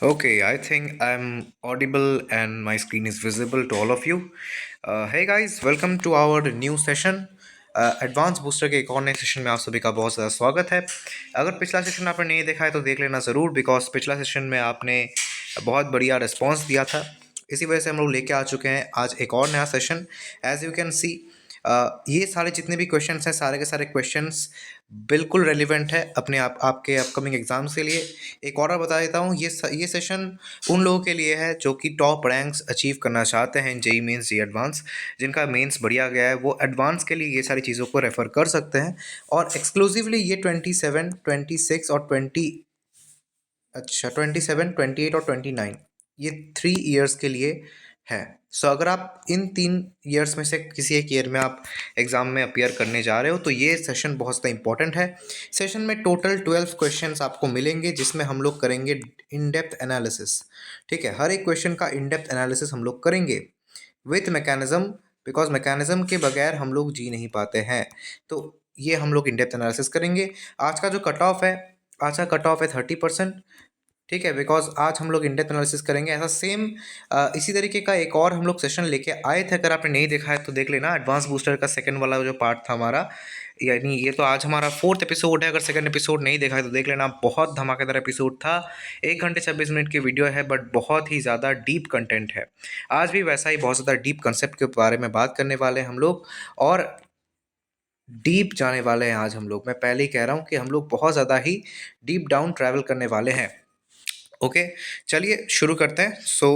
Okay, I think I'm audible and my screen is visible to all of you. Hey guys, welcome to our new session. Advance booster के एक और नए session में आप सभी का बहुत ज़्यादा स्वागत है। अगर पिछला सेशन आपने नहीं देखा है तो देख लेना ज़रूर, बिकॉज पिछला सेशन में आपने बहुत बढ़िया रिस्पॉन्स दिया था। इसी वजह से हम लोग लेके आ चुके हैं आज एक और नया session. As you can see ये सारे जितने भी क्वेश्चंस हैं, सारे के सारे क्वेश्चंस बिल्कुल रेलिवेंट है अपने आपके अपकमिंग एग्जाम्स के लिए। एक और बता देता हूँ, ये सेशन उन लोगों के लिए है जो कि टॉप रैंक्स अचीव करना चाहते हैं जेई मेंस जेई एडवांस। जिनका मेंस बढ़िया गया है वो एडवांस के लिए ये सारी चीज़ों को रेफ़र कर सकते हैं। और एक्सक्लूसिवली ये 27, 26 और 27, 28 और 29 ये 3 ईयर्स के लिए है। सो अगर आप इन 3 ईयर्स में से किसी एक ईयर में आप एग्ज़ाम में अपीयर करने जा रहे हो तो ये सेशन बहुत ज़्यादा इंपॉर्टेंट है। सेशन में टोटल 12 क्वेश्चंस आपको मिलेंगे जिसमें हम लोग करेंगे इन डेप्थ एनालिसिस। ठीक है, हर एक क्वेश्चन का इन डेप्थ एनालिसिस हम लोग करेंगे विथ मैकेनिज्म, बिकॉज मैकेनिज्म के बगैर हम लोग जी नहीं पाते हैं। तो ये हम लोग इन डेप्थ एनालिसिस करेंगे। आज का जो कट ऑफ है, आज का कट ऑफ है 30%। ठीक है, बिकॉज आज हम लोग इन डेप्थ एनालिसिस करेंगे। ऐसा सेम इसी तरीके का एक और हम लोग सेशन लेके आए थे। अगर आपने नहीं देखा है तो देख लेना, एडवांस बूस्टर का सेकंड वाला जो पार्ट था हमारा, यानी ये तो आज हमारा 4th एपिसोड है। अगर सेकंड एपिसोड नहीं देखा है तो देख लेना, बहुत धमाकेदार एपिसोड था। 1 घंटे 26 मिनट की वीडियो है, बट बहुत ही ज़्यादा डीप कंटेंट है। आज भी वैसा ही बहुत ज़्यादा डीप कंसेप्ट के बारे में बात करने वाले हैं हम लोग, और डीप जाने वाले हैं आज हम लोग। मैं पहले ही कह रहा हूँ कि हम लोग बहुत ज़्यादा ही डीप डाउन ट्रैवल करने वाले हैं। ओके, चलिए शुरू करते हैं। सो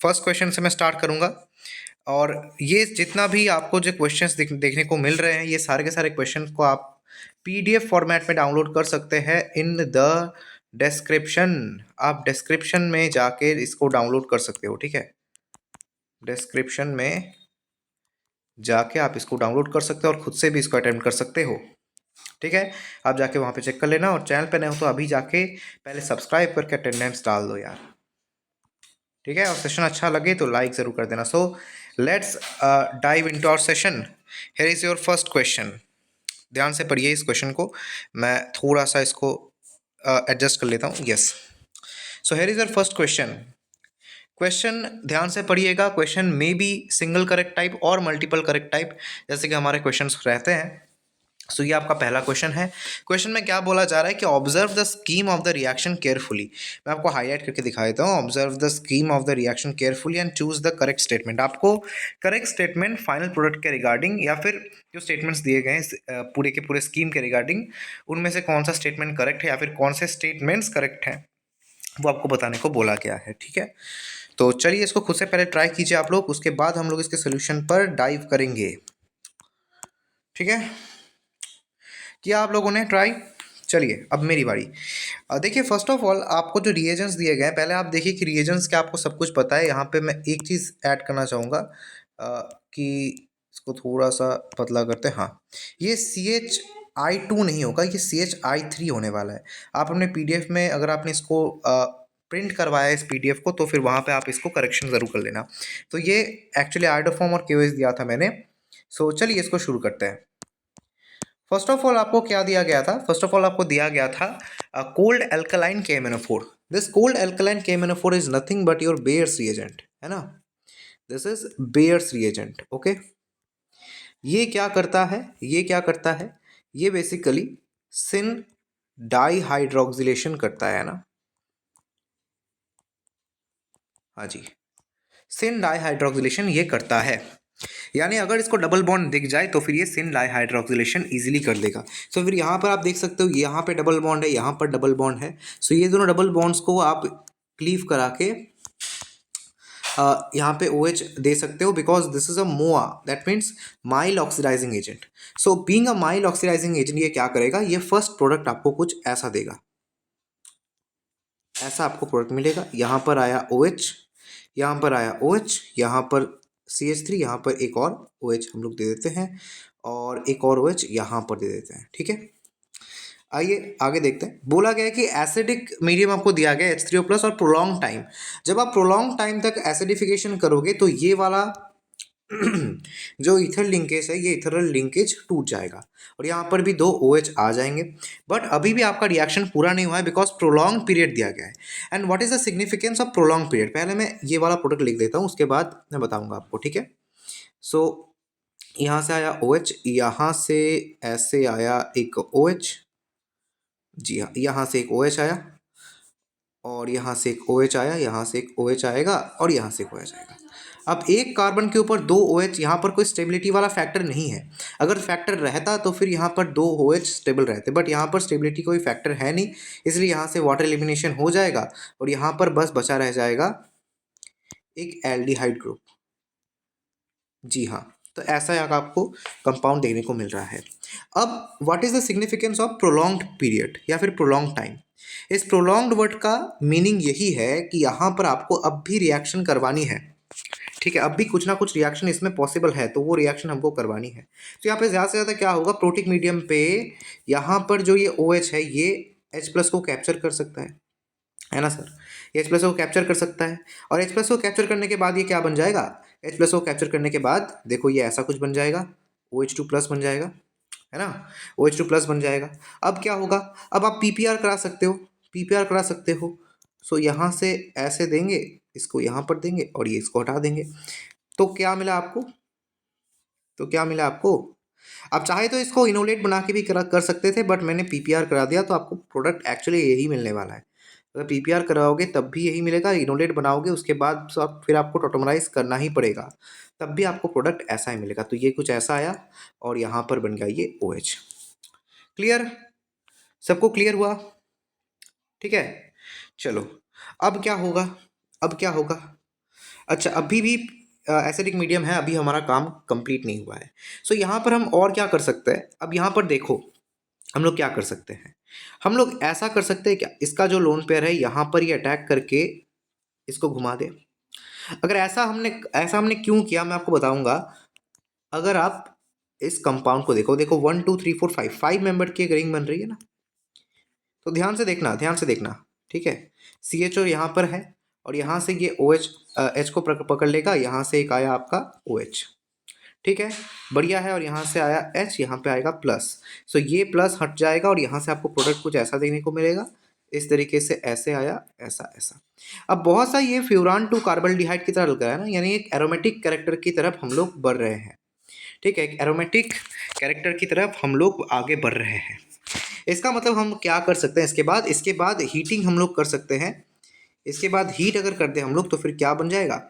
फर्स्ट क्वेश्चन से मैं स्टार्ट करूंगा। और ये जितना भी आपको जो क्वेश्चंस देखने को मिल रहे हैं, ये सारे के सारे क्वेश्चंस को आप पीडीएफ फॉर्मेट में डाउनलोड कर सकते हैं इन द डिस्क्रिप्शन। आप डिस्क्रिप्शन में जाके इसको डाउनलोड कर सकते हो। ठीक है, डिस्क्रिप्शन में जाके आप इसको डाउनलोड कर सकते हो और खुद से भी इसको अटेम्प्ट कर सकते हो। ठीक है, आप जाके वहाँ पे चेक कर लेना, और चैनल पे नए हो तो अभी जाके पहले सब्सक्राइब करके अटेंडेंस डाल दो यार। ठीक है, और सेशन अच्छा लगे तो लाइक ज़रूर कर देना। So let's dive into our session. Here is your first question. ध्यान से पढ़िए इस क्वेश्चन को। मैं थोड़ा सा इसको एडजस्ट कर लेता हूँ। Yes, so here is your first question. Question ध्यान से पढ़िएगा। Question may be single correct type और मल्टीपल करेक्ट टाइप, जैसे कि हमारे क्वेश्चंस रहते हैं। सो ये आपका पहला क्वेश्चन है। क्वेश्चन में क्या बोला जा रहा है कि observe the scheme of the reaction carefully. मैं आपको हाईलाइट करके दिखा देता हूँ। Observe the scheme of the reaction carefully and choose the correct statement. आपको करेक्ट स्टेटमेंट फाइनल प्रोडक्ट के रिगार्डिंग, या फिर जो स्टेटमेंट्स दिए गए हैं पूरे के पूरे स्कीम के रिगार्डिंग, उनमें से कौन सा स्टेटमेंट करेक्ट है या फिर कौन से स्टेटमेंट्स करेक्ट हैं, वो आपको बताने को बोला गया है। ठीक है, तो चलिए इसको खुद से पहले ट्राई कीजिए आप लोग, उसके बाद हम लोग इसके सोल्यूशन पर डाइव करेंगे। ठीक है, किया आप लोगों ने ट्राई? चलिए अब मेरी बारी। देखिए, फर्स्ट ऑफ ऑल आपको जो रिएजेंट्स दिए गए हैं, पहले आप देखिए कि रिएजेंट्स क्या आपको सब कुछ पता है। यहाँ पे मैं एक चीज़ ऐड करना चाहूँगा कि इसको थोड़ा सा पतला करते हैं। हाँ, ये CH I2 नहीं होगा, ये CH I3 होने वाला है। आप अपने PDF में अगर आपने इसको प्रिंट करवाया है इस PDF को, तो फिर वहाँ पे आप इसको करेक्शन ज़रूर कर लेना। तो ये एक्चुअली आइडोफॉर्म और KOH दिया था मैंने। सो चलिए इसको शुरू करते हैं। फर्स्ट ऑफ ऑल आपको क्या दिया गया था? फर्स्ट ऑफ ऑल आपको दिया गया था cold alkaline KMnO4। This cold alkaline KMnO4 is nothing but your bears reagent, है ना। This is bears reagent. Okay, ये क्या करता है? ये क्या करता है? ये बेसिकली सिन डाईहाइड्रोक्सिलेशन करता है ना। हाँ जी, सिन डाईहाइड्रोक्सिलेशन ये करता है। यानी अगर इसको डबल बॉन्ड दिख जाए तो फिर ये सिन डाईहाइड्रोक्सिलेशन इजीली कर देगा। सो फिर यहाँ पर आप देख सकते हो, यहाँ पे डबल बॉन्ड है, यहाँ पर डबल बॉन्ड है। सो ये दोनों डबल बॉन्ड्स को आप क्लीव करा के यहाँ पे OH दे सकते हो, because this is a MOA, that means mild oxidizing agent. So being a mild oxidizing agent, ये क्या करेगा? ये फर्स्ट प्रोडक्ट आपको कुछ ऐसा देगा। ऐसा आपको प्रोडक्ट मिलेगा। यहाँ पर आया OH, यहाँ पर आया OH, यहाँ पर CH3, यहाँ पर एक और OH हम लोग दे देते हैं, और एक और OH यहाँ पर दे देते हैं। ठीक है, आइए आगे देखते हैं। बोला गया है कि एसिडिक मीडियम आपको दिया गया है H3O+ और प्रोलॉन्ग टाइम। जब आप प्रोलॉन्ग टाइम तक एसिडिफिकेशन करोगे तो ये वाला जो ईथर लिंकेज है ये इथरल लिंकेज टूट जाएगा और यहाँ पर भी दो OH आ जाएंगे। बट अभी भी आपका रिएक्शन पूरा नहीं हुआ है बिकॉज प्रोलॉन्ग पीरियड दिया गया है। And what is the significance of prolong period, पहले मैं ये वाला प्रोडक्ट लिख देता हूँ, उसके बाद मैं बताऊंगा आपको, ठीक है। सो यहाँ से आया OH, यहाँ से ऐसे आया एक OH, जी हाँ, यहाँ से एक OH आया और यहाँ से एक OH आया, यहाँ से एक OH आएगा और यहाँ से एक OH आएगा। अब एक कार्बन के ऊपर दो OH, यहाँ पर कोई स्टेबिलिटी वाला फैक्टर नहीं है। अगर फैक्टर रहता तो फिर यहाँ पर दो OH स्टेबल रहते, बट यहाँ पर स्टेबिलिटी कोई फैक्टर है नहीं, इसलिए यहाँ से वाटर एलिमिनेशन हो जाएगा और यहाँ पर बस बचा रह जाएगा एक एल्डिहाइड ग्रुप। जी हाँ, तो ऐसा यहाँ आपको कंपाउंड देखने को मिल रहा है। अब what is the significance of prolonged period या फिर प्रोलॉन्ग टाइम। इस प्रोलॉन्ग्ड वर्ड का मीनिंग यही है कि यहाँ पर आपको अब भी रिएक्शन करवानी है, ठीक है। अब भी कुछ ना कुछ रिएक्शन इसमें पॉसिबल है, तो वो रिएक्शन हमको करवानी है। तो यहाँ पे ज़्यादा से ज़्यादा क्या होगा, प्रोटिक मीडियम पे यहाँ पर जो ये OH है ये H+ को कैप्चर कर सकता है ना सर। ये H+ को कैप्चर कर सकता है और H+ को कैप्चर करने के बाद ये क्या बन जाएगा, H+ को कैप्चर करने के बाद देखो ये ऐसा कुछ बन जाएगा, OH2+ बन जाएगा, है ना, OH2+ बन जाएगा। अब क्या होगा, अब आप PPR करा सकते हो, PPR करा सकते हो। सो यहाँ से ऐसे देंगे, इसको यहाँ पर देंगे और ये इसको हटा देंगे, तो क्या मिला आपको, तो क्या मिला आपको। आप चाहे तो इसको इनोलेट बना के भी कर सकते थे, बट मैंने PPR करा दिया तो आपको प्रोडक्ट एक्चुअली यही मिलने वाला है। अगर PPR कराओगे तब भी यही मिलेगा, इनोलेट बनाओगे उसके बाद सब फिर आपको टोटोमराइज करना ही पड़ेगा, तब भी आपको प्रोडक्ट ऐसा ही मिलेगा। तो ये कुछ ऐसा आया और यहाँ पर बन गया ये OH। क्लियर, सबको क्लियर हुआ, ठीक है। चलो अब क्या होगा, अब क्या होगा, अच्छा अभी भी एसिडिक मीडियम है, अभी हमारा काम कंप्लीट नहीं हुआ है। सो यहाँ पर हम और क्या कर सकते हैं, अब यहाँ पर देखो हम लोग क्या कर सकते हैं, हम लोग ऐसा कर सकते हैं क्या, इसका जो लोन पेयर है यहाँ पर ये अटैक करके इसको घुमा दे। अगर ऐसा हमने क्यों किया मैं आपको बताऊंगा। अगर आप इस कंपाउंड को देखो, देखो 1 2 3 4 5 मेंबर की एक रिंग बन रही है ना, तो ध्यान से देखना, ध्यान से देखना, ठीक है। CHO यहाँ पर है और यहाँ से ये OH H को पकड़ लेगा, यहाँ से एक आया आपका OH, ठीक है, बढ़िया है। और यहाँ से आया H, यहाँ पे आएगा प्लस, सो ये प्लस हट जाएगा और यहाँ से आपको प्रोडक्ट कुछ ऐसा देखने को मिलेगा, इस तरीके से ऐसे आया, ऐसा ऐसा। अब बहुत सा ये फ्यूरान टू कार्बल्डिहाइड की तरह लग रहा है ना, यानी एक एरोमेटिक कैरेक्टर की तरफ हम लोग बढ़ रहे हैं, ठीक है, एक एरोमेटिक कैरेक्टर की तरफ हम लोग आगे बढ़ रहे हैं। इसका मतलब हम क्या कर सकते हैं, इसके बाद हीटिंग हम लोग कर सकते हैं। इसके बाद हीट अगर कर दे हम लोग तो फिर क्या बन जाएगा,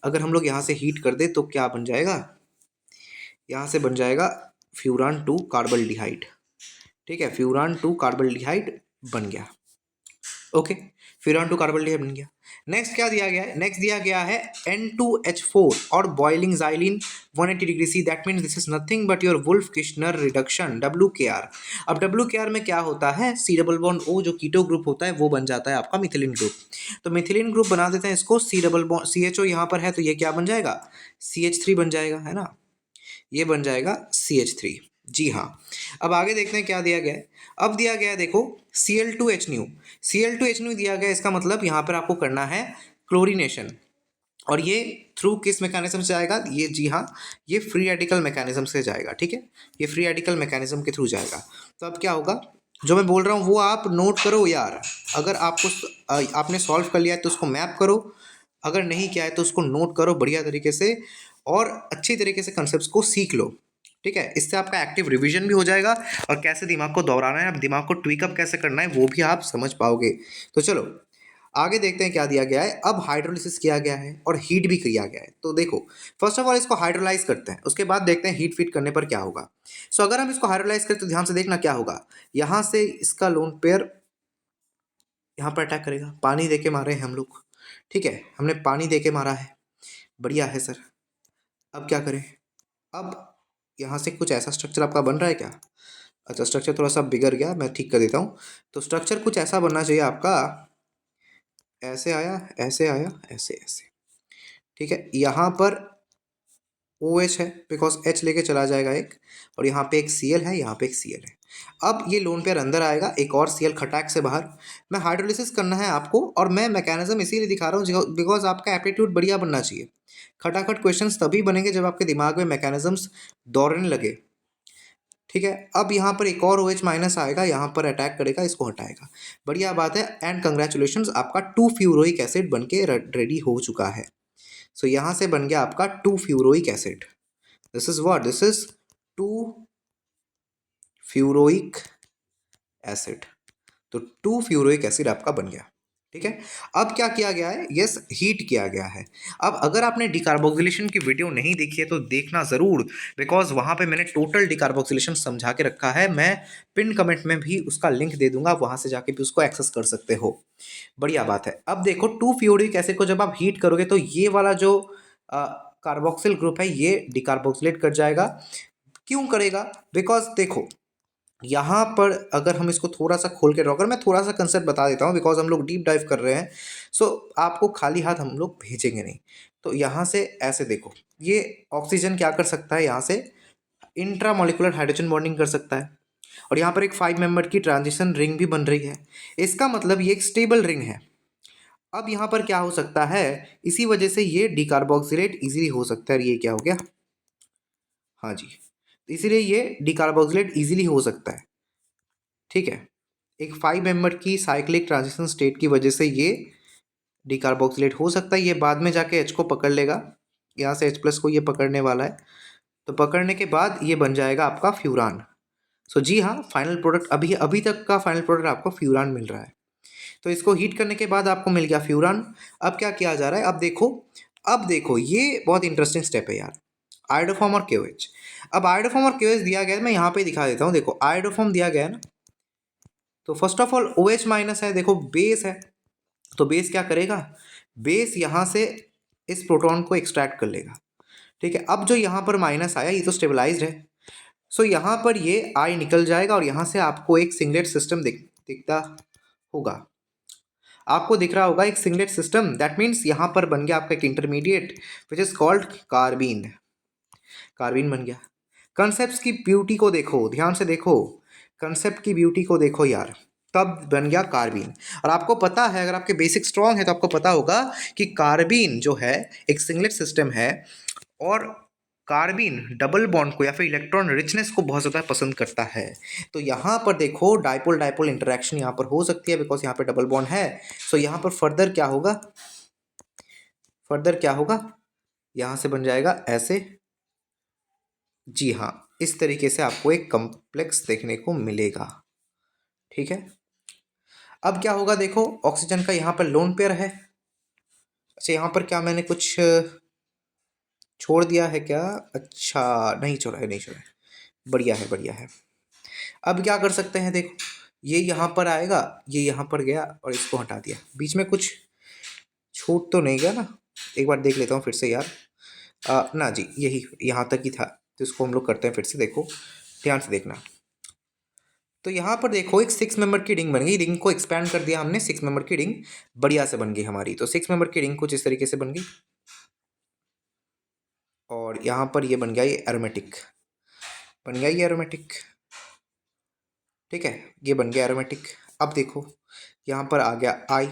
अगर हम लोग यहाँ से हीट कर दे तो क्या बन जाएगा, यहाँ से बन जाएगा फ्यूरान टू कार्बल्डिहाइड, ठीक है, फ्यूरान टू कार्बल्डिहाइड बन गया, ओके, फ्यूरान टू कार्बल्डिहाइड बन गया। नेक्स्ट क्या दिया गया है, नेक्स्ट दिया गया है N2H4 और boiling xylene 180 degree C, that means this is nothing but your Wolff Kishner reduction WKR। अब WKR में क्या होता है, C डबल बॉन्ड O जो कीटो ग्रुप होता है वो बन जाता है आपका मिथिलीन ग्रुप। तो मिथिलीन ग्रुप बना देते हैं इसको, C डबल बॉन्ड CHO यहाँ पर है तो ये क्या बन जाएगा, CH3 बन जाएगा, है ना, ये बन जाएगा CH3। जी हाँ, अब आगे देखते हैं क्या दिया गया है। अब दिया गया है देखो Cl2H Cl2H दिया गया है, इसका मतलब यहाँ पर आपको करना है क्लोरीनेशन, और ये थ्रू किस मैकेनिज्म से जाएगा, ये जी हाँ, ये फ्री रेडिकल मैकेनिज्म से जाएगा, ठीक है, ये फ्री रेडिकल मैकेनिज्म के थ्रू जाएगा। तो अब क्या होगा, जो मैं बोल रहा हूँ वो आप नोट करो यार, अगर आपने सॉल्व कर लिया है तो उसको मैप करो, अगर नहीं किया है तो उसको नोट करो बढ़िया तरीके से और अच्छी तरीके से कंसेप्ट को सीख लो, ठीक है। इससे आपका एक्टिव रिवीजन भी हो जाएगा और कैसे दिमाग को दोहराना है, अब दिमाग को ट्विक अप कैसे करना है वो भी आप समझ पाओगे। तो चलो आगे देखते हैं क्या दिया गया है। अब हाइड्रोलिसिस किया गया है और हीट भी किया गया है, तो देखो फर्स्ट ऑफ ऑल इसको हाइड्रोलाइज करते हैं, उसके बाद देखते हैं हीट फीट करने पर क्या होगा। सो अगर हम इसको हाइड्रोलाइज करें तो ध्यान से देखना क्या होगा, यहाँ से इसका लोन पेयर यहाँ पर अटैक करेगा, पानी दे के मारे हैं हम लोग, ठीक है, हमने पानी दे के मारा है, बढ़िया है सर। अब क्या करें, अब यहाँ से कुछ ऐसा स्ट्रक्चर आपका बन रहा है क्या, अच्छा स्ट्रक्चर थोड़ा सा बिगड़ गया, मैं ठीक कर देता हूँ। तो स्ट्रक्चर कुछ ऐसा बनना चाहिए आपका, ऐसे आया, ऐसे आया, ऐसे ऐसे, ठीक है, यहाँ पर OH है बिकॉज H लेके चला जाएगा एक, और यहाँ पे एक Cl है, यहाँ पे एक Cl है। अब ये लोन पेयर अंदर आएगा, एक और Cl खटाक से बाहर। मैं हाइड्रोलिसिस करना है आपको, और मैं मैकेनिज्म इसीलिए दिखा रहा हूँ बिकॉज आपका एप्टीट्यूड बढ़िया बनना चाहिए। खटाखट क्वेश्चंस तभी बनेंगे जब आपके दिमाग में मैकेनिज्म्स दौड़ने लगे। ठीक है, अब यहाँ पर एक और OH माइनस आएगा, यहाँ पर अटैक करेगा, इसको हटाएगा। बढ़िया बात है, एंड कंग्रेचुलेशंस, आपका 2 फ्यूरोइक एसिड बन के रेडी हो चुका है। सो यहाँ से बन गया आपका 2 furoic acid. This is what, this is 2 furoic acid. तो 2 फ्यूरोइक एसिड आपका बन गया। ठीक है, अब क्या किया गया है, यस हीट किया गया है। अब अगर आपने डिकार्बोक्सिलेशन की वीडियो नहीं देखी है तो देखना ज़रूर, बिकॉज वहाँ पे मैंने टोटल डिकार्बोक्सिलेशन समझा के रखा है। मैं पिन कमेंट में भी उसका लिंक दे दूंगा, वहाँ से जाके भी उसको एक्सेस कर सकते हो। बढ़िया बात है। अब देखो 2 फ्यूरिक एसिड को जब आप हीट करोगे तो ये वाला जो कार्बोक्सिल ग्रुप है ये डिकार्बोक्सिलेट कर जाएगा। क्यों करेगा, बिकॉज देखो यहाँ पर अगर हम इसको थोड़ा सा खोल के ड्रॉ करें, मैं थोड़ा सा कंसेप्ट बता देता हूँ बिकॉज हम लोग डीप डाइव कर रहे हैं। सो आपको खाली हाथ हम लोग भेजेंगे नहीं। तो यहाँ से ऐसे देखो, ये ऑक्सीजन क्या कर सकता है, यहाँ से इंट्रामोलिकुलर हाइड्रोजन बॉन्डिंग कर सकता है, और यहाँ पर एक 5 मेंबर की ट्रांजिशन रिंग भी बन रही है। इसका मतलब ये एक स्टेबल रिंग है। अब यहाँ पर क्या हो सकता है, इसी वजह से ये डिकार्बोक्सिलेट इजीली हो सकता है। ये क्या हो गया, हाँ जी, इसीलिए ये डिकार्बोक्सिलेट इजीली हो सकता है। ठीक है, एक 5 मेंबर की साइक्लिक ट्रांजिशन स्टेट की वजह से ये डिकार्बोक्सिलेट हो सकता है। ये बाद में जाके H को पकड़ लेगा, यहाँ से H+ को ये पकड़ने वाला है। तो पकड़ने के बाद ये बन जाएगा आपका फ्यूरान। सो जी हाँ, फाइनल प्रोडक्ट अभी अभी तक का फाइनल प्रोडक्ट आपको फ्यूरान मिल रहा है। तो इसको हीट करने के बाद आपको मिल गया फ्यूरान। अब क्या किया जा रहा है, अब देखो ये बहुत इंटरेस्टिंग स्टेप है यार, आयोडोफॉर्म और KOH। अब आयोडोफॉर्म और KOH दिया गया है, मैं यहाँ पे दिखा देता हूँ। देखो आयोडोफॉर्म दिया गया है ना, तो first of all OH minus है, देखो बेस है, तो बेस क्या करेगा, बेस यहाँ से इस प्रोटॉन को एक्सट्रैक्ट कर लेगा। ठीक है, अब जो यहाँ पर माइनस आया ये तो स्टेबलाइज्ड है। सो यहाँ पर ये आई निकल जाएगा, और यहाँ से आपको एक सिंगलेट सिस्टम दिखता होगा, आपको दिख रहा होगा एक सिंगलेट सिस्टम। दैट मीन्स यहाँ पर बन गया आपका एक intermediate which is called carbene. Carbene बन गया। कंसेप्ट की ब्यूटी को देखो, ध्यान से देखो, कंसेप्ट की ब्यूटी को देखो यार, तब बन गया कार्बीन। और आपको पता है, अगर आपके बेसिक स्ट्रॉन्ग है तो आपको पता होगा कि कार्बीन जो है एक सिंगलेट सिस्टम है, और कार्बीन डबल बॉन्ड को या फिर इलेक्ट्रॉन रिचनेस को बहुत ज़्यादा पसंद करता है। तो यहाँ पर देखो डाइपोल डाइपोल इंटरेक्शन यहाँ पर हो सकती है बिकॉज यहाँ पे डबल बॉन्ड है। सो यहाँ पर फर्दर क्या होगा, यहाँ से बन जाएगा ऐसे। जी हाँ, इस तरीके से आपको एक कॉम्प्लेक्स देखने को मिलेगा। ठीक है, अब क्या होगा, देखो ऑक्सीजन का यहाँ पर लोन पेयर है। अच्छा, यहाँ पर क्या मैंने कुछ छोड़ दिया है क्या, अच्छा नहीं छोड़ा है, नहीं छोड़ा है, बढ़िया है बढ़िया है। अब क्या कर सकते हैं, देखो ये यहाँ पर आएगा, ये यहाँ पर गया और इसको हटा दिया, बीच में कुछ छूट तो नहीं गया ना, एक बार देख लेता हूँ फिर से यार। ना जी, यही यहाँ तक ही था, तो इसको हम लोग करते हैं फिर से, देखो ध्यान से देखना। तो यहाँ पर देखो एक 6 मेंबर की रिंग बन गई, रिंग को एक्सपैंड कर दिया हमने, 6 मेंबर की रिंग बढ़िया से बन गई हमारी। तो 6 मेंबर की रिंग कुछ इस तरीके से बन गई, और यहाँ पर ये बन गया ये एरोमेटिक, बन गया ये एरोमेटिक। ठीक है, ये बन गया एरोमेटिक। अब देखो यहाँ पर आ गया आई।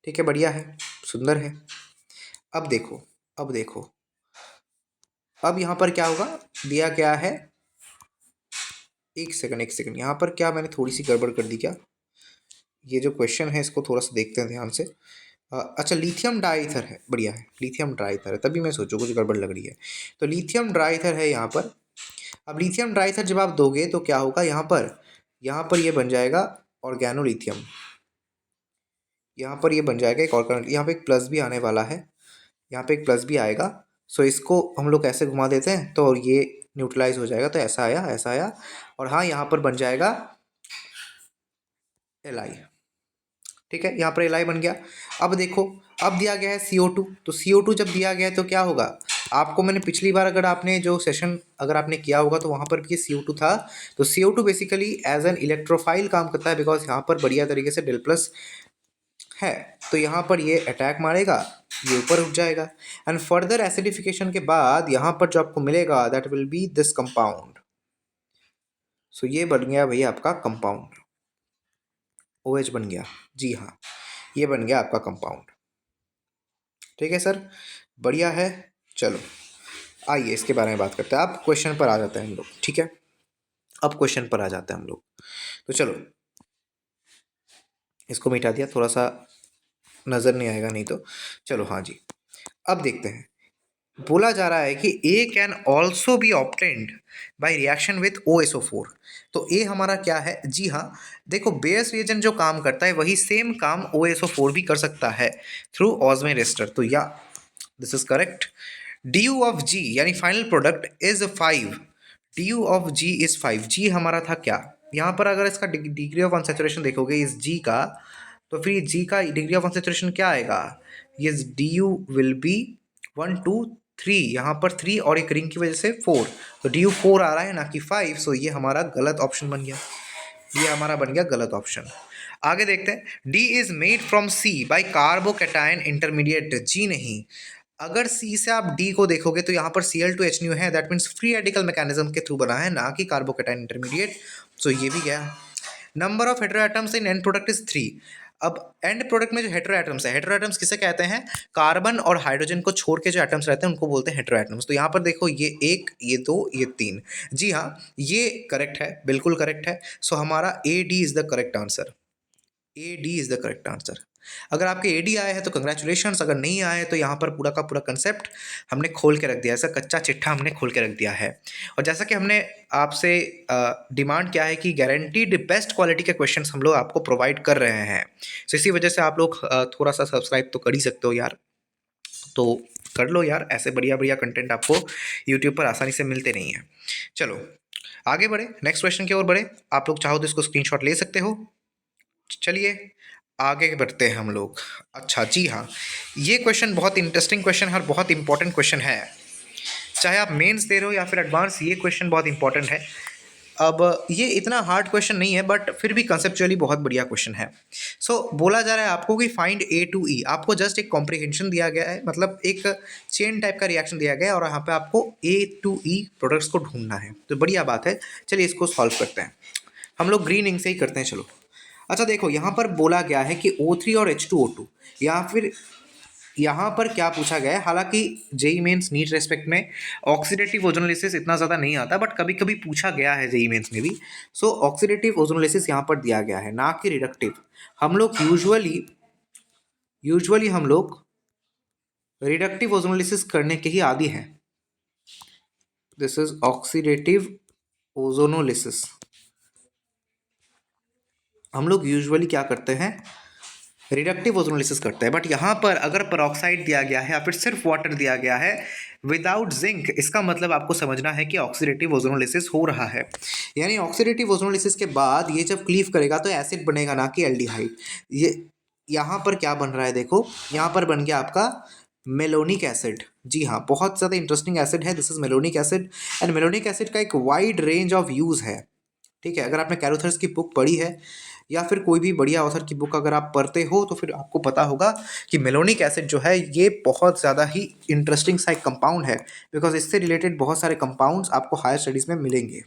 ठीक है, बढ़िया है, सुंदर है। अब देखो, अब यहाँ पर क्या होगा, दिया क्या है, एक सेकंड, यहाँ पर क्या मैंने थोड़ी सी गड़बड़ कर दी क्या, ये जो क्वेश्चन है इसको थोड़ा सा देखते हैं ध्यान से। अच्छा, लिथियम डाईथर है, बढ़िया है, लिथियम डाईथर है, तभी मैं सोचूं कुछ गड़बड़ लग रही है। तो लिथियम डाईथर है यहाँ पर। अब लिथियम डाईथर जब आप दोगे तो क्या होगा, यहाँ पर ये बन जाएगा ऑर्गेनोलिथियम, यहाँ पर ये बन जाएगा एक ऑर्गेनो, यहाँ पे एक प्लस भी आने वाला है, यहाँ पे एक प्लस भी आएगा। सो इसको हम लोग ऐसे घुमा देते हैं तो ये न्यूट्रलाइज हो जाएगा, तो ऐसा आया, ऐसा आया, और हाँ यहाँ पर बन जाएगा Li। ठीक है, यहाँ पर Li बन गया। अब देखो, अब दिया गया है CO2, तो CO2 जब दिया गया है तो क्या होगा, आपको मैंने पिछली बार अगर आपने जो सेशन अगर आपने किया होगा तो वहाँ पर भी CO2 था। तो CO2 basically as an electrophile काम करता है, बिकॉज यहाँ पर बढ़िया तरीके से डेल प्लस है, तो यहाँ पर ये अटैक मारेगा ये ऊपर उठ जाएगा। एंड फर्दर एसिडिफिकेशन के बाद यहाँ पर जो आपको मिलेगा that will be this compound. So ये बन गया भैया आपका कंपाउंड, OH बन गया। जी हाँ, ये बन गया आपका कंपाउंड। ठीक है सर, बढ़िया है। चलो आइए इसके बारे में बात करते हैं। अब क्वेश्चन पर आ जाते हैं हम लोग। ठीक है, अब क्वेश्चन पर आ जाते हैं हम लोग। तो चलो इसको मिटा दिया, थोड़ा सा नज़र नहीं आएगा नहीं तो। चलो हाँ जी, अब देखते हैं। बोला जा रहा है कि A can also be obtained by reaction with OSO4। तो ए हमारा क्या है? जी हाँ, देखो बेयस रिएजेंट जो काम करता है वही सेम काम OSO4 भी कर सकता है थ्रू ऑस्मोन एस्टर। तो या this is correct. DU of G यानी final product is 5। DU of G is 5। जी हमारा था क्या? यहाँ पर अगर इसका डिग्री ऑफ अनसैचुरेशन देखोगे इस G का, तो फिर G का डिग्री ऑफ अनसैचुरेशन क्या आएगा? ये DU विल बी 1 2 3, यहाँ पर 3 और एक रिंग की वजह से 4, तो DU 4 आ रहा है ना कि 5। सो ये हमारा गलत ऑप्शन बन गया, ये हमारा बन गया गलत ऑप्शन। आगे देखते हैं। D is made from C by carbocation intermediate. जी नहीं, अगर सी से आप डी को देखोगे तो यहाँ पर Cl2H है, that means free radical mechanism के थ्रू बना है, ना कि कार्बोकैटायन इंटरमीडिएट। सो ये भी गया। Number of hetero atoms in and product is 3। अब एंड प्रोडक्ट में जो हेटेरो एटम्स है, हेटेरो एटम्स किसे कहते हैं? कार्बन और हाइड्रोजन को छोड़ के जो एटम्स रहते हैं उनको बोलते हैं हेटेरो एटम्स। तो यहाँ पर देखो ये 1, ये 2, ये 3। जी हाँ, ये करेक्ट है, बिल्कुल करेक्ट है। सो हमारा AD is the correct answer. AD is the correct answer. अगर आपके AD आए हैं तो कंग्रेचुलेशन, अगर नहीं आए तो यहाँ पर पूरा का पूरा कंसेप्ट हमने खोल के रख दिया, ऐसा कच्चा चिट्ठा हमने खोल के रख दिया है। और जैसा कि हमने आपसे डिमांड किया है कि गारंटीड बेस्ट क्वालिटी के क्वेश्चंस हम लोग आपको प्रोवाइड कर रहे हैं, तो इसी वजह से आप लोग थोड़ा सा सब्सक्राइब तो कर ही सकते हो यार, तो कर लो यार, ऐसे बढ़िया बढ़िया कंटेंट आपको यूट्यूब पर आसानी से मिलते नहीं हैं। चलो आगे बढ़े, नेक्स्ट क्वेश्चन की ओर बढ़े। आप लोग चाहो तो इसको स्क्रीनशॉट ले सकते हो। चलिए आगे बढ़ते हैं हम लोग। अच्छा जी हाँ, ये क्वेश्चन बहुत इंटरेस्टिंग क्वेश्चन है और बहुत इंपॉर्टेंट क्वेश्चन है। चाहे आप मेंस दे रहे हो या फिर एडवांस, ये क्वेश्चन बहुत इंपॉर्टेंट है। अब ये इतना हार्ड क्वेश्चन नहीं है बट फिर भी कंसेप्चुअली बहुत बढ़िया क्वेश्चन है। बोला जा रहा है आपको कि फाइंड A to E। आपको जस्ट एक कॉम्प्रिहेंशन दिया गया है, मतलब एक चेन टाइप का रिएक्शन दिया गया है और यहाँ पे आपको A to E प्रोडक्ट्स को ढूंढना है। तो बढ़िया बात है, चलिए इसको सॉल्व करते हैं। हम लोग ग्रीन इंक से ही करते हैं। चलो अच्छा देखो, यहाँ पर बोला गया है कि O3 और H2O2, या फिर यहाँ पर क्या पूछा गया है, हालांकि जेई मेंस नीट रेस्पेक्ट में ऑक्सीडेटिव ओजोनोलिसिस इतना ज़्यादा नहीं आता, बट कभी कभी पूछा गया है जेई मेंस में भी। ऑक्सीडेटिव ओजोनोलिसिस यहाँ पर दिया गया है, ना कि रिडक्टिव। हम लोग यूजुअली हम लोग रिडक्टिव ओजोनोलिसिस करने के ही आदी हैं। This is oxidative ozonolysis. हम लोग यूजुअली क्या करते हैं? रिडक्टिव ओजोनोलिसिस करते हैं। बट यहाँ पर अगर पेरोक्साइड दिया गया है या फिर सिर्फ वाटर दिया गया है विदाउट जिंक, इसका मतलब आपको समझना है कि ऑक्सीडेटिव ओजोनोलिसिस हो रहा है। यानी ऑक्सीडेटिव ओजोनोलिसिस के बाद ये जब क्लीव करेगा तो एसिड बनेगा, ना कि एल्डिहाइड। ये यहाँ पर क्या बन रहा है देखो, यहाँ पर बन गया आपका मेलोनिक एसिड। जी हाँ, बहुत ज़्यादा इंटरेस्टिंग एसिड है, this is malonic acid. And malonic acid का एक वाइड रेंज ऑफ यूज़ है। ठीक है, अगर आपने कैरोथर्स की बुक पढ़ी है या फिर कोई भी बढ़िया ऑथर की बुक अगर आप पढ़ते हो तो फिर आपको पता होगा कि मेलोनिक एसिड जो है ये बहुत ज़्यादा ही इंटरेस्टिंग सा एक कंपाउंड है, बिकॉज इससे रिलेटेड बहुत सारे कंपाउंड्स आपको हायर स्टडीज़ में मिलेंगे।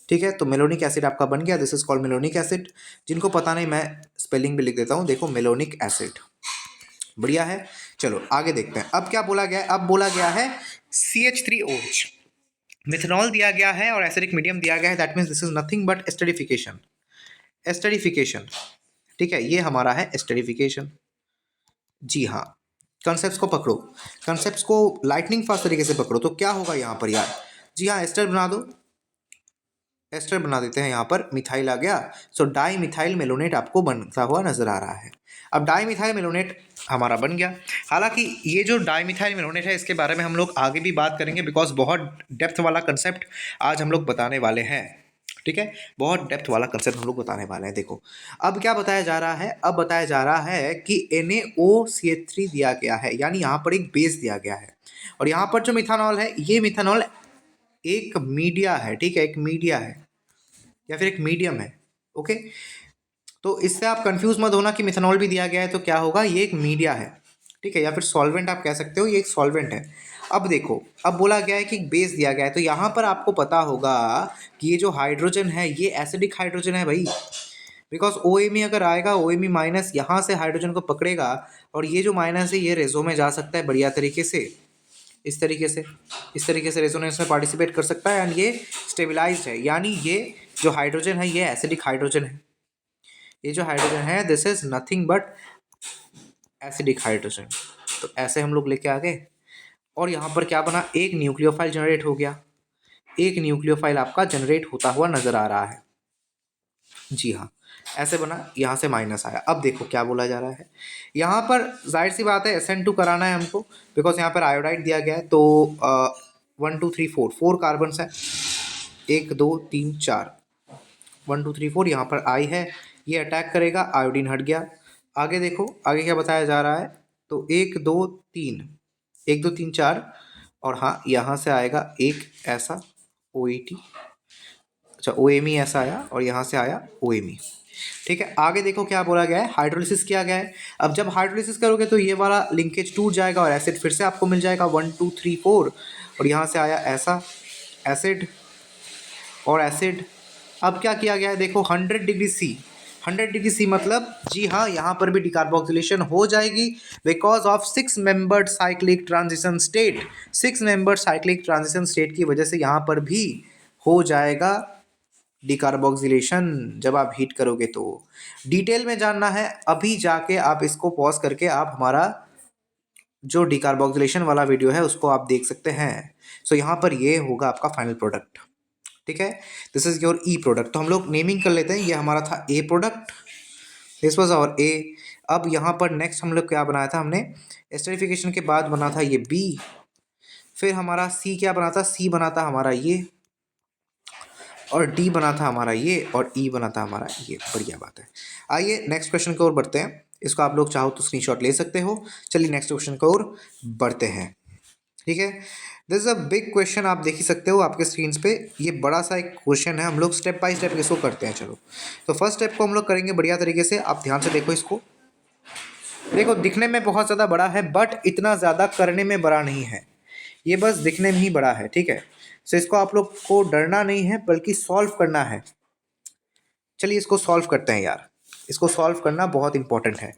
ठीक है, तो मेलोनिक एसिड आपका बन गया, this is called malonic acid. जिनको पता नहीं, मैं स्पेलिंग भी लिख देता हूँ, देखो मेलोनिक एसिड। बढ़िया है। चलो आगे देखते हैं, अब क्या बोला गया है? अब बोला गया है CH3OH, मिथेनॉल दिया गया है और एसिडिक मीडियम दिया गया है, that means this is nothing but esterification. Esterification, ठीक है, ये हमारा है एस्टरीफिकेशन। जी हाँ, कंसेप्ट को पकड़ो, कंसेप्ट को लाइटनिंग फास्ट तरीके से पकड़ो। तो क्या होगा यहाँ पर यार? जी हाँ, एस्टर बना दो, एस्टर बना देते हैं। यहाँ पर मिथाइल आ गया, सो डाई मिथाइल मेलोनेट आपको बनता हुआ नजर आ रहा है। अब डाई मिथाइल मेलोनेट हमारा बन गया। हालांकि ये जो डाई मिथाइल मेलोनेट है इसके बारे में हम लोग आगे भी बात करेंगे, बिकॉज बहुत डेप्थ वाला कंसेप्ट आज हम लोग बताने वाले हैं। ठीक है, बहुत डेप्थ वाला कंसेप्ट हम लोग बताने वाले हैं। देखो अब क्या बताया जा रहा है, अब बताया जा रहा है कि NaOCH3 दिया गया है, यानी यहाँ पर एक बेस दिया गया है, और यहाँ पर जो मिथानॉल है ये मिथानॉल एक मीडिया है। ठीक है, एक मीडिया है या फिर एक मीडियम है। ओके, तो इससे आप कंफ्यूज मत होना कि मिथानॉल भी दिया गया है तो क्या होगा, ये एक मीडिया है। ठीक है, या फिर सॉल्वेंट आप कह सकते हो, ये एक सॉल्वेंट है। अब देखो, अब बोला गया है कि बेस दिया गया है, तो यहाँ पर आपको पता होगा कि ये जो हाइड्रोजन है ये एसिडिक हाइड्रोजन है भाई, बिकॉज ओ एम ई अगर आएगा, ओ एम ई माइनस यहाँ से हाइड्रोजन को पकड़ेगा और ये जो माइनस है ये रेजो में जा सकता है बढ़िया तरीके से, इस तरीके से, इस तरीके से रेजोनेंस में पार्टिसिपेट कर सकता है एंड ये स्टेबिलाइज्ड है, यानी ये जो हाइड्रोजन है ये एसिडिक हाइड्रोजन है। ये जो हाइड्रोजन है this is nothing but acidic hydrogen. तो ऐसे हम लोग लेके आ गए और यहाँ पर क्या बना, एक न्यूक्लियोफाइल जनरेट हो गया, एक न्यूक्लियोफाइल आपका जनरेट होता हुआ नजर आ रहा है। जी हाँ, ऐसे बना, यहाँ से माइनस आया। अब देखो क्या बोला जा रहा है, यहाँ पर जाहिर सी बात है SN2 कराना है हमको, बिकॉज यहाँ पर आयोडाइड दिया गया है। तो 1 2 3 4 4 कार्बन है, 1 2 3 4, 1 2 3 4, यहाँ पर आई है, ये अटैक करेगा, आयोडीन हट गया। आगे देखो आगे क्या बताया जा रहा है, तो 1 2 3, 1 2 3 4, और हाँ यहाँ से आएगा एक ऐसा OET, अच्छा OMe ऐसा आया, और यहाँ से आया OMe। ठीक है, आगे देखो क्या बोला गया है, हाइड्रोलिसिस किया गया है। अब जब हाइड्रोलिसिस करोगे तो ये वाला लिंकेज टूट जाएगा और एसिड फिर से आपको मिल जाएगा 1 2 3 4, और यहाँ से आया ऐसा एसिड और एसिड। अब क्या किया गया है देखो, 100 डिग्री सी, 100 डिग्री सी मतलब जी हाँ, यहाँ पर भी डिकार्बोक्सिलेशन हो जाएगी because of 6 membered cyclic transition state. 6 membered cyclic transition state की वजह से यहाँ पर भी हो जाएगा डिकार्बोक्सिलेशन जब आप हीट करोगे। तो डिटेल में जानना है अभी जाके आप इसको पॉज करके आप हमारा जो डिकार्बोक्सिलेशन वाला वीडियो है उसको आप देख सकते हैं। सो यहाँ पर ये होगा आपका फाइनल प्रोडक्ट। ठीक है, this is your E product. तो हम लोग नेमिंग कर लेते हैं, ये हमारा था ए प्रोडक्ट, दिस वाज आवर ए। अब यहाँ पर नेक्स्ट हम लोग क्या बनाया था, हमने एस्टरिफिकेशन के बाद बना था ये बी, फिर हमारा सी क्या बना था, सी बना था हमारा ये, और डी बना था हमारा ये, और ई बना था हमारा ये। बढ़िया बात है। आइए नेक्स्ट क्वेश्चन की ओर बढ़ते हैं, इसको आप लोग चाहो तो स्क्रीनशॉट ले सकते हो। चलिए नेक्स्ट क्वेश्चन की ओर बढ़ते हैं। ठीक है, this is a big question, आप देख ही सकते हो आपके स्क्रीन पे, ये बड़ा सा एक क्वेश्चन है। हम लोग स्टेप बाय स्टेप इसको करते हैं। चलो, तो फर्स्ट स्टेप को हम लोग करेंगे बढ़िया तरीके से, आप ध्यान से देखो इसको। देखो दिखने में बहुत ज़्यादा बड़ा है बट इतना ज़्यादा करने में बड़ा नहीं है, ये बस दिखने में ही बड़ा है। ठीक है, सो इसको आप लोग को डरना नहीं है बल्कि सॉल्व करना है। चलिए इसको सॉल्व करते हैं यार, इसको सॉल्व करना बहुत इंपॉर्टेंट है।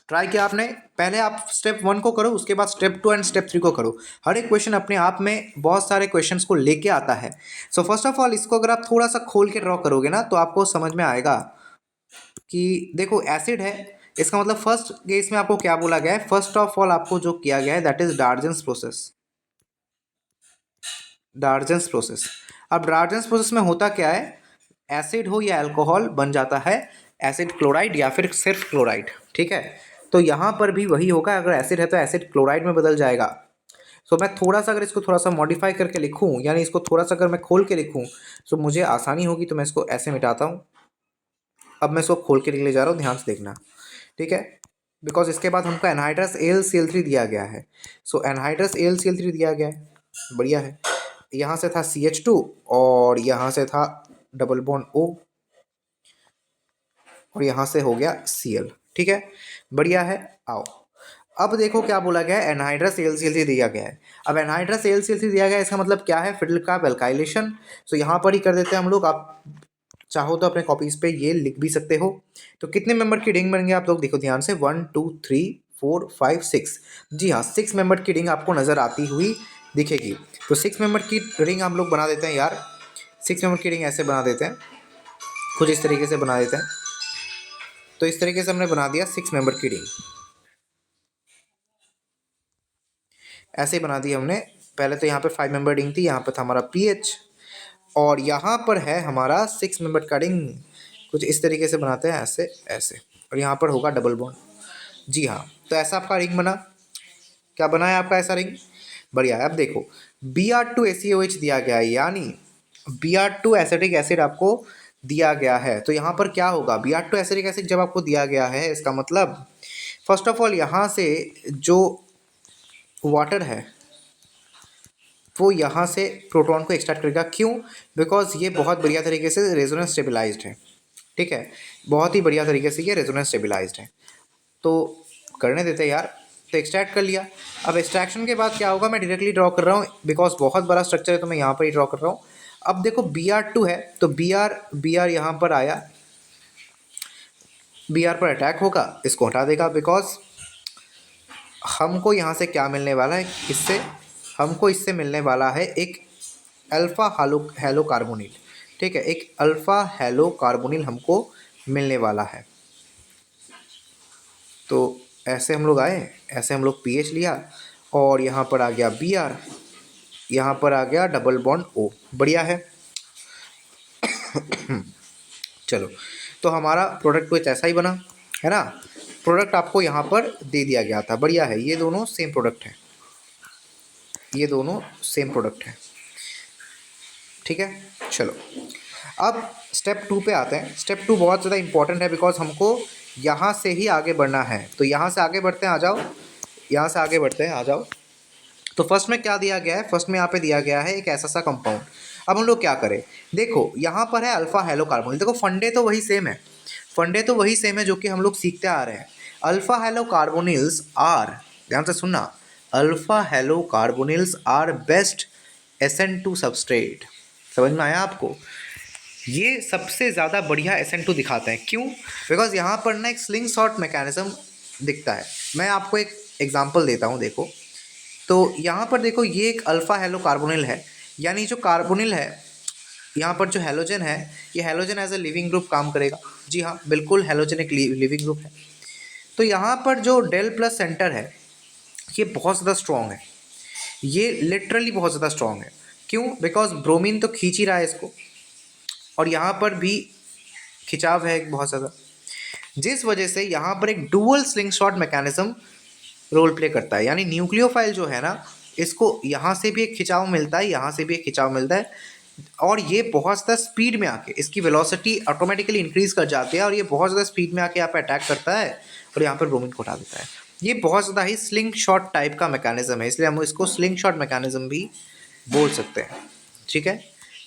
ट्राई किया आपने, पहले आप स्टेप 1 को करो, उसके बाद स्टेप 2 एंड स्टेप 3 को करो। हर एक क्वेश्चन अपने आप में बहुत सारे क्वेश्चंस को लेके आता है। सो फर्स्ट ऑफ ऑल इसको अगर आप थोड़ा सा खोल के ड्रॉ करोगे ना तो आपको समझ में आएगा कि देखो एसिड है, इसका मतलब फर्स्ट केस में आपको क्या बोला गया है, फर्स्ट ऑफ ऑल आपको जो किया गया है दैट इज डार्जेंस प्रोसेस। डार्जेंस प्रोसेस, अब डार्जेंस प्रोसेस में होता क्या है, एसिड हो या अल्कोहल बन जाता है एसिड क्लोराइड या फिर सिर्फ क्लोराइड। ठीक है, तो यहाँ पर भी वही होगा, अगर एसिड है तो एसिड क्लोराइड में बदल जाएगा। सो मैं थोड़ा सा अगर इसको थोड़ा सा मॉडिफाई करके लिखूँ, यानी इसको थोड़ा सा अगर मैं खोल के लिखूँ तो मुझे आसानी होगी, तो मैं इसको ऐसे मिटाता हूँ। अब मैं इसको खोल के लिखने जा रहा हूँ, ध्यान से देखना। ठीक है, बिकॉज इसके बाद हमको एनहाइड्रस AlCl3 दिया गया है। सो एनहाइड्रस AlCl3 दिया गया है, बढ़िया है। यहाँ से था CH2 और यहाँ से था डबल बॉन्ड O, और यहाँ से हो गया Cl। ठीक है, बढ़िया है। आओ अब देखो क्या बोला गया है, एनहाइड्रस AlCl3 दिया गया है। अब एनहाइड्रस AlCl3 दिया गया है, इसका मतलब क्या है, फिडल का एल्काइलेशन। सो यहाँ पर ही कर देते हैं हम लोग, आप चाहो तो अपने कॉपीज पे ये लिख भी सकते हो। तो कितने मेंबर की रिंग बनेंगे आप लोग देखो ध्यान से, 1 2 3 4 5 6। जी हाँ, 6 मेंबर की रिंग आपको नज़र आती हुई दिखेगी। तो 6 मेंबर की रिंग हम लोग बना देते हैं यार, 6 मेंबर की रिंग ऐसे बना देते हैं, कुछ इस तरीके से बना देते हैं। तो इस तरीके से हमने बना दिया 6 मेंबर की रिंग, ऐसे बना दी हमने। पहले तो यहाँ पे 5 मेंबर रिंग थी, यहाँ पे था हमारा पीएच, और यहाँ पर है हमारा 6 मेंबर का रिंग। कुछ इस तरीके से बनाते हैं, ऐसे ऐसे, और यहाँ पर होगा डबल बॉन्ड। जी हाँ, तो ऐसा आपका रिंग बना। क्या बना है आपका ऐसा रिंग, बढ़िया है। अब देखो Br2ACOH दिया गया है, यानी Br2 एसिटिक एसिड आपको दिया गया है। तो यहाँ पर क्या होगा, Br2 एसिटिक एसिड जब आपको दिया गया है, इसका मतलब फर्स्ट ऑफ ऑल यहाँ से जो वाटर है वो यहाँ से प्रोटॉन को एक्सट्रैक्ट करेगा। क्यों, बिकॉज ये बहुत बढ़िया तरीके से रेजोनेंस स्टेबलाइज्ड है। ठीक है, बहुत ही बढ़िया तरीके से ये रेजोनेंस स्टेबलाइज्ड है। तो करने देते यार। तो एक्सट्रैक्ट कर लिया। अब एक्सट्रैक्शन के बाद क्या होगा, मैं डायरेक्टली ड्रॉ कर रहा हूँ बिकॉज बहुत बड़ा स्ट्रक्चर है तो मैं यहाँ पर ही ड्रॉ कर रहा हूँ। अब देखो Br2 है तो Br यहाँ पर आया, Br पर अटैक होगा, इसको हटा देगा बिकॉज हमको यहाँ से क्या मिलने वाला है, इससे हमको इससे मिलने वाला है एक अल्फ़ा हेलो कार्बोनिल। ठीक है, एक अल्फ़ा हेलो कार्बोनिल हमको मिलने वाला है। तो ऐसे हम लोग आए, ऐसे हम लोग पीएच लिया और यहाँ पर आ गया Br, यहाँ पर आ गया डबल बॉन्ड O। बढ़िया है। चलो, तो हमारा प्रोडक्ट कुछ ऐसा ही बना है ना। प्रोडक्ट आपको यहाँ पर दे दिया गया था। बढ़िया है, ये दोनों सेम प्रोडक्ट है, ये दोनों सेम प्रोडक्ट है। ठीक है, चलो अब स्टेप 2 पे आते हैं। स्टेप 2 बहुत ज़्यादा इंपॉर्टेंट है बिकॉज हमको यहाँ से ही आगे बढ़ना है। तो यहाँ से आगे बढ़ते हैं, आ जाओ, यहाँ से आगे बढ़ते हैं, आ जाओ। तो फर्स्ट में क्या दिया गया है, फर्स्ट में यहाँ पे दिया गया है एक ऐसा सा कंपाउंड। अब हम लोग क्या करें, देखो यहाँ पर है अल्फ़ा हेलो कार्बोनिल। देखो फंडे तो वही सेम है, फंडे तो वही सेम है जो कि हम लोग सीखते आ रहे हैं। अल्फ़ा हेलो कार्बोनिल्स आर, ध्यान से सुनना, alpha halo carbonyls are best SN2 substrate. समझ में आया आपको? ये सबसे ज़्यादा बढ़िया SN2 दिखाते हैं। क्यों? बिकॉज यहाँ पर ना एक स्लिंग शॉट मैकेनिज्म दिखता है। मैं आपको एक एग्जांपल देता हूँ, देखो। तो यहाँ पर देखो, ये एक अल्फ़ा हेलो कार्बोनिल है, यानी जो कार्बोनिल है यहाँ पर जो हैलोजन है, ये halogen as a leaving group काम करेगा। जी हाँ, बिल्कुल, हैलोजन एक लिविंग ग्रुप है। तो यहाँ पर जो डेल प्लस सेंटर है ये बहुत ज़्यादा स्ट्रॉन्ग है, ये लिटरली बहुत ज़्यादा स्ट्रॉन्ग है। क्यों? बिकॉज ब्रोमीन तो खींच ही रहा है इसको, और यहाँ पर भी खिंचाव है एक बहुत ज़्यादा, जिस वजह से यहाँ पर एक dual sling shot mechanism role play करता है। यानी न्यूक्लियोफाइल जो है ना, इसको यहाँ से भी एक खिंचाव मिलता है, यहाँ से भी एक खिंचाव मिलता है, और ये बहुत ज़्यादा स्पीड में आके इसकी वेलोसिटी ऑटोमेटिकली इंक्रीज कर जाती है, और ये बहुत ज़्यादा स्पीड में आके यहाँ पे अटैक करता है और यहाँ पर ब्रोमीन को हटा देता है। ये बहुत ज़्यादा ही स्लिंग शॉट टाइप का मैकेनिज्म है, इसलिए हम इसको स्लिंग शॉट मैकेनिज्म भी बोल सकते हैं। ठीक है,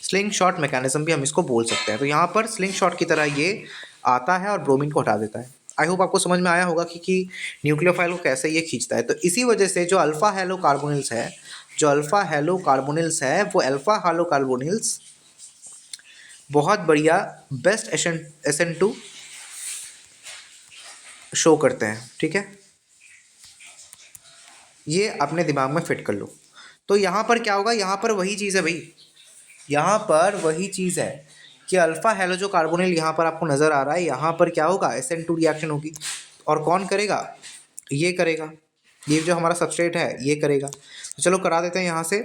स्लिंग शॉट मैकेनिज्म भी हम इसको बोल सकते हैं। तो यहाँ पर स्लिंग शॉट की तरह ये आता है और ब्रोमीन को हटा देता है। आई होप आपको समझ में आया होगा कि न्यूक्लियोफाइल को कैसे ये खींचता है। तो इसी वजह से जो अल्फ़ा हेलो कार्बोनिल्स है, जो अल्फ़ा हेलो कार्बोनिल्स है, वो अल्फ़ा हेलो कार्बोनिल्स बहुत बढ़िया बेस्ट SN2 शो करते हैं। ठीक है, ये अपने दिमाग में फिट कर लो। तो यहाँ पर क्या होगा, यहाँ पर वही चीज़ है भाई, यहाँ पर वही चीज़ है कि अल्फ़ा हेलो जो कार्बोनिल यहाँ पर आपको नज़र आ रहा है, यहाँ पर क्या होगा, SN2 रिएक्शन होगी। और कौन करेगा? ये करेगा, ये जो हमारा सबस्ट्रेट है ये करेगा। तो चलो करा देते हैं यहाँ से।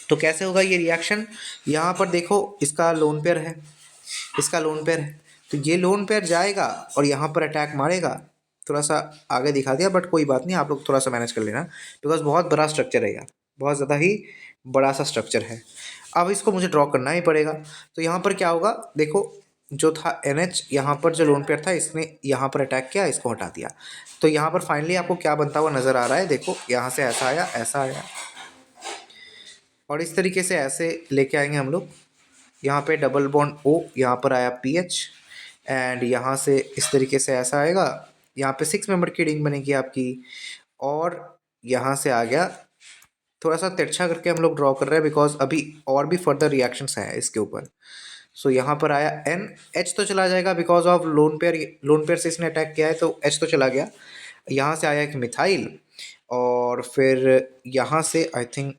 तो कैसे होगा ये रिएक्शन, यहाँ पर देखो इसका लोन पेयर है, इसका लोन पेयर है, तो ये लोन पेयर जाएगा और यहाँ पर अटैक मारेगा। थोड़ा सा आगे दिखा दिया, बट कोई बात नहीं, आप लोग थोड़ा सा मैनेज कर लेना, बिकॉज बहुत बड़ा स्ट्रक्चर है यार, बहुत ज़्यादा ही बड़ा सा स्ट्रक्चर है। अब इसको मुझे ड्रॉ करना ही पड़ेगा। तो यहाँ पर क्या होगा, देखो जो था NH, यहाँ पर जो लोन पेयर था इसने यहाँ पर अटैक किया, इसको हटा दिया। तो यहाँ पर फाइनली आपको क्या बनता हुआ नज़र आ रहा है, देखो यहाँ से ऐसा आया, ऐसा आया, और इस तरीके से ऐसे लेके आएंगे हम लोग। यहाँ पे डबल बॉन्ड O, यहाँ पर आया PH, एंड यहाँ से इस तरीके से ऐसा आएगा, यहाँ पे 6 मेंबर की रिंग बनेगी आपकी, और यहाँ से आ गया। थोड़ा सा तिरछा करके हम लोग ड्रॉ कर रहे हैं बिकॉज अभी और भी फर्दर रिएक्शंस हैं इसके ऊपर। सो यहाँ पर आया N, H तो चला जाएगा बिकॉज ऑफ लोन पेयर से इसने अटैक किया है, तो H तो चला गया। यहाँ से आया एक मिथाइल, और फिर यहाँ से आई थिंक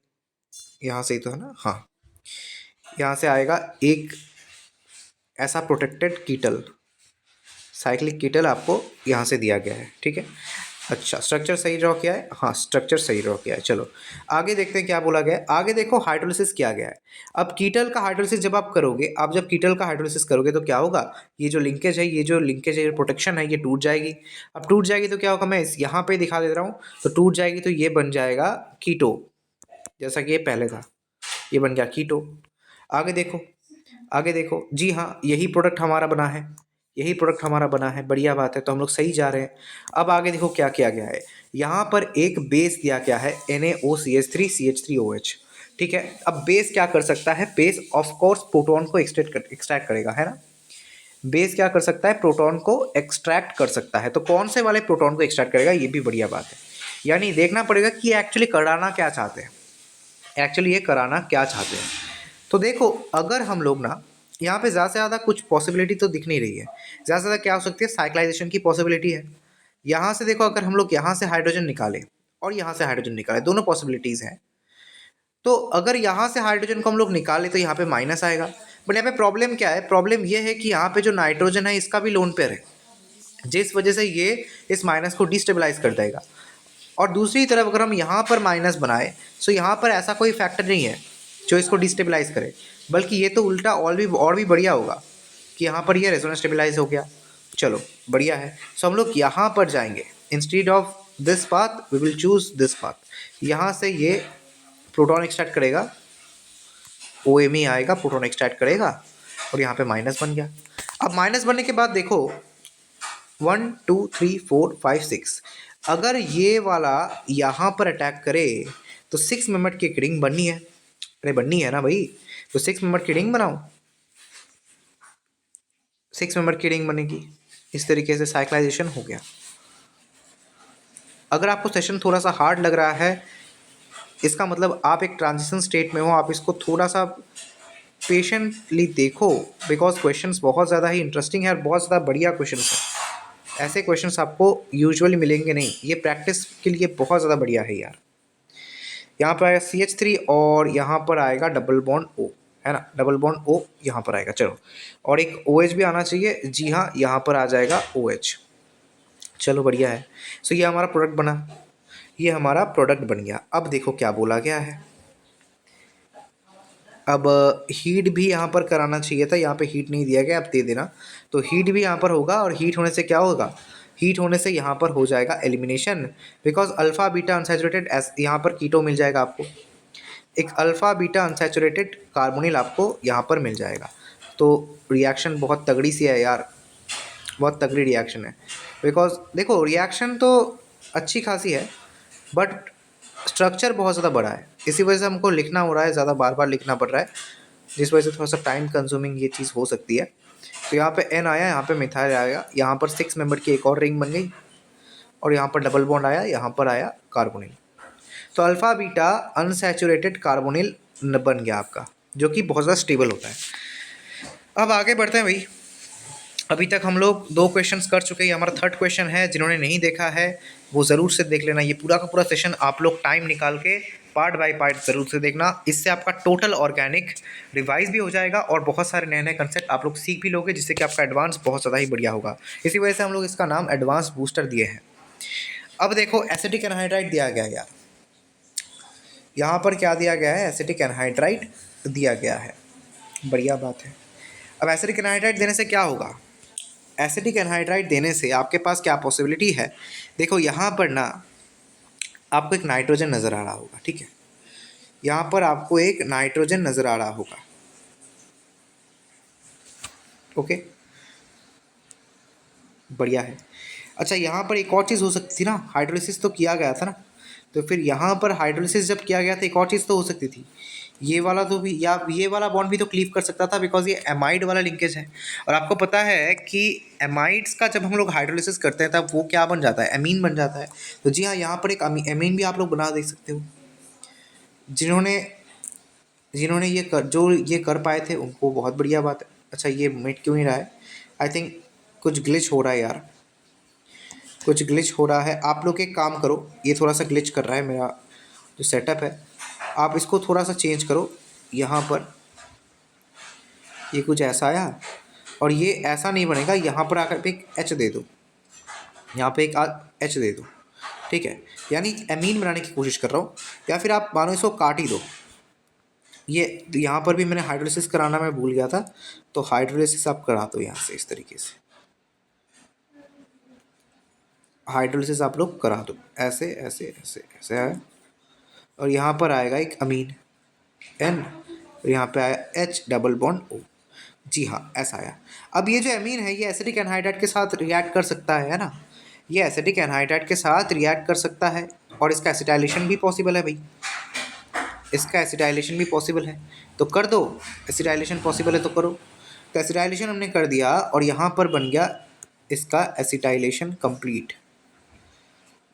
यहाँ से ही तो है ना, हाँ, यहाँ से आएगा एक ऐसा प्रोटेक्टेड कीटल, साइक्लिक कीटल आपको यहाँ से दिया गया है। ठीक है, अच्छा स्ट्रक्चर सही ड्रॉ किया है, हाँ स्ट्रक्चर सही ड्रॉ किया है। चलो आगे देखते हैं क्या बोला गया है। आगे देखो हाइड्रोलिसिस किया गया है। अब कीटल का हाइड्रोलिसिस जब आप करोगे, आप जब कीटल का हाइड्रोलिसिस करोगे तो क्या होगा, ये जो लिंकेज है, ये जो लिंकेज है, प्रोटेक्शन है, ये टूट जाएगी। अब टूट जाएगी तो क्या होगा, मैं इस यहाँ पे दिखा दे रहा हूँ। तो टूट जाएगी तो ये बन जाएगा कीटो, जैसा कि ये पहले था, ये बन गया कीटो। आगे देखो, आगे देखो, जी हाँ यही प्रोडक्ट हमारा बना है, यही प्रोडक्ट हमारा बना है, बढ़िया बात है, तो हम लोग सही जा रहे हैं। अब आगे देखो क्या किया गया है, यहाँ पर एक बेस दिया गया है NaOCH3CH3OH। ठीक है, अब बेस क्या कर सकता है, बेस ऑफ कोर्स प्रोटॉन को एक्सट्रैक्ट करेगा, है ना। बेस क्या कर सकता है, प्रोटॉन को एक्सट्रैक्ट कर सकता है। तो कौन से वाले प्रोटॉन को एक्सट्रैक्ट करेगा, ये भी बढ़िया बात है। यानी देखना पड़ेगा कि एक्चुअली कराना क्या चाहते हैं, एक्चुअली ये कराना क्या चाहते हैं। तो देखो अगर हम लोग ना यहाँ पे ज़्यादा से ज़्यादा कुछ पॉसिबिलिटी तो दिख नहीं रही है। ज़्यादा से ज़्यादा क्या हो सकती है, साइक्लाइजेशन की पॉसिबिलिटी है। यहाँ से देखो अगर हम लोग यहाँ से हाइड्रोजन निकालें और यहाँ से हाइड्रोजन निकालें, दोनों पॉसिबिलिटीज़ हैं। तो अगर यहाँ से हाइड्रोजन को हम लोग निकालें तो यहाँ पे माइनस आएगा। बट यहाँ पे प्रॉब्लम क्या है, प्रॉब्लम ये है कि यहाँ पे जो नाइट्रोजन है इसका भी लोन पेयर है, जिस वजह से ये इस माइनस को डिस्टेबलाइज कर देगा। और दूसरी तरफ अगर हम यहाँ पर माइनस बनाए तो यहाँ पर ऐसा कोई फैक्टर नहीं है जो इसको डिस्टेबलाइज करे, बल्कि ये तो उल्टा और भी बढ़िया होगा कि यहाँ पर ये रेजोनेंस स्टेबलाइज हो गया। चलो बढ़िया है। सो हम लोग यहाँ पर जाएंगे, instead of this path we will choose this path. यहाँ से ये प्रोटॉन एक्सट्रैक्ट करेगा, OMe आएगा, प्रोटॉन एक्सट्रैक्ट करेगा और यहाँ पे माइनस बन गया। अब माइनस बनने के बाद देखो 1 2 3 4 5 6, अगर ये वाला यहाँ पर अटैक करे तो 6 मेंबर की एक रिंग बननी है। अरे बननी है ना भाई, तो 6 मेंबर की रिंग बनाओ, 6 मेंबर की रिंग बनेगी। इस तरीके से साइक्लाइजेशन हो गया। अगर आपको सेशन थोड़ा सा हार्ड लग रहा है, इसका मतलब आप एक ट्रांजिशन स्टेट में हो, आप इसको थोड़ा सा पेशेंटली देखो, बिकॉज क्वेश्चंस बहुत ज़्यादा ही इंटरेस्टिंग है और बहुत ज़्यादा बढ़िया क्वेश्चंस है। ऐसे क्वेश्चंस आपको यूजुअली मिलेंगे नहीं, ये प्रैक्टिस के लिए बहुत ज़्यादा बढ़िया है यार। यहाँ पर आएगा CH3 और यहाँ पर आएगा डबल बॉन्ड O, है ना, डबल बॉन्ड O यहाँ पर आएगा। चलो, और एक OH भी आना चाहिए, जी हाँ, यहाँ पर आ जाएगा OH। चलो बढ़िया है। सो ये हमारा प्रोडक्ट बना, ये हमारा प्रोडक्ट बन गया। अब देखो क्या बोला गया है। अब हीट भी यहाँ पर कराना चाहिए था, यहाँ पे हीट नहीं दिया गया, अब दे देना। तो हीट भी यहाँ पर होगा और हीट होने से क्या होगा, हीट होने से यहाँ पर हो जाएगा elimination, because alpha beta unsaturated यहाँ पर कीटो मिल जाएगा आपको, एक अल्फ़ा बीटा अनसैचुरेटेड कार्बोनिल आपको यहाँ पर मिल जाएगा। तो रिएक्शन बहुत तगड़ी सी है यार, बहुत तगड़ी रिएक्शन है। बिकॉज देखो रिएक्शन तो अच्छी खासी है बट स्ट्रक्चर बहुत ज़्यादा बड़ा है, इसी वजह से हमको लिखना हो रहा है, ज़्यादा बार बार लिखना पड़ रहा है, जिस वजह से थोड़ा सा टाइम कंज्यूमिंग ये चीज़ हो सकती है। तो यहाँ पे N आया, यहाँ पे मिथाइल आएगा, यहाँ पर 6 मेंबर की एक और रिंग बन गई और यहाँ पर डबल बॉन्ड आया, यहाँ पर आया कार्बोनिल। तो अल्फ़ा बीटा अनसैचुरेटेड कार्बोनिल बन गया आपका, जो कि बहुत ज़्यादा स्टेबल होता है। अब आगे बढ़ते हैं भाई। अभी तक हम लोग 2 क्वेश्चंस कर चुके हैं, हमारा 3rd क्वेश्चन है। जिन्होंने नहीं देखा है वो ज़रूर से देख लेना, ये पूरा का पूरा सेशन आप लोग टाइम निकाल के पार्ट बाय पार्ट ज़रूर से देखना। इससे आपका टोटल ऑर्गेनिक रिवाइज भी हो जाएगा और बहुत सारे नए नए कंसेप्ट आप लोग सीख भी लोगे, जिससे कि आपका एडवांस बहुत ज़्यादा ही बढ़िया होगा। इसी वजह से हम लोग इसका नाम एडवांस बूस्टर दिए हैं। अब देखो एसिटिक एनहाइड्राइड दिया गया है यार, यहाँ पर क्या दिया गया है, एसिटिक एनहाइड्राइड दिया गया है, बढ़िया बात है। अब एसिटिक एनहाइड्राइड देने से क्या होगा, एसिटिक एनहाइड्राइड देने से आपके पास क्या पॉसिबिलिटी है। देखो यहाँ पर ना आपको एक नाइट्रोजन नज़र आ रहा होगा, ठीक है, यहाँ पर आपको एक नाइट्रोजन नज़र आ रहा होगा, ओके, बढ़िया है। अच्छा यहाँ पर एक और चीज़ हो सकती थी ना, हाइड्रोलिसिस तो किया गया था ना, तो फिर यहाँ पर हाइड्रोलिसिस जब किया गया था एक और चीज़ तो हो सकती थी, ये वाला तो भी, या ये वाला बॉन्ड भी तो क्लीव कर सकता था, बिकॉज ये एमाइड वाला लिंकेज है। और आपको पता है कि एमाइड्स का जब हम लोग हाइड्रोलिसिस करते हैं तब वो क्या बन जाता है, एमीन बन जाता है। तो जी हाँ, यहाँ पर एक एमीन भी आप लोग बना देख सकते हो। जिन्होंने जिन्होंने ये कर पाए थे उनको बहुत बढ़िया बात है। अच्छा ये मिट क्यों नहीं रहा है, आई थिंक कुछ ग्लिच हो रहा है यार, कुछ ग्लिच हो रहा है। आप लोग एक काम करो, ये थोड़ा सा ग्लिच कर रहा है मेरा जो सेटअप है, आप इसको थोड़ा सा चेंज करो। यहाँ पर ये कुछ ऐसा आया और ये ऐसा नहीं बनेगा, यहाँ पर आकर एक एच दे दो, यहाँ पे एक एच दे दो, ठीक है, यानी एमीन बनाने की कोशिश कर रहा हूँ। या फिर आप मानो इसको काट ही दो। ये यहाँ पर भी मैंने हाइड्रोलिसिस कराना मैं भूल गया था, तो हाइड्रोलिसिस आप करा दो यहाँ से, इस तरीके से हाइड्रोलिसिस आप लोग करा दो, ऐसे ऐसे ऐसे ऐसे है। और यहाँ पर आएगा एक अमीन N और यहाँ पे आया H डबल बॉन्ड O, जी हाँ ऐसा आया। अब ये जो अमीन है ये एसिटिक एनहाइड्राइड के साथ रिएक्ट कर सकता है ना, ये एसिटिक एनहाइड्राइड के साथ रिएक्ट कर सकता है और इसका एसिटाइलेशन भी पॉसिबल है भाई, इसका एसिटाइलेशन भी पॉसिबल है, तो कर दो, एसिटाइलेशन पॉसिबल है तो करो। तो एसिटाइलेशन हमने कर दिया और यहाँ पर बन गया इसका एसिटाइलेशन कंप्लीट।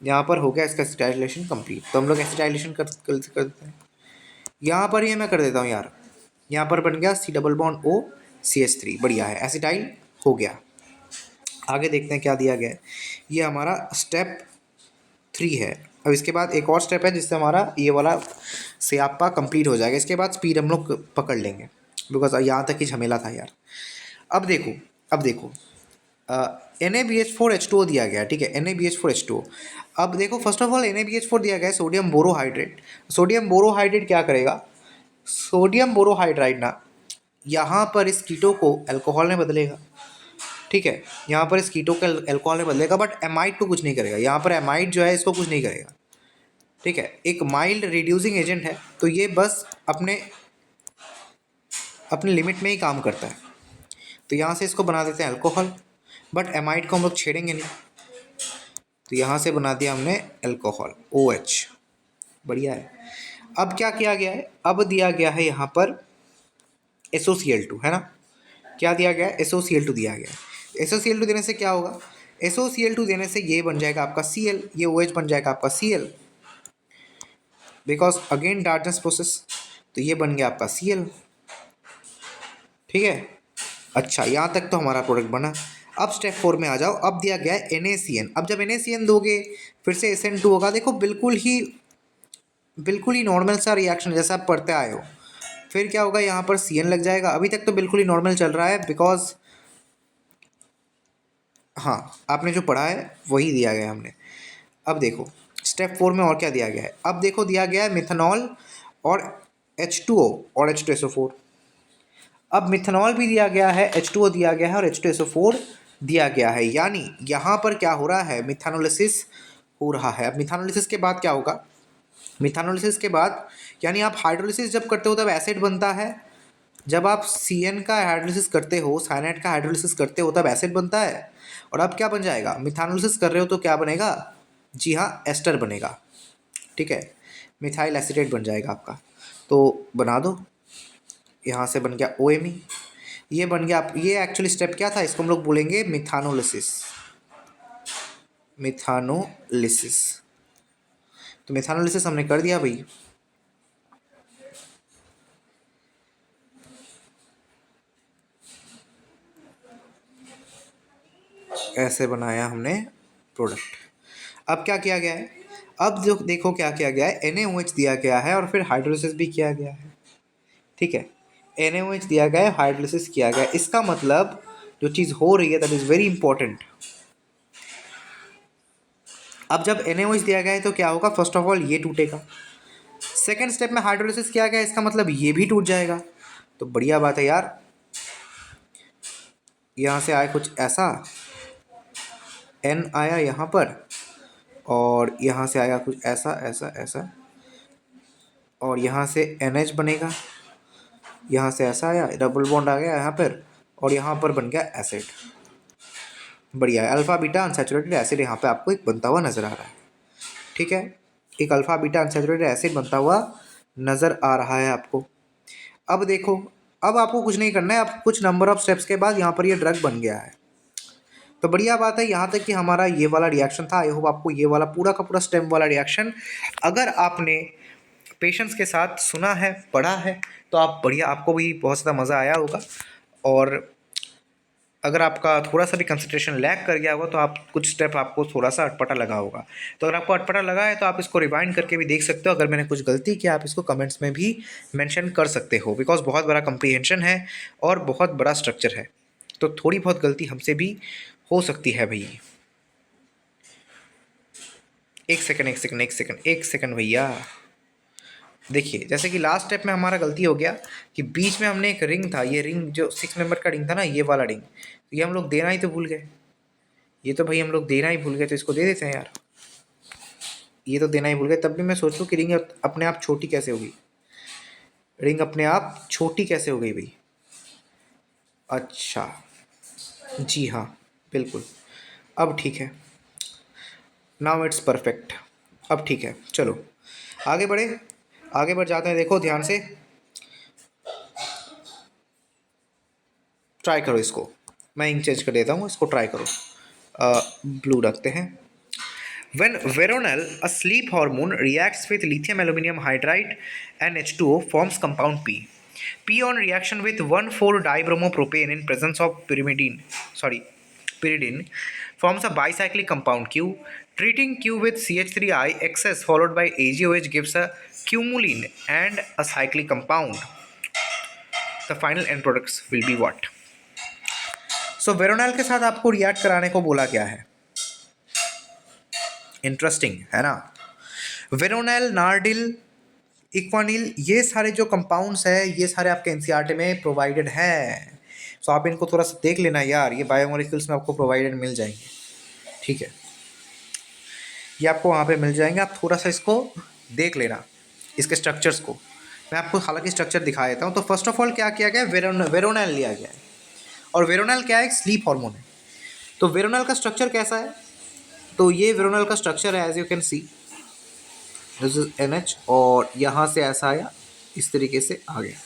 यहाँ पर हो गया इसका एसिटाइलेशन कंप्लीट। तो हम लोग एसिटाइलेशन करते हैं। यहाँ पर ये मैं कर देता हूँ यार, यहाँ पर बन गया C+O CH3। बढ़िया है, एसिटाइल हो गया। आगे देखते हैं क्या दिया गया है। ये हमारा स्टेप 3 है। अब इसके बाद एक और स्टेप है जिससे हमारा ये वाला स्यापा कंप्लीट हो जाएगा। इसके बाद स्पीड हम लोग पकड़ लेंगे, बिकॉज यहाँ तक ही झमेला था यार। अब देखो NaBH4H2O दिया गया, ठीक है, NaBH4H2O। अब देखो फर्स्ट ऑफ ऑल NaBH4 दिया गया है सोडियम बोरोहाइड्रेट। सोडियम बोरोहाइड्रेट क्या करेगा, सोडियम बोरोहाइड्राइड ना यहाँ पर इस कीटो को अल्कोहल में बदलेगा, ठीक है, यहाँ पर इस कीटो को अल्कोहल में बदलेगा, बट एमाइड को कुछ नहीं करेगा। यहाँ पर एमाइड जो है इसको कुछ नहीं करेगा, ठीक है, एक माइल्ड रिड्यूसिंग एजेंट है, तो ये बस अपने लिमिट में ही काम करता है। तो यहाँ से इसको बना देते हैं अल्कोहल, बट एमाइड को हम लोग छेड़ेंगे नहीं। तो यहाँ से बना दिया हमने अल्कोहल OH। बढ़िया है। अब क्या किया गया है, अब दिया गया है यहाँ पर SOCl2, है ना। क्या दिया गया है, SOCl2 दिया गया है। SOCl2 देने से क्या होगा, SOCl2 देने से ये बन जाएगा आपका Cl, ये OH बन जाएगा आपका Cl, बिकॉज अगेन डार्टन्स प्रोसेस। तो ये बन गया आपका Cl, ठीक है। अच्छा, यहाँ तक तो हमारा प्रोडक्ट बना। अब स्टेप 4 में आ जाओ। अब दिया गया है NaCN। अब जब NaCN दोगे फिर से SN2 होगा। देखो बिल्कुल ही नॉर्मल सा रिएक्शन जैसा आप पढ़ते आए हो। फिर क्या होगा, यहाँ पर CN लग जाएगा। अभी तक तो बिल्कुल ही नॉर्मल चल रहा है, बिकॉज हाँ आपने जो पढ़ा है वही दिया गया है हमने। अब देखो स्टेप 4 में और क्या दिया गया है। अब देखो दिया गया है मिथेनॉल और H2O और H2SO4। अब मिथेनॉल भी दिया गया है, H2O दिया गया है और H2SO4 दिया गया है। यानी यहाँ पर क्या हो रहा है, मिथानोलिसिस हो रहा है। अब मिथानोलिसिस के बाद क्या होगा, मिथानोलिसिस के बाद यानी आप हाइड्रोलिसिस जब करते हो तब एसिड बनता है। जब आप CN का हाइड्रोलिसिस करते हो, साइनाइड का हाइड्रोलिसिस करते हो तब एसिड बनता है। और अब क्या बन जाएगा, मिथानोलिसिस कर रहे हो तो क्या बनेगा, जी हाँ एस्टर बनेगा, ठीक है, मिथाइल एसिटेट बन जाएगा आपका। तो बना दो, यहाँ से बन गया OMe। ये बन गया आप, ये एक्चुअली स्टेप क्या था, इसको हम लोग बोलेंगे मिथानोलिसिस। मिथानोलिसिस, तो मिथानोलिसिस हमने कर दिया भाई। ऐसे बनाया हमने प्रोडक्ट। अब क्या किया गया है, अब जो देखो क्या किया गया है, NaOH दिया गया है और फिर हाइड्रोलिसिस भी किया गया है, ठीक है। NaOH दिया गया है, हाइड्रोलिसिस किया गया है। इसका मतलब जो चीज़ हो रही है दैट इज़ वेरी इंपॉर्टेंट। अब जब NaOH दिया गया है तो क्या होगा, फर्स्ट ऑफ ऑल ये टूटेगा। सेकेंड स्टेप में हाइड्रोलिसिस किया गया, इसका मतलब ये भी टूट जाएगा। तो बढ़िया बात है यार। यहाँ से आया कुछ ऐसा, N आया यहाँ पर, और यहाँ से आया कुछ ऐसा ऐसा ऐसा, और यहाँ से NH बनेगा। यहाँ से ऐसा आया, डबल बॉन्ड आ गया यहाँ पर, और यहाँ पर बन गया एसिड। बढ़िया है, अल्फा बीटा अनसैचुरेटेड एसिड यहाँ पे आपको एक बनता हुआ नजर आ रहा है, ठीक है। एक अल्फा बीटा अनसैचुरेटेड एसिड बनता हुआ नजर आ रहा है आपको। अब देखो, अब आपको कुछ नहीं करना है। अब कुछ नंबर ऑफ स्टेप्स के बाद यहाँ पर ये ड्रग बन गया है। तो बढ़िया बात है, यहाँ तक कि हमारा ये वाला रिएक्शन था। आई होप आपको ये वाला पूरा का पूरा स्टेम वाला रिएक्शन अगर आपने पेशेंस के साथ सुना है, पढ़ा है, तो आप बढ़िया, आपको भी बहुत ज़्यादा मज़ा आया होगा। और अगर आपका थोड़ा सा भी कंसंट्रेशन लैग कर गया होगा तो आप कुछ स्टेप आपको थोड़ा सा अटपटा लगा होगा। तो अगर आपको अटपटा लगा है तो आप इसको रिवाइंड करके भी देख सकते हो। अगर मैंने कुछ गलती किया आप इसको कमेंट्स में भी मेंशन कर सकते हो, बिकॉज बहुत बड़ा कंप्रीहेंशन है और बहुत बड़ा स्ट्रक्चर है, तो थोड़ी बहुत गलती हमसे भी हो सकती है भाई। एक सेकंड भैया। देखिए जैसे कि लास्ट स्टेप में हमारा गलती हो गया कि बीच में हमने एक रिंग था, ये रिंग जो 6 मेंबर का रिंग था ना, ये वाला रिंग, तो ये हम लोग देना ही तो भूल गए। ये तो भाई हम लोग देना ही भूल गए, तो इसको दे देते हैं यार। ये तो देना ही भूल गए। तब भी मैं सोच लूँ कि रिंग अपने आप छोटी कैसे होगी, रिंग अपने आप छोटी कैसे हो गई भाई। अच्छा, जी हाँ बिल्कुल, अब ठीक है, नाउ इट्स परफेक्ट। अब ठीक है, चलो आगे बढ़े, आगे बढ़ जाते हैं। देखो ध्यान से, ट्राई करो इसको, मैं इंक चेंज कर देता हूँ, इसको ट्राई करो, ब्लू रखते हैं। When veronal, a sleep hormone, reacts with lithium aluminum hydride and H2O, forms compound P. P on reaction with 1,4-dibromopropane in presence of pyridine forms a bicyclic compound Q. Treating Q with CH3I excess followed by AgOH gives a cumulene and a cyclic compound. The final end products will be what? So veronal के साथ आपको react कराने को बोला गया है। Interesting है ना। वेरोनल, नार्डिल, इक्वानिल, ये सारे जो कंपाउंड्स है ये सारे आपके एनसीईआरटी में प्रोवाइडेड हैं। सो आप इनको थोड़ा सा देख लेना यार, ये बायोमोलिक्यूल्स में आपको प्रोवाइडेड मिल जाएंगे, ठीक है, ये आपको वहाँ पे मिल जाएंगे, आप थोड़ा सा इसको देख लेना, इसके स्ट्रक्चर्स को। मैं आपको हालांकि स्ट्रक्चर दिखा देता हूँ। तो फर्स्ट ऑफ ऑल क्या किया गया है, वेरोनल लिया गया है, और वेरोनल क्या है, एक स्लीप हार्मोन है। तो वेरोनल का स्ट्रक्चर कैसा है, तो ये वेरोनल का स्ट्रक्चर है, as you can see this is NH, और यहाँ से ऐसा आया, इस तरीके से आ गया।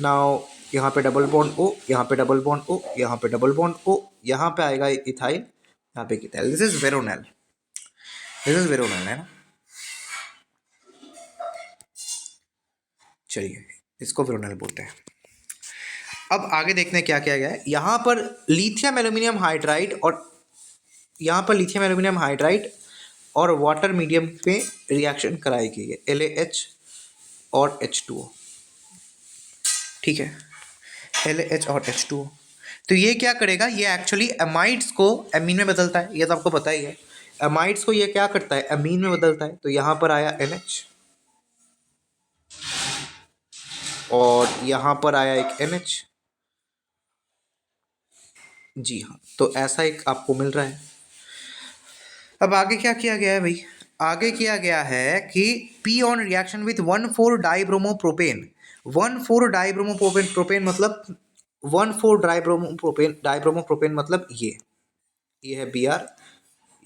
नाउ यहाँ पे डबल बॉन्ड O, यहाँ पे डबल बॉन्ड O, यहाँ पे डबल बॉन्ड O, यहाँ पे आएगा इथाइल, यहाँ पे ethyl. This is Veronal, this is Veronal है ना। चलिए इसको वेरोनल बोलते हैं। अब आगे देखते हैं क्या किया गया है। यहाँ पर लिथियम एल्यूमिनियम हाइड्राइड, और यहाँ पर लिथियम एल्यूमिनियम हाइड्राइड और वाटर मीडियम पे रिएक्शन कराई गई है, LaH और H2O, ठीक है, LaH और H2O। तो ये क्या करेगा, ये एक्चुअली एमाइड्स को एमीन में बदलता है, ये तो आपको पता ही है। एमाइड्स को ये क्या करता है, एमीन में बदलता है। तो यहाँ पर आया NH, और यहाँ पर आया एक NH, जी हाँ, तो ऐसा एक आपको मिल रहा है। अब आगे क्या किया गया है भाई, आगे किया गया है कि P ऑन रिएक्शन विथ 1,4-डाइब्रोमोप्रोपेन। 1,4-डाइब्रोमोप्रोपेन मतलब 1,4-डाइब्रोमोप्रोपेन मतलब ये है Br।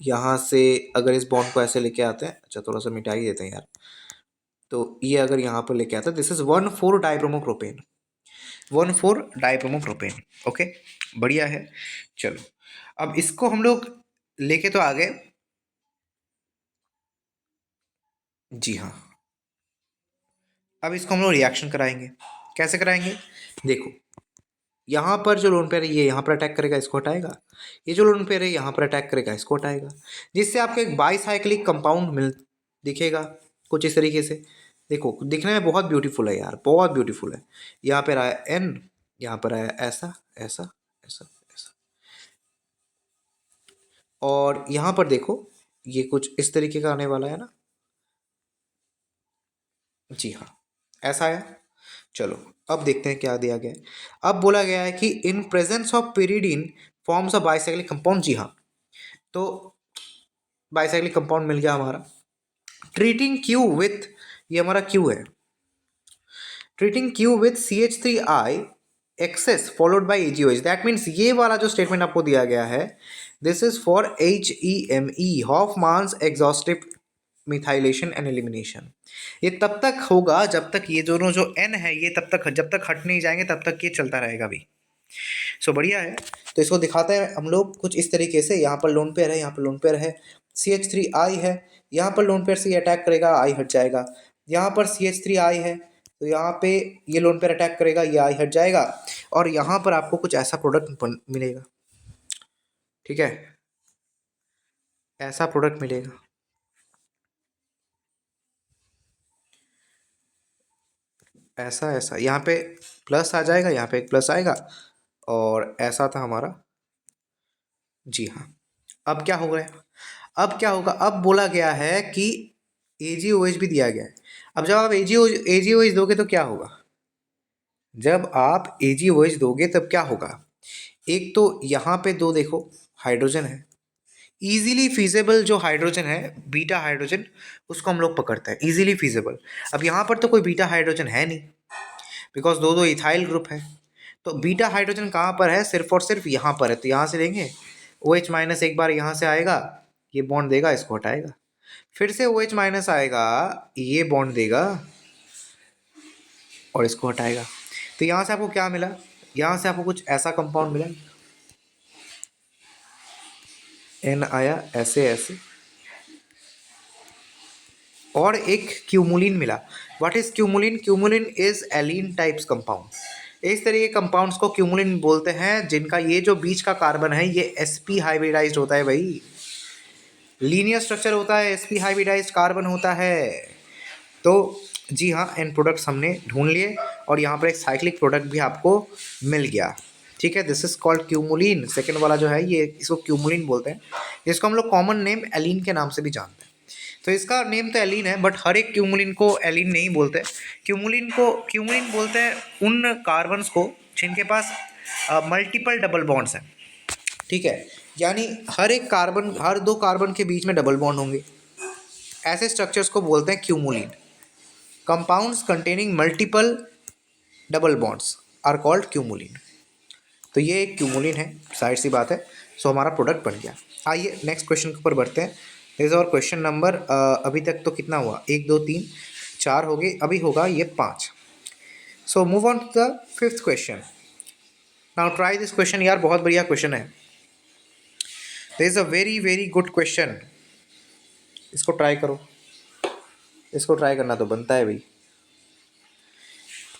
यहाँ से अगर इस बॉन्ड को ऐसे लेके आते हैं, अच्छा थोड़ा सा मिटा ही देते हैं यार, तो ये अगर यहाँ पर लेके आते हैं, दिस इज 1,4-डाइब्रोमोप्रोपेन, 1,4-डाइब्रोमोप्रोपेन। ओके, बढ़िया है। चलो अब इसको हम लोग लेके तो आ गए, जी हाँ। अब इसको हम लोग रिएक्शन कराएंगे, कैसे कराएंगे, देखो यहाँ पर जो लोन पेयर है ये यहाँ पर अटैक करेगा, इसको हटाएगा, ये जो लोन पेयर है यहाँ पर अटैक करेगा, इसको हटाएगा, जिससे आपको एक बाईसाइक्लिक कंपाउंड दिखेगा कुछ इस तरीके से। देखो दिखने में बहुत ब्यूटीफुल है यार, बहुत ब्यूटीफुल है। यहाँ पर आया N, यहाँ पर आया ऐसा ऐसा ऐसा ऐसा, और यहाँ पर देखो ये कुछ इस तरीके का आने वाला है ना, जी हाँ, ऐसा आया। चलो अब देखते हैं क्या दिया गया है। अब बोला गया है कि in presence of pyridine forms a bicyclic compound, जी हाँ, तो बाइसाइक्लिक कंपाउंड मिल गया हमारा। ट्रीटिंग Q विथ, ये हमारा Q है, treating Q with CH3I excess followed by AgOH, that means ये वाला जो स्टेटमेंट आपको दिया गया है, this is for HEME, Hofmann's exhaustive methylation and elimination. ये तब तक होगा जब तक ये दोनों जो N है ये तब तक, जब तक हट नहीं जाएंगे तब तक ये चलता रहेगा भी। सो बढ़िया है। तो इसको दिखाते हैं हम लोग कुछ इस तरीके से। यहाँ पर लोन पेयर है, यहाँ पर लोन पेयर है, CH3I है, यहाँ पर लोन पेयर से ये अटैक करेगा, I हट जाएगा। यहाँ पर CH3I है, तो यहाँ पे ये लोन पेयर अटैक करेगा, ये I हट जाएगा, और यहाँ पर आपको कुछ ऐसा प्रोडक्ट मिलेगा, ठीक है, ऐसा प्रोडक्ट मिलेगा। ऐसा ऐसा यहाँ पे प्लस आ जाएगा, यहाँ पे एक प्लस आएगा, और ऐसा था हमारा, जी हाँ। अब क्या हो गया, अब क्या होगा, अब बोला गया है कि AgOH भी दिया गया है। अब जब आप AgOH दोगे तो क्या होगा, जब आप AgOH दोगे तब क्या होगा, एक तो यहाँ पे दो देखो हाइड्रोजन है, इजीली फीजेबल जो हाइड्रोजन है बीटा हाइड्रोजन, उसको हम लोग पकड़ते हैं, इजीली फीजेबल। अब यहाँ पर तो कोई बीटा हाइड्रोजन है नहीं, बिकॉज दो दो इथाइल ग्रुप है। तो बीटा हाइड्रोजन कहाँ पर है, सिर्फ और सिर्फ यहाँ पर है, तो यहाँ से लेंगे OH माइनस, एक बार यहाँ से आएगा, ये बॉन्ड देगा, इसको हटाएगा, फिर से OH माइनस आएगा, ये बॉन्ड देगा और इसको हटाएगा। तो यहाँ से आपको क्या मिला, यहाँ से आपको कुछ ऐसा कंपाउंड मिला, एन आया ऐसे ऐसे, और एक क्यूमुलिन मिला। What is cumulene? Cumulene is allene types compound. इस तरह के कंपाउंड्स को क्यूमुलिन बोलते हैं, जिनका ये जो बीच का कार्बन है ये sp हाइब्रिडाइज्ड होता है भाई, लीनियर स्ट्रक्चर होता है, sp हाइब्रिडाइज्ड कार्बन होता है। तो जी हाँ, एंड प्रोडक्ट्स हमने ढूंढ लिए और यहाँ पर एक साइक्लिक प्रोडक्ट भी आपको मिल गया। ठीक है, this is called cumulene. Second वाला जो है ये, इसको क्यूमुलिन बोलते हैं, इसको हम लोग कॉमन नेम एलीन के नाम से भी जानते हैं। तो इसका नेम तो एलीन है, बट हर एक क्यूमुलिन को एलीन नहीं बोलते। क्यूमुलिन बोलते हैं उन कार्बन्स को जिनके पास मल्टीपल डबल बॉन्ड्स हैं। ठीक है, यानी हर एक कार्बन, हर दो कार्बन के बीच में डबल बॉन्ड होंगे, ऐसे स्ट्रक्चर्स को बोलते हैं cumulene. Compounds containing multiple double bonds are called cumulene. तो ये एक क्यूमुलिन है, साइड सी बात है। सो हमारा प्रोडक्ट बन गया। आइए नेक्स्ट क्वेश्चन के ऊपर बढ़ते हैं। दिस और क्वेश्चन नंबर, अभी तक तो कितना हुआ, 1 2 3 4 हो गए, अभी होगा ये 5। So move on to the fifth question. Now try this question. यार बहुत बढ़िया क्वेश्चन है, this is a very very good question. इसको ट्राई करो, इसको ट्राई करना तो बनता है भाई।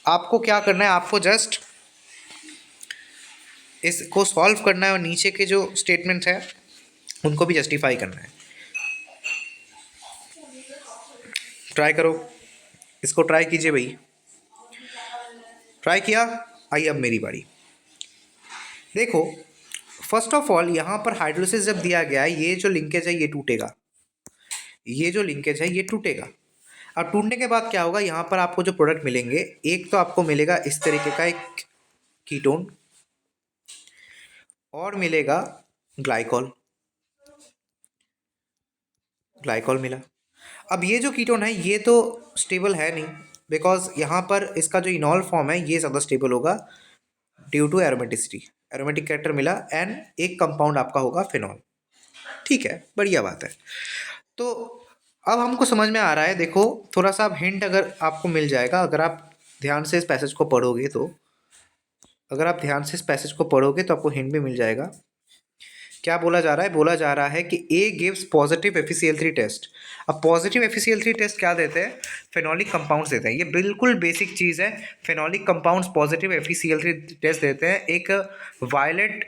आपको क्या करना है, आपको जस्ट इसको सॉल्व करना है और नीचे के जो स्टेटमेंट्स हैं उनको भी जस्टिफाई करना है। ट्राई करो, इसको ट्राई कीजिए भाई। ट्राई किया, आइए अब मेरी बारी। देखो, फर्स्ट ऑफ ऑल यहाँ पर हाइड्रोलिसिस जब दिया गया है, ये जो लिंकेज है ये टूटेगा, ये जो लिंकेज है ये टूटेगा। अब टूटने के बाद क्या होगा, यहाँ पर आपको जो प्रोडक्ट मिलेंगे, एक तो आपको मिलेगा इस तरीके का एक कीटोन, और मिलेगा ग्लाइकॉल, ग्लाइकॉल मिला। अब ये जो कीटोन है ये तो स्टेबल है नहीं, बिकॉज यहाँ पर इसका जो इनॉल फॉर्म है ये ज़्यादा स्टेबल होगा due to aromaticity, aromatic character मिला, एंड एक कंपाउंड आपका होगा फिनॉल। ठीक है, बढ़िया बात है। तो अब हमको समझ में आ रहा है। देखो, थोड़ा सा आप हिंट अगर आपको मिल जाएगा, अगर आप ध्यान से इस पैसेज को पढ़ोगे तो, अगर आप ध्यान से इस पैसेज को पढ़ोगे तो आपको हिंट भी मिल जाएगा। क्या बोला जा रहा है? बोला जा रहा है कि A gives positive FeCl3 test. अब पॉजिटिव FeCl3 टेस्ट क्या देते हैं? फेनोलिक कंपाउंड्स देते हैं। ये बिल्कुल बेसिक चीज़ है। Phenolic compounds positive FeCl3 test देते हैं, एक वायलेट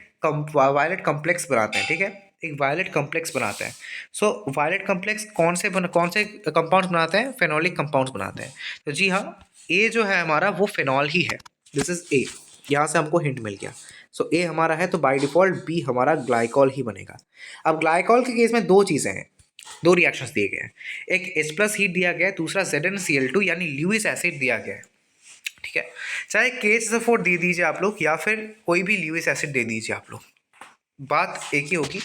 कम्प्लेक्स बनाते हैं। ठीक है, एक वायलेट कम्प्लेक्स बनाते हैं। सो वायलेट कम्प्लेक्स कौन से कंपाउंड्स बनाते हैं? फेनोलिक कंपाउंड्स बनाते हैं। तो जी हाँ, ए जो है हमारा वो फेनॉल ही है। दिस इज ए, यहाँ से हमको हिंट मिल गया। सो ए हमारा है, तो बाय डिफॉल्ट बी हमारा ग्लाइकॉल ही बनेगा। अब ग्लाइकॉल के केस में दो चीज़ें हैं, दो रिएक्शंस दिए गए हैं। एक H+ हीट दिया गया है, दूसरा ZnCl2 यानी ल्यूइस एसिड दिया गया है। ठीक है, चाहे KH4 दे दीजिए आप लोग या फिर कोई भी ल्यूइस एसिड दे दीजिए आप लोग, बात एक ही होगी,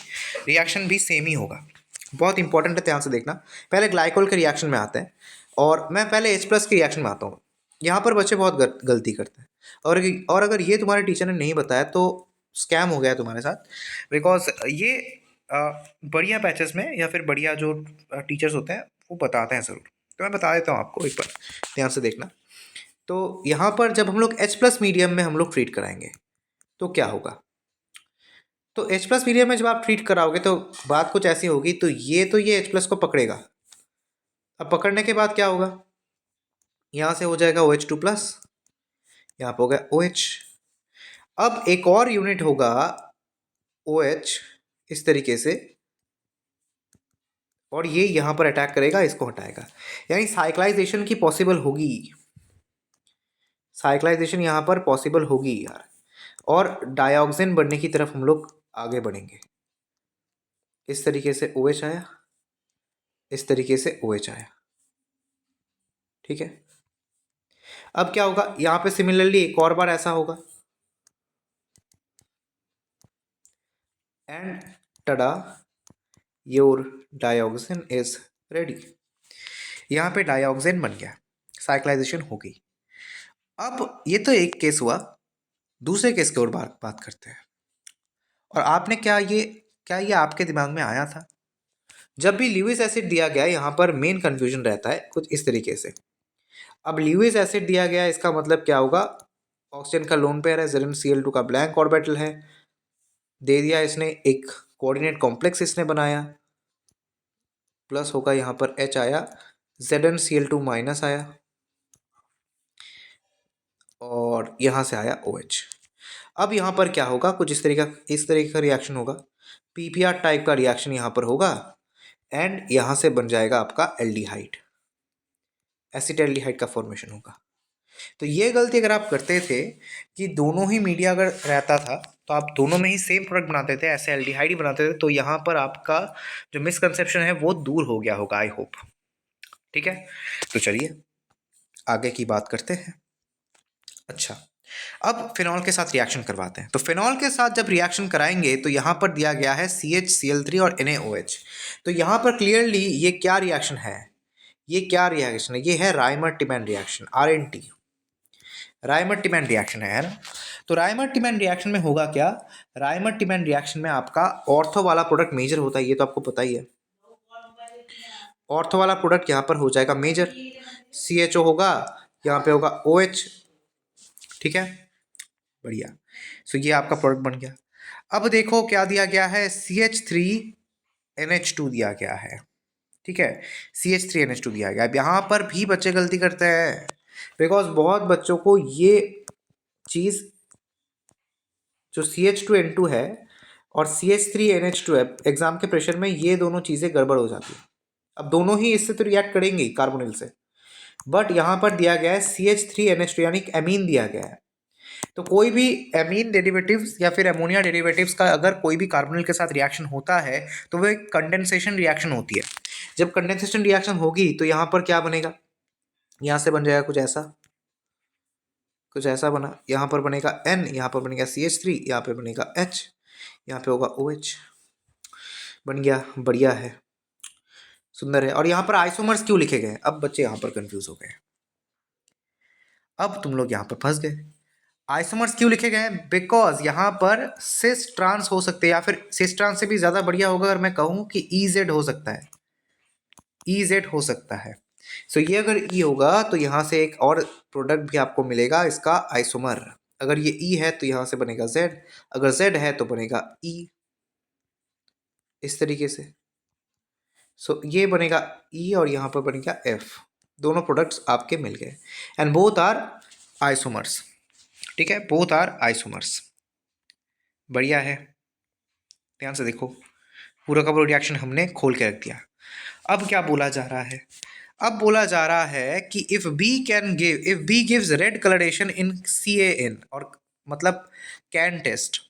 रिएक्शन भी सेम ही होगा। बहुत इंपॉर्टेंट है, ध्यान से देखना। पहले ग्लाइकॉल के रिएक्शन में आते हैं और मैं पहले H+ के रिएक्शन में आता हूँ। यहाँ पर बच्चे बहुत गलती करते हैं, और अगर ये तुम्हारे टीचर ने नहीं बताया तो स्कैम हो गया है तुम्हारे साथ, बिकॉज ये बढ़िया बैचेस में या फिर बढ़िया जो टीचर्स होते हैं वो बताते हैं ज़रूर। तो मैं बता देता हूँ आपको, एक बार ध्यान से देखना। तो यहाँ पर जब हम लोग H+ मीडियम में हम लोग ट्रीट कराएंगे तो क्या होगा, तो H+ मीडियम में जब आप ट्रीट कराओगे तो बात कुछ ऐसी होगी। तो ये H+ को पकड़ेगा। अब पकड़ने के बाद क्या होगा, यहाँ से हो जाएगा OH2+, यहाँ पर हो गया OH। अब एक और यूनिट होगा OH इस तरीके से, और ये यहाँ पर अटैक करेगा, इसको हटाएगा, यानी साइक्लाइजेशन की पॉसिबल होगी, साइक्लाइजेशन यहाँ पर पॉसिबल होगी यार। और डायऑक्सिन बनने की तरफ हम लोग आगे बढ़ेंगे। इस तरीके से OH आया, इस तरीके से OH आया। ठीक है, अब क्या होगा, यहाँ पे सिमिलरली एक और बार ऐसा होगा, and tada your dioxin is ready. यहाँ पे डायऑक्सिन बन गया, साइक्लाइजेशन हो गई। अब ये तो एक केस हुआ, दूसरे केस की ओर बात करते हैं। और आपने क्या ये आपके दिमाग में आया था? जब भी ल्यूइस एसिड दिया गया, यहाँ पर मेन कंफ्यूजन रहता है कुछ इस तरीके से। अब ल्यूइस एसिड दिया गया, इसका मतलब क्या होगा, ऑक्सीजन का लोन पेयर है, ZnCl2 का ब्लैंक ऑर्बिटल है, दे दिया इसने, एक कोऑर्डिनेट कॉम्प्लेक्स इसने बनाया, प्लस होगा यहाँ पर H आया, ZnCl2 माइनस आया, और यहाँ से आया OH। अब यहाँ पर क्या होगा, कुछ इस तरीके का रिएक्शन होगा, PPR टाइप का रिएक्शन यहाँ पर होगा, एंड यहाँ से बन जाएगा आपका एल्डिहाइड, एसिटाल्डिहाइड का फॉर्मेशन होगा। तो ये गलती अगर आप करते थे कि दोनों ही मीडिया अगर रहता था तो आप दोनों में ही सेम प्रोडक्ट बनाते थे, ऐसे एल्डिहाइड ही बनाते थे, तो यहाँ पर आपका जो मिसकंसेप्शन है वो दूर हो गया होगा, आई होप। ठीक है, तो चलिए आगे की बात करते हैं। अच्छा, अब फिनॉल के साथ रिएक्शन करवाते हैं। तो फिनॉल के साथ जब रिएक्शन कराएंगे तो यहाँ पर दिया गया है CHCl3 और NaOH। तो यहाँ पर क्लियरली ये क्या रिएक्शन है, ये क्या रिएक्शन है, ये है रायमर-टिमैन रिएक्शन, RNT, रायमर-टिमैन रिएक्शन है ना। तो रायमर-टिमैन रिएक्शन में होगा क्या, रायमर-टिमैन रिएक्शन में आपका ऑर्थो वाला प्रोडक्ट मेजर होता है, ये तो आपको पता ही है। ऑर्थो वाला प्रोडक्ट यहाँ पर हो जाएगा मेजर, CHO होगा, यहाँ पे होगा OH। ठीक है, बढ़िया। सो ये आपका प्रोडक्ट बन गया। अब देखो क्या दिया गया है, CH3NH2 दिया गया है। ठीक है, CH3NH2 दिया गया। अब यहाँ पर भी बच्चे गलती करते हैं, बिकॉज बहुत बच्चों को ये चीज़ जो CH2N2 है और CH3NH2 है, एग्जाम के प्रेशर में ये दोनों चीज़ें गड़बड़ हो जाती है। अब दोनों ही इससे तो रिएक्ट करेंगे कार्बोनिल से, बट यहाँ पर दिया गया है CH3NH2 यानी कि एमीन दिया गया है। तो कोई भी एमीन डेरिवेटिव्स या फिर अमोनिया डेरिवेटिव्स का अगर कोई भी कार्बोनिल के साथ रिएक्शन होता है तो वो एक कंडेंसेशन रिएक्शन होती है। जब कंडेंसेशन रिएक्शन होगी तो यहाँ पर क्या बनेगा, यहाँ से बन जाएगा कुछ ऐसा बना, यहाँ पर बनेगा N, यहाँ पर बनेगा CH3, यहाँ पे बनेगा H, यहाँ पे होगा OH, बन गया, बढ़िया है, सुंदर है। और यहाँ पर आइसोमर्स क्यों लिखे गए, अब बच्चे यहाँ पर कंफ्यूज हो गए, अब तुम लोग यहाँ पर फंस गए। आइसोमर्स क्यों लिखे गए हैं, बिकॉज यहाँ पर सिस ट्रांस हो सकते हैं, या फिर सिस ट्रांस से भी ज़्यादा बढ़िया होगा अगर मैं कहूँ कि EZ हो सकता है, EZ हो सकता है। सो ये अगर E होगा तो यहाँ से एक और प्रोडक्ट भी आपको मिलेगा इसका आइसोमर। अगर ये E है तो यहाँ से बनेगा Z, अगर Z है तो बनेगा E, इस तरीके से। सो ये बनेगा E और यहाँ पर बनेगा F, दोनों प्रोडक्ट्स आपके मिल गए, एंड बोथ आर आइसोमर्स। ठीक है, बोथ आर आइसोमर्स, बढ़िया है। ध्यान से देखो, पूरा का पूरा रिएक्शन हमने खोल के रख दिया। अब क्या बोला जा रहा है, अब बोला जा रहा है कि if B gives red coloration in CAN, और मतलब कैन टेस्ट,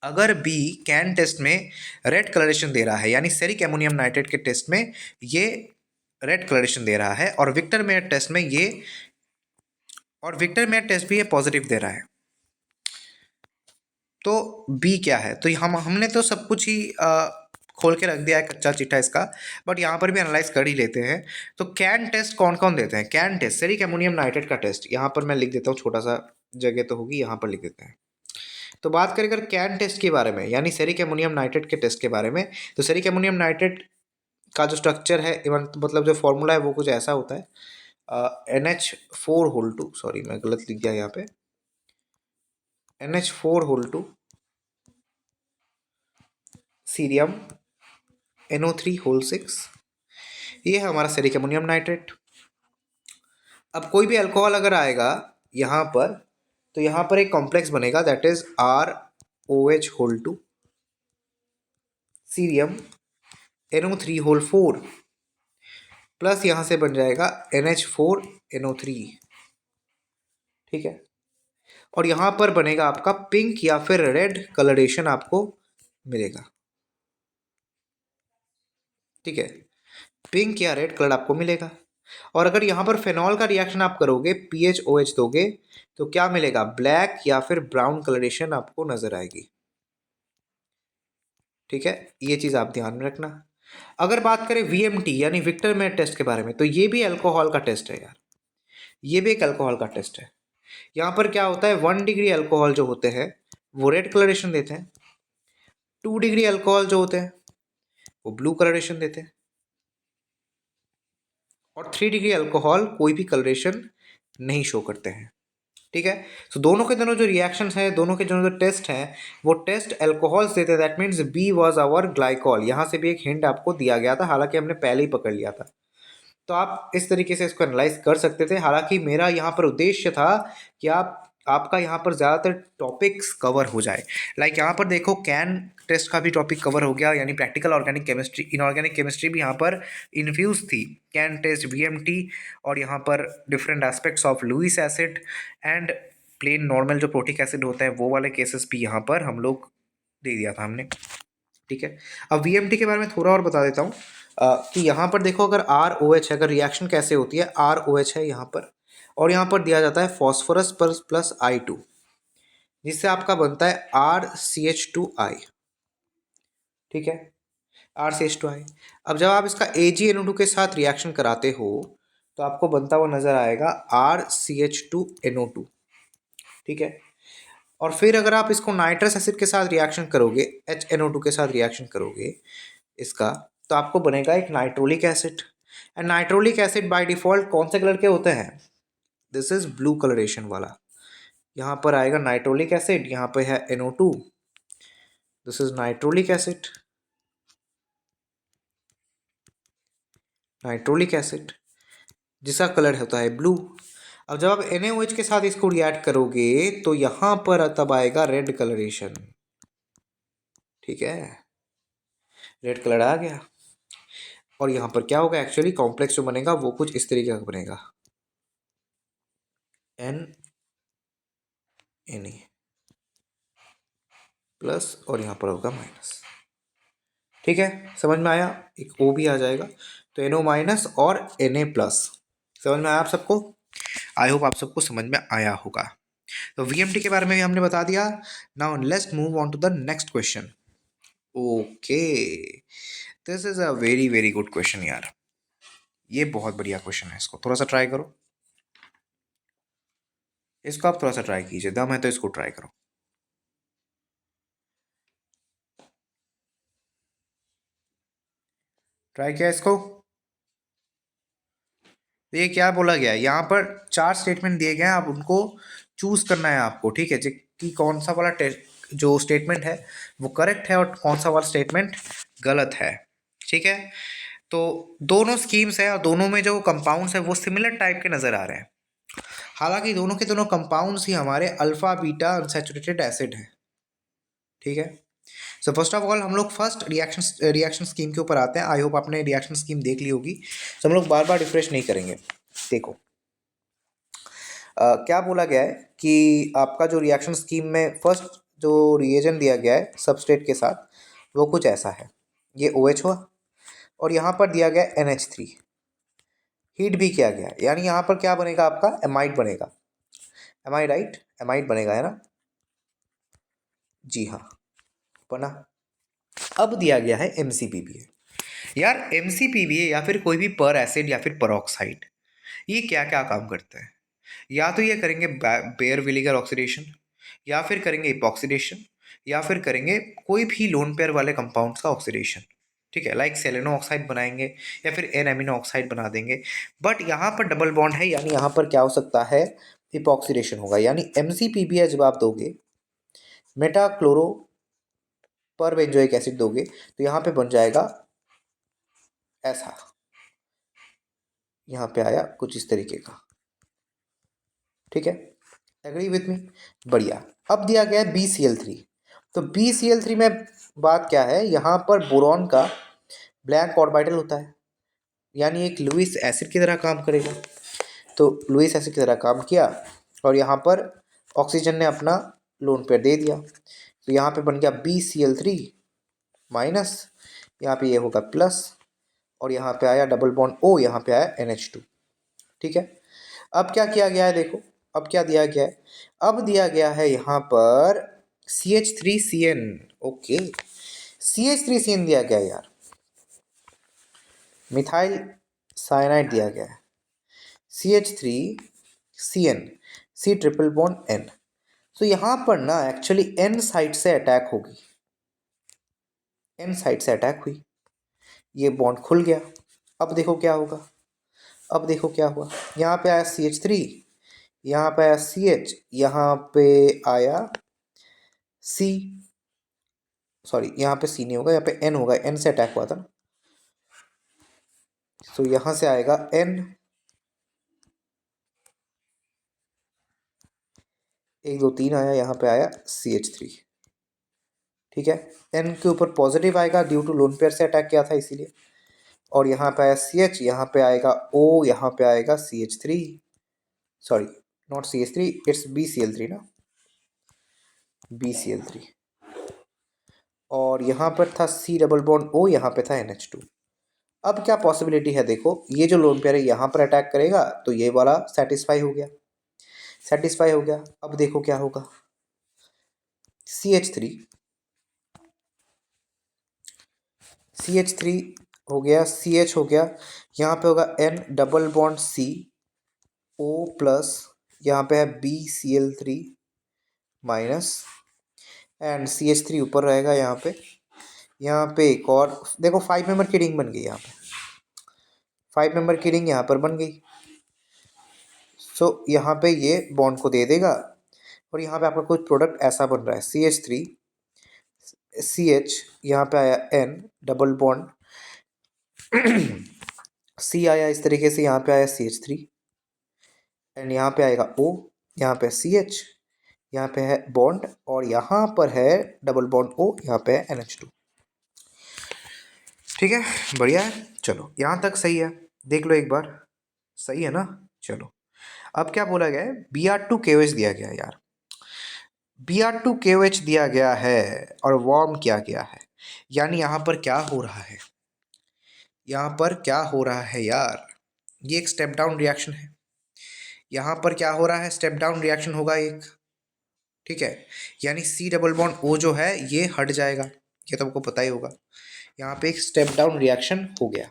अगर बी कैन टेस्ट में रेड कलरेशन दे रहा है, यानी सेरिक एमोनियम नाइट्रेट के टेस्ट में ये रेड कलरेशन दे रहा है, और विक्टर मेयर टेस्ट में भी ये पॉजिटिव दे रहा है, तो बी क्या है। तो हमने तो सब कुछ ही खोल के रख दिया है कच्चा चिट्ठा इसका, बट यहाँ पर भी एनालाइज कर ही लेते हैं। तो कैन टेस्ट कौन कौन देते हैं, CAN test ceric ammonium nitrate का टेस्ट, यहाँ पर मैं लिख देता हूँ, छोटा सा जगह तो होगी, यहाँ पर लिख देते हैं। तो बात करें अगर कैन टेस्ट के बारे में, यानी सेरिक एमोनियम नाइट्रेट के टेस्ट के बारे में, तो सेरिक एमोनियम नाइट्रेट का जो स्ट्रक्चर है, मतलब जो फॉर्मूला है वो कुछ ऐसा होता है, NH4 सॉरी मैं गलत लिख दिया यहाँ पे, NH4 सीरियम NO3 6, ये है हमारा सेरिक एमोनियम नाइट्रेट। अब कोई भी अल्कोहल अगर आएगा यहाँ पर, तो यहाँ पर एक कॉम्प्लेक्स बनेगा, that is ROH cerium NO3 plus यहाँ से बन जाएगा NH4NO3। ठीक है, और यहाँ पर बनेगा आपका पिंक या फिर रेड कलरेशन आपको मिलेगा। ठीक है, पिंक या रेड कलर आपको मिलेगा। और अगर यहाँ पर फेनॉल का रिएक्शन आप करोगे, PHOH दोगे, तो क्या मिलेगा, ब्लैक या फिर ब्राउन कलरेशन आपको नजर आएगी। ठीक है, ये चीज़ आप ध्यान में रखना। अगर बात करें VMT यानी विक्टर मेयर टेस्ट के बारे में, तो ये भी अल्कोहल का टेस्ट है यार, ये भी एक अल्कोहल का टेस्ट है। यहाँ पर क्या होता है, 1 डिग्री अल्कोहल जो होते हैं वो रेड कलरेशन देते हैं, 2 डिग्री अल्कोहल जो होते हैं वो ब्लू कलरेशन देते हैं, और 3 डिग्री अल्कोहल कोई भी कलरेशन नहीं शो करते हैं। ठीक है। तो दोनों के दोनों जो रिएक्शंस हैं, दोनों के दोनों जो टेस्ट हैं, वो टेस्ट अल्कोहल्स देते हैं। That means B was our glycol. यहाँ से भी एक हिंट आपको दिया गया था, हालांकि हमने पहले ही पकड़ लिया था। तो आप इस तरीके से इसको एनालाइज कर सकते थे। हालांकि मेरा यहाँ पर उद्देश्य था कि आपका यहाँ पर ज़्यादातर टॉपिक्स कवर हो जाए। लाइक यहाँ पर देखो, कैन टेस्ट का भी टॉपिक कवर हो गया, यानी practical organic chemistry, inorganic chemistry भी यहाँ पर इन्फ्यूज थी। कैन टेस्ट, वीएमटी, और यहाँ पर different aspects of Lewis acid and plain normal जो प्रोटिक एसिड होता है वो वाले केसेस भी यहाँ पर हम लोग दे दिया था हमने। ठीक है। अब वीएमटी के बारे में थोड़ा और बता देता हूँ कि यहाँ पर देखो, अगर आर ओ एच है, अगर रिएक्शन कैसे होती है, आर ओ एच है यहाँ पर, और यहाँ पर दिया जाता है फॉस्फोरस प्लस I2, जिससे आपका बनता है RCH2I। ठीक है, RCH2I। अब जब आप इसका AgNO2 के साथ रिएक्शन कराते हो तो आपको बनता हुआ नजर आएगा RCH2NO2। ठीक है। और फिर अगर आप इसको नाइट्रस एसिड के साथ रिएक्शन करोगे, HNO2 के साथ रिएक्शन करोगे इसका, तो आपको बनेगा एक nitrolic acid. And nitrolic acid by default कौन से कलर के होते हैं? दिस इज ब्लू कलरेशन वाला। यहाँ पर आएगा नाइट्रोलिक एसिड, यहाँ पे है NO2, this is nitrolic acid, nitrolic acid जिसका कलर होता है ब्लू। अब जब आप NaOH के साथ इसको रिएक्ट करोगे तो यहाँ पर तब आएगा रेड कलरेशन। ठीक है, रेड कलर आ गया। और यहाँ पर क्या होगा, एक्चुअली कॉम्प्लेक्स जो बनेगा वो कुछ इस तरीके का बनेगा, Na प्लस, और यहाँ पर होगा माइनस। ठीक है, समझ में आया? एक O भी आ जाएगा, तो NO माइनस और Na प्लस। समझ में आया आप सबको? आई होप आप सबको समझ में आया होगा। तो VMT के बारे में भी हमने बता दिया। Now let's move on to the next question. Okay, this is a very very good question यार, ये बहुत बढ़िया क्वेश्चन है। इसको थोड़ा सा ट्राई करो, इसको आप थोड़ा सा ट्राई कीजिए, दम है तो इसको ट्राई करो। ट्राई किया इसको? तो ये क्या बोला गया है, यहाँ पर 4 स्टेटमेंट दिए गए हैं, आप उनको चूज करना है आपको। ठीक है, कि कौन सा वाला जो स्टेटमेंट है वो करेक्ट है और कौन सा वाला स्टेटमेंट गलत है। ठीक है, तो दोनों स्कीम्स है और दोनों में जो कंपाउंड्स है वो सिमिलर टाइप के नज़र आ रहे हैं। हालांकि दोनों के दोनों कंपाउंड्स ही हमारे अल्फा बीटा अनसैचुरेटेड एसिड हैं। ठीक है। सो फर्स्ट ऑफ ऑल हम लोग फर्स्ट रिएक्शन स्कीम के ऊपर आते हैं। आई होप आपने रिएक्शन स्कीम देख ली होगी, तो हम लोग बार बार रिफ्रेश नहीं करेंगे। देखो, क्या बोला गया है कि आपका जो रिएक्शन स्कीम में फर्स्ट जो रिएजेंट दिया गया है सबस्ट्रेट के साथ वो कुछ ऐसा है। ये OH हुआ और यहाँ पर दिया गया NH3, हीट भी किया गया है, यानी यहाँ पर क्या बनेगा आपका एमाइड बनेगा। एम आई राइट? एमाइड बनेगा, है ना? जी हाँ, बना। अब दिया गया है MCPBA। यार MCPBA या फिर कोई भी पर एसिड या फिर परऑक्साइड, ये क्या क्या काम करते हैं? या तो ये करेंगे बेयर विलीगर ऑक्सीडेशन, या फिर करेंगे इपॉक्सीडेशन, या फिर करेंगे कोई भी लोन पेयर वाले कंपाउंड्स का ऑक्सीडेशन। ठीक है, लाइक सेलेनो ऑक्साइड बनाएंगे या फिर एन एमिनो ऑक्साइड बना देंगे। बट यहाँ पर डबल बॉन्ड है, यानी यहाँ पर क्या हो सकता है, इपॉक्सीडेशन होगा। यानी MCPBA जब आप दोगे, मेटा क्लोरो पर बेंजोइक एसिड दोगे, तो यहाँ पे बन जाएगा ऐसा, यहाँ पे आया कुछ इस तरीके का। ठीक है, एग्री विथ मी? बढ़िया। अब दिया गया है BCl3। तो BCl3 में बात क्या है, यहाँ पर बोरॉन का ब्लैक ऑर्बिटल होता है, यानी एक लुईस एसिड की तरह काम करेगा। तो लुईस एसिड की तरह काम किया और यहाँ पर ऑक्सीजन ने अपना लोन पेयर दे दिया, तो यहाँ पे बन गया BCl3 माइनस, यहाँ पे ये होगा प्लस, और यहाँ पे आया डबल बॉन्ड O, यहाँ पे आया NH2। ठीक है, अब क्या किया गया है, देखो अब क्या दिया गया है। अब दिया गया है यहाँ पर CH3CN। ओके, CH3CN दिया गया है यार, मिथाइल साइनाइड दिया गया है, CH3CN, C triple bond N। तो यहाँ पर ना एक्चुअली N साइड से अटैक होगी, N साइड से अटैक हुई, ये बॉन्ड खुल गया। अब देखो क्या होगा, अब देखो क्या हुआ, यहाँ पे आया CH3, यहाँ पे आया CH, यहाँ पे आया C, सॉरी यहाँ पे C नहीं होगा, यहाँ पे N होगा, N से अटैक हुआ था ना, तो यहाँ से आएगा N, 1 2 3 आया, यहाँ पे आया CH3। ठीक है, N के ऊपर पॉजिटिव आएगा ड्यू टू लोन पेयर से अटैक किया था इसीलिए, और यहाँ पे आया CH, यहाँ पे आएगा O, यहाँ पे आएगा CH3, sorry not CH3, it's BCl3 ना, BCl3, और यहाँ पर था C डबल बॉन्ड O, यहाँ पे था NH2। अब क्या पॉसिबिलिटी है, देखो ये जो लोन पेयर है यहाँ पर अटैक करेगा तो ये वाला सेटिस्फाई हो गया, सेटिस्फाई हो गया। अब देखो क्या होगा, CH3, CH3 हो गया, CH हो गया, यहाँ पे होगा N double bond C O plus, यहाँ पे है BCl3 माइनस, एंड CH3 ऊपर रहेगा यहाँ पे। यहाँ पे एक और देखो 5 मेंबर की रिंग बन गई, यहाँ पे 5 मेंबर की रिंग यहाँ पर बन गई। सो यहाँ पे ये बॉन्ड को दे देगा, और यहाँ पे आपका कुछ प्रोडक्ट ऐसा बन रहा है, CH3 CH, यहाँ पे आया N डबल बॉन्ड C आया इस तरीके से, यहाँ पे आया CH3, एंड यहाँ पे आएगा O, यहाँ पे CH, यहाँ पे है बॉन्ड, और यहाँ पर है डबल बॉन्ड O, यहाँ पे है NH2। ठीक है, बढ़िया है, चलो यहाँ तक सही है, देख लो एक बार, सही है ना। चलो अब क्या बोला गया है, Br2KOH दिया गया है यार, Br2KOH दिया गया है और वार्म किया गया है, यानी यहाँ पर क्या हो रहा है, यहाँ पर क्या हो रहा है यार, ये एक स्टेप डाउन रिएक्शन है, यहाँ पर क्या हो रहा है, स्टेप डाउन रिएक्शन होगा एक। ठीक है, यानी C डबल बॉन्ड O जो है ये हट जाएगा, ये तो आपको पता ही होगा, यहाँ पे एक स्टेप डाउन रिएक्शन हो गया,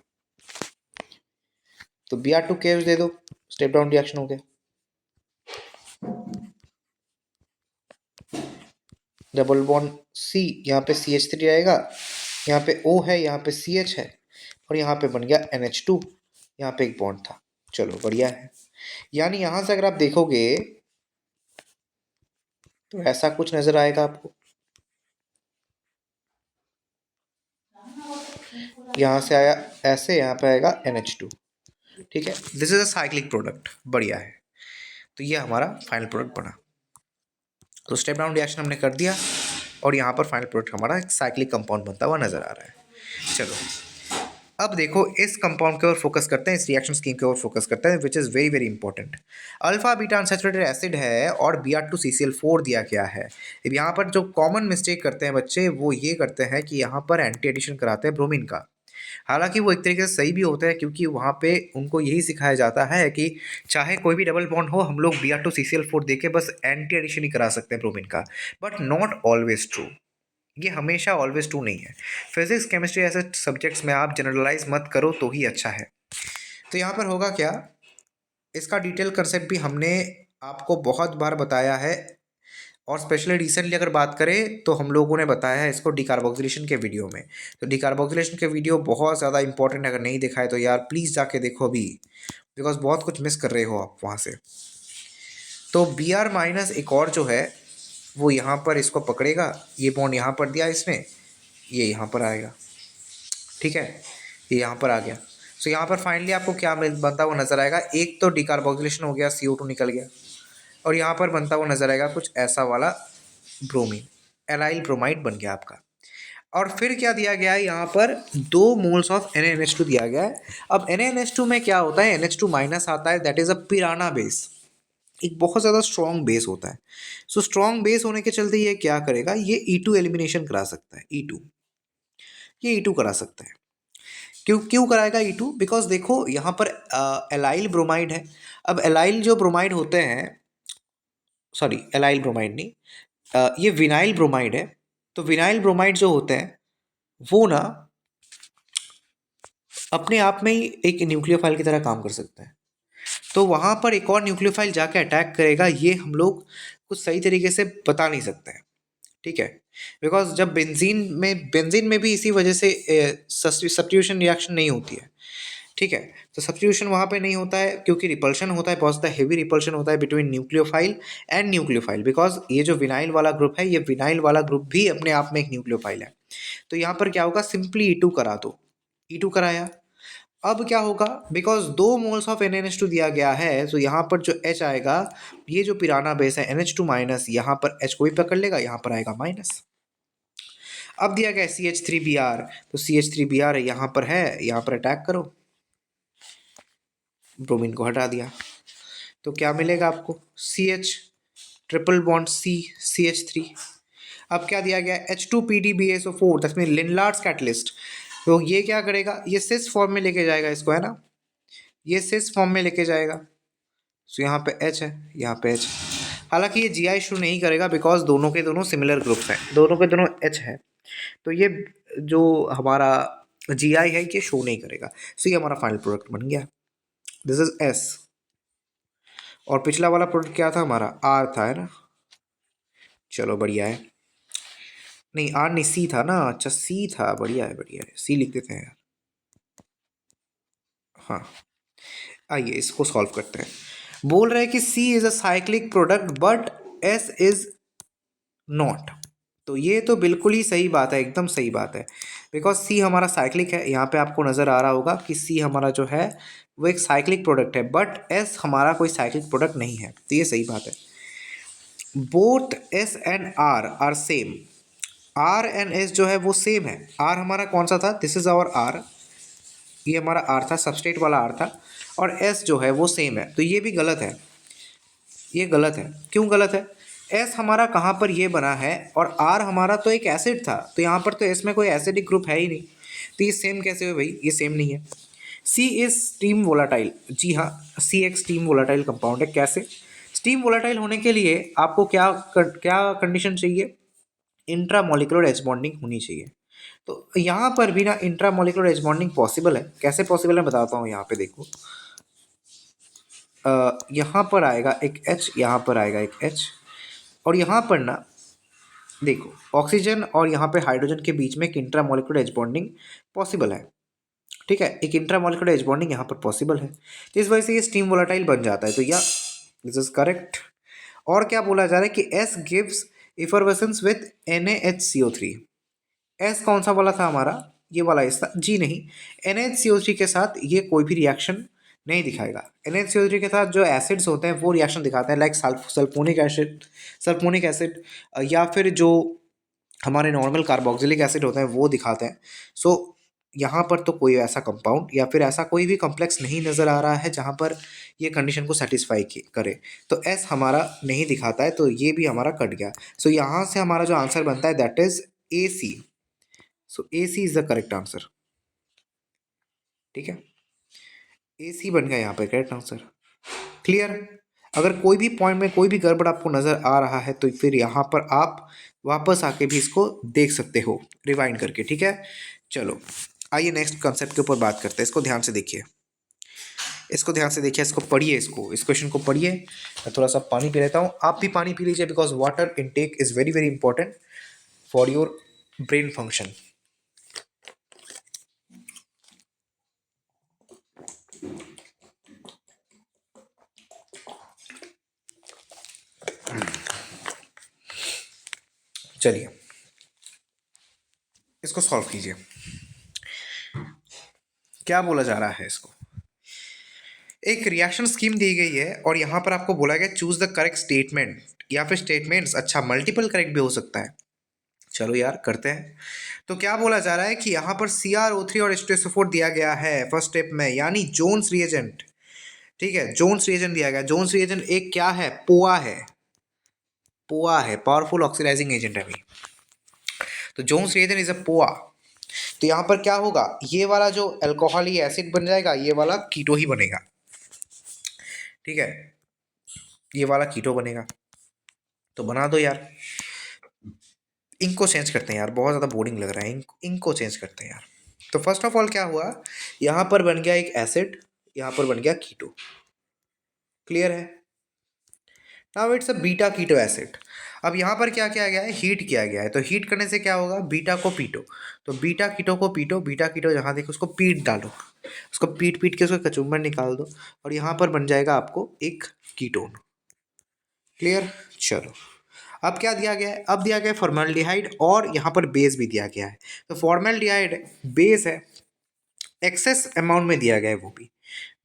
तो Br2KOH दे दो, स्टेप डाउन रिएक्शन हो गया। डबल बॉन्ड C, यहाँ पे CH3 आएगा, यहाँ पे O है, यहाँ पे CH है, और यहाँ पे बन गया NH2, यहाँ पे एक बॉन्ड था। चलो बढ़िया है, यानी यहाँ से अगर आप देखोगे तो ऐसा कुछ नजर आएगा आपको, यहाँ से आया ऐसे, यहाँ पे आएगा NH2। ठीक है, this is a cyclic product, बढ़िया है। तो ये हमारा फाइनल प्रोडक्ट बना, तो स्टेप डाउन रिएक्शन हमने कर दिया, और यहाँ पर फाइनल प्रोडक्ट हमारा एक साइक्लिक कंपाउंड बनता हुआ नजर आ रहा है। चलो अब देखो इस कंपाउंड के ओर फोकस करते हैं, इस रिएक्शन स्कीम के ओर फोकस करते हैं, which is very very important. Alpha beta unsaturated acid है और Br2CCl4 दिया गया है। अब यहाँ पर जो कॉमन मिस्टेक करते हैं बच्चे वो ये करते हैं कि यहाँ पर एंटी एडिशन कराते हैं ब्रोमीन का, हालांकि वो एक तरीके से सही भी होता है, क्योंकि वहाँ पे उनको यही सिखाया जाता है कि चाहे कोई भी डबल बॉन्ड हो हम लोग Br2CCl4 दे के बस एंटी एडिशन ही करा सकते हैं ब्रोमीन का, बट नॉट ऑलवेज ट्रू, ये हमेशा ऑलवेज ट्रू नहीं है। फिजिक्स केमिस्ट्री ऐसे सब्जेक्ट्स में आप जनरलाइज मत करो तो ही अच्छा है। तो यहाँ पर होगा क्या, इसका डिटेल कंसेप्ट भी हमने आपको बहुत बार बताया है, और स्पेशली रिसेंटली अगर बात करें तो हम लोगों ने बताया है इसको डिकार्बोक्सिलेशन के वीडियो में। तो डिकार्बोक्सिलेशन के वीडियो बहुत ज़्यादा इंपॉर्टेंट, अगर नहीं देखा है तो यार प्लीज़ जाके देखो अभी, बिकॉज बहुत कुछ मिस कर रहे हो आप वहाँ से। तो Br माइनस एक और जो है वो यहाँ पर इसको पकड़ेगा, ये बॉन्ड यहाँ पर दिया इसने, ये यहाँ पर आएगा। ठीक है, ये यहाँ पर आ गया। सो यहाँ पर फाइनली आपको क्या बनता हुआ नजर आएगा, एक तो डिकार्बोक्सिलेशन हो गया, CO2 निकल गया, और यहाँ पर बनता हुआ नजर आएगा कुछ ऐसा वाला ब्रोमीन, एलाइल ब्रोमाइड बन गया आपका। और फिर क्या दिया गया है, यहाँ पर 2 मोल्स ऑफ NaNH2 दिया गया है। अब NaNH2 में क्या होता है, NH2 माइनस आता है, दैट इज अ पिराना बेस, एक बहुत ज़्यादा स्ट्रॉन्ग बेस होता है। सो स्ट्रॉन्ग बेस होने के चलते ये क्या करेगा, ये E2 एलिमिनेशन करा सकता है, E2, ये E2 करा सकता है। क्यों क्यों कराएगा E2, बिकॉज देखो यहाँ पर एलाइल ब्रोमाइड है। अब एलाइल जो ब्रोमाइड होते हैं, सॉरी एलाइल ब्रोमाइड नहीं, ये विनाइल ब्रोमाइड है। तो विनाइल ब्रोमाइड जो होते हैं वो ना अपने आप में ही एक न्यूक्लियोफाइल की तरह काम कर सकते हैं, तो वहाँ पर एक और न्यूक्लियोफाइल जाके अटैक करेगा, ये हम लोग कुछ सही तरीके से बता नहीं सकते हैं। ठीक है, बिकॉज जब बेंजीन में भी इसी वजह से सब्स्टिट्यूशन रिएक्शन नहीं होती है, ठीक है। तो सब्स्टिट्यूशन वहाँ पे नहीं होता है क्योंकि रिपल्शन होता है, बहुत ज़्यादा हेवी रिपल्शन होता है between nucleophile and nucleophile, because ये जो विनाइल वाला ग्रुप है, ये विनाइल वाला ग्रुप भी अपने आप में एक न्यूक्लियोफाइल है। तो यहाँ पर क्या होगा, सिंपली E2 करा दो, E2 कराया। अब क्या होगा, बिकॉज 2 मोल्स ऑफ NaNH2 दिया गया है, तो यहाँ पर जो H आएगा, ये जो पिराना बेस है NH2 माइनस, यहाँ पर H को भी पकड़ लेगा, यहाँ पर आएगा माइनस। अब दिया गया CH3Br, तो CH3Br यहाँ पर है, यहाँ पर अटैक करो, ब्रोमीन को हटा दिया, तो क्या मिलेगा आपको, CH triple bond C CH3। अब क्या दिया गया, H2PDBSO4, दैट मीन लिनलार्ड्स कैटलिस्ट। तो ये क्या करेगा, ये सिस फॉर्म में लेके जाएगा इसको, है ना, ये सिस फॉर्म में लेके जाएगा। तो यहाँ पे H है, यहाँ पे H। हालांकि ये GI शुरू नहीं करेगा बिकॉज दोनों के दोनों सिमिलर ग्रुप्स हैं, दोनों के दोनों H है, तो ये जो हमारा GI है ये शो नहीं करेगा। सो ये हमारा फाइनल प्रोडक्ट बन गया, दिस इज S। और पिछला वाला प्रोडक्ट क्या था हमारा, R था, है ना। चलो बढ़िया है, नहीं R नहीं C था ना, अच्छा C था, बढ़िया है बढ़िया है, C लिख देते हैं यार। हाँ, आइए इसको सॉल्व करते हैं। बोल रहे हैं कि C is a cyclic product but S is not. तो ये तो बिल्कुल ही सही बात है, एकदम सही बात है, बिकॉज सी हमारा साइक्लिक है। यहाँ पे आपको नज़र आ रहा होगा कि सी हमारा जो है वो एक साइक्लिक प्रोडक्ट है, बट एस हमारा कोई साइक्लिक प्रोडक्ट नहीं है, तो ये सही बात है। Both S and R are same, R and S जो है वो सेम है। आर हमारा कौन सा था, दिस इज आवर आर, ये हमारा आर था, सबस्ट्रेट वाला आर था, और एस जो है वो सेम है, तो ये भी गलत है, ये गलत है। क्यों गलत है, एस हमारा कहाँ पर ये बना है और आर हमारा तो एक एसिड था, तो यहाँ पर तो एस में कोई एसिडिक ग्रुप है ही नहीं, तो ये सेम कैसे हुए भाई, ये सेम नहीं है। सी इज स्टीम वोलाटाइल, जी हाँ, सी एक स्टीम वोलाटाइल कंपाउंड है। कैसे, स्टीम वोलाटाइल होने के लिए आपको क्या कंडीशन चाहिए, इंट्रा मॉलिक्यूलर एच बॉन्डिंग होनी चाहिए। तो यहाँ पर भी ना intra molecular H bonding possible है। कैसे पॉसिबल है बताता हूँ, यहाँ पे देखो, यहाँ पर आएगा एक H, यहाँ पर आएगा एक H, और यहाँ पर ना देखो ऑक्सीजन और यहाँ पे हाइड्रोजन के बीच में एक intra molecular H bonding possible है। ठीक है, एक इंट्रा मॉलिक्यूलर एच बॉन्डिंग यहाँ पर पॉसिबल है, तो इस वजह से ये स्टीम वोलाटाइल बन जाता है, तो या दिस इज करेक्ट। और क्या बोला जा रहा है कि S gives effervescence with NaHCO3। S कौन सा वाला था हमारा, ये वाला इस था जी नहीं, NaHCO3 के साथ ये कोई भी रिएक्शन नहीं दिखाएगा। NaHCO3 के साथ जो एसिड्स होते हैं वो रिएक्शन दिखाते हैं, लाइक सल्फोनिक एसिड, या फिर जो हमारे नॉर्मल कार्बोक्सिलिक एसिड होते हैं वो दिखाते हैं। सो यहाँ पर तो कोई ऐसा कंपाउंड या फिर ऐसा कोई भी कॉम्प्लेक्स नहीं नज़र आ रहा है जहाँ पर ये कंडीशन को सेटिस्फाई करे, तो एस हमारा नहीं दिखाता है, तो ये भी हमारा कट गया। सो यहाँ से हमारा जो आंसर बनता है that is AC। So AC is the correct answer, ठीक है, AC बन गया यहाँ पे करेक्ट आंसर। क्लियर, अगर कोई भी पॉइंट में कोई भी गड़बड़ आपको नज़र आ रहा है तो फिर यहाँ पर आप वापस आके भी इसको देख सकते हो रिवाइंड करके, ठीक है। चलो आइए नेक्स्ट कॉन्सेप्ट के ऊपर बात करते हैं, इसको ध्यान से देखिए, इसको ध्यान से देखिए, इसको पढ़िए, इसको इस क्वेश्चन को पढ़िए। मैं थोड़ा सा पानी पी लेता हूँ, आप भी पानी पी लीजिए, because water intake is very very important for your brain function. चलिए इसको सॉल्व कीजिए, क्या बोला जा रहा है इसको। एक रिएक्शन स्कीम दी गई है और यहाँ पर आपको बोला गया चूज द करेक्ट स्टेटमेंट या फिर स्टेटमेंट्स, अच्छा मल्टीपल करेक्ट भी हो सकता है, चलो यार करते हैं। तो क्या बोला जा रहा है कि यहाँ पर CrO3 और H2SO4 दिया गया है फर्स्ट स्टेप में, यानी जोन्स रिएजेंट, ठीक है, जोन्स रिएजेंट दिया गया। जोन्स रिएजेंट एक क्या है, पोआ है, पोआ है, पावरफुल ऑक्सीडाइजिंग एजेंट है अभी। तो जोन्स रिएजेंट इज अ पोआ, तो यहाँ पर क्या होगा, ये वाला जो अल्कोहल ही एसिड बन जाएगा, ये वाला कीटो ही बनेगा, ठीक है, ये वाला कीटो बनेगा। तो बना दो यार, इंक को चेंज करते हैं यार, बहुत ज़्यादा बोरिंग लग रहा है, इंक को चेंज करते हैं यार। तो फर्स्ट ऑफ ऑल क्या हुआ, यहाँ पर बन गया एक एसिड, यहाँ पर बन गया कीटो, क्लियर है। Now it's a beta keto acid. अब यहाँ पर क्या किया गया है, हीट किया गया है, तो हीट करने से क्या होगा, बीटा को पीटो, तो बीटा कीटो को पीटो, बीटा कीटो जहाँ देखो उसको पीट डालो, उसको पीट पीट के उसका कचुम्बर निकाल दो, और यहाँ पर बन जाएगा आपको एक कीटोन। क्लियर। चलो, अब क्या दिया गया है, अब दिया गया है फॉर्मेल्डिहाइड, और यहाँ पर बेस भी दिया गया है। तो फॉर्मेल्डिहाइड बेस है, एक्सेस अमाउंट में दिया गया है, वो भी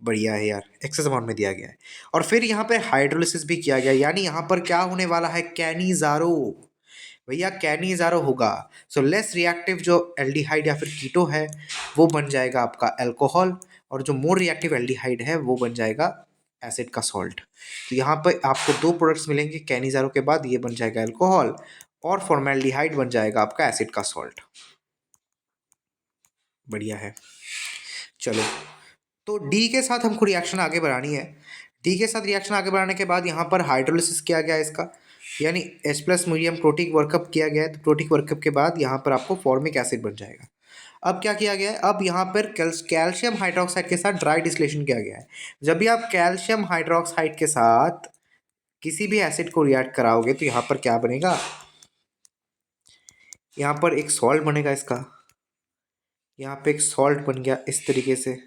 बढ़िया है यार, एक्सेस अमाउंट में दिया गया है। और फिर यहाँ पे हाइड्रोलिसिस भी किया गया, यानी यहाँ पर क्या होने वाला है, कैनिजारो, भैया कैनिजारो होगा। सो लेस रिएक्टिव जो एल्डिहाइड या फिर कीटो है वो बन जाएगा आपका अल्कोहल, और जो मोर रिएक्टिव एल्डिहाइड है वो बन जाएगा एसिड का सॉल्ट। तो यहाँ पर आपको दो प्रोडक्ट्स मिलेंगे, कैनिजारो के बाद ये बन जाएगा अल्कोहल, और फॉर्मेल्डिहाइड बन जाएगा आपका एसिड का सॉल्ट। बढ़िया है। चलो, तो डी के साथ हमको रिएक्शन आगे बढ़ानी है। डी के साथ रिएक्शन आगे बढ़ाने के बाद यहाँ पर हाइड्रोलिसिस किया गया है इसका, यानी H plus medium protic workup किया गया है, तो प्रोटिक वर्कअप के बाद यहाँ पर आपको फॉर्मिक एसिड बन जाएगा। अब क्या किया गया है, अब यहाँ पर कैल्शियम हाइड्रोक्साइड के साथ ड्राई डिस्टिलेशन किया गया है। जब भी आप कैल्शियम हाइड्रोक्साइड के साथ किसी भी एसिड को रिएक्ट कराओगे तो यहाँ पर क्या बनेगा, यहाँ पर एक सॉल्ट बनेगा इसका, यहाँ पे एक सॉल्ट बन गया इस तरीके से।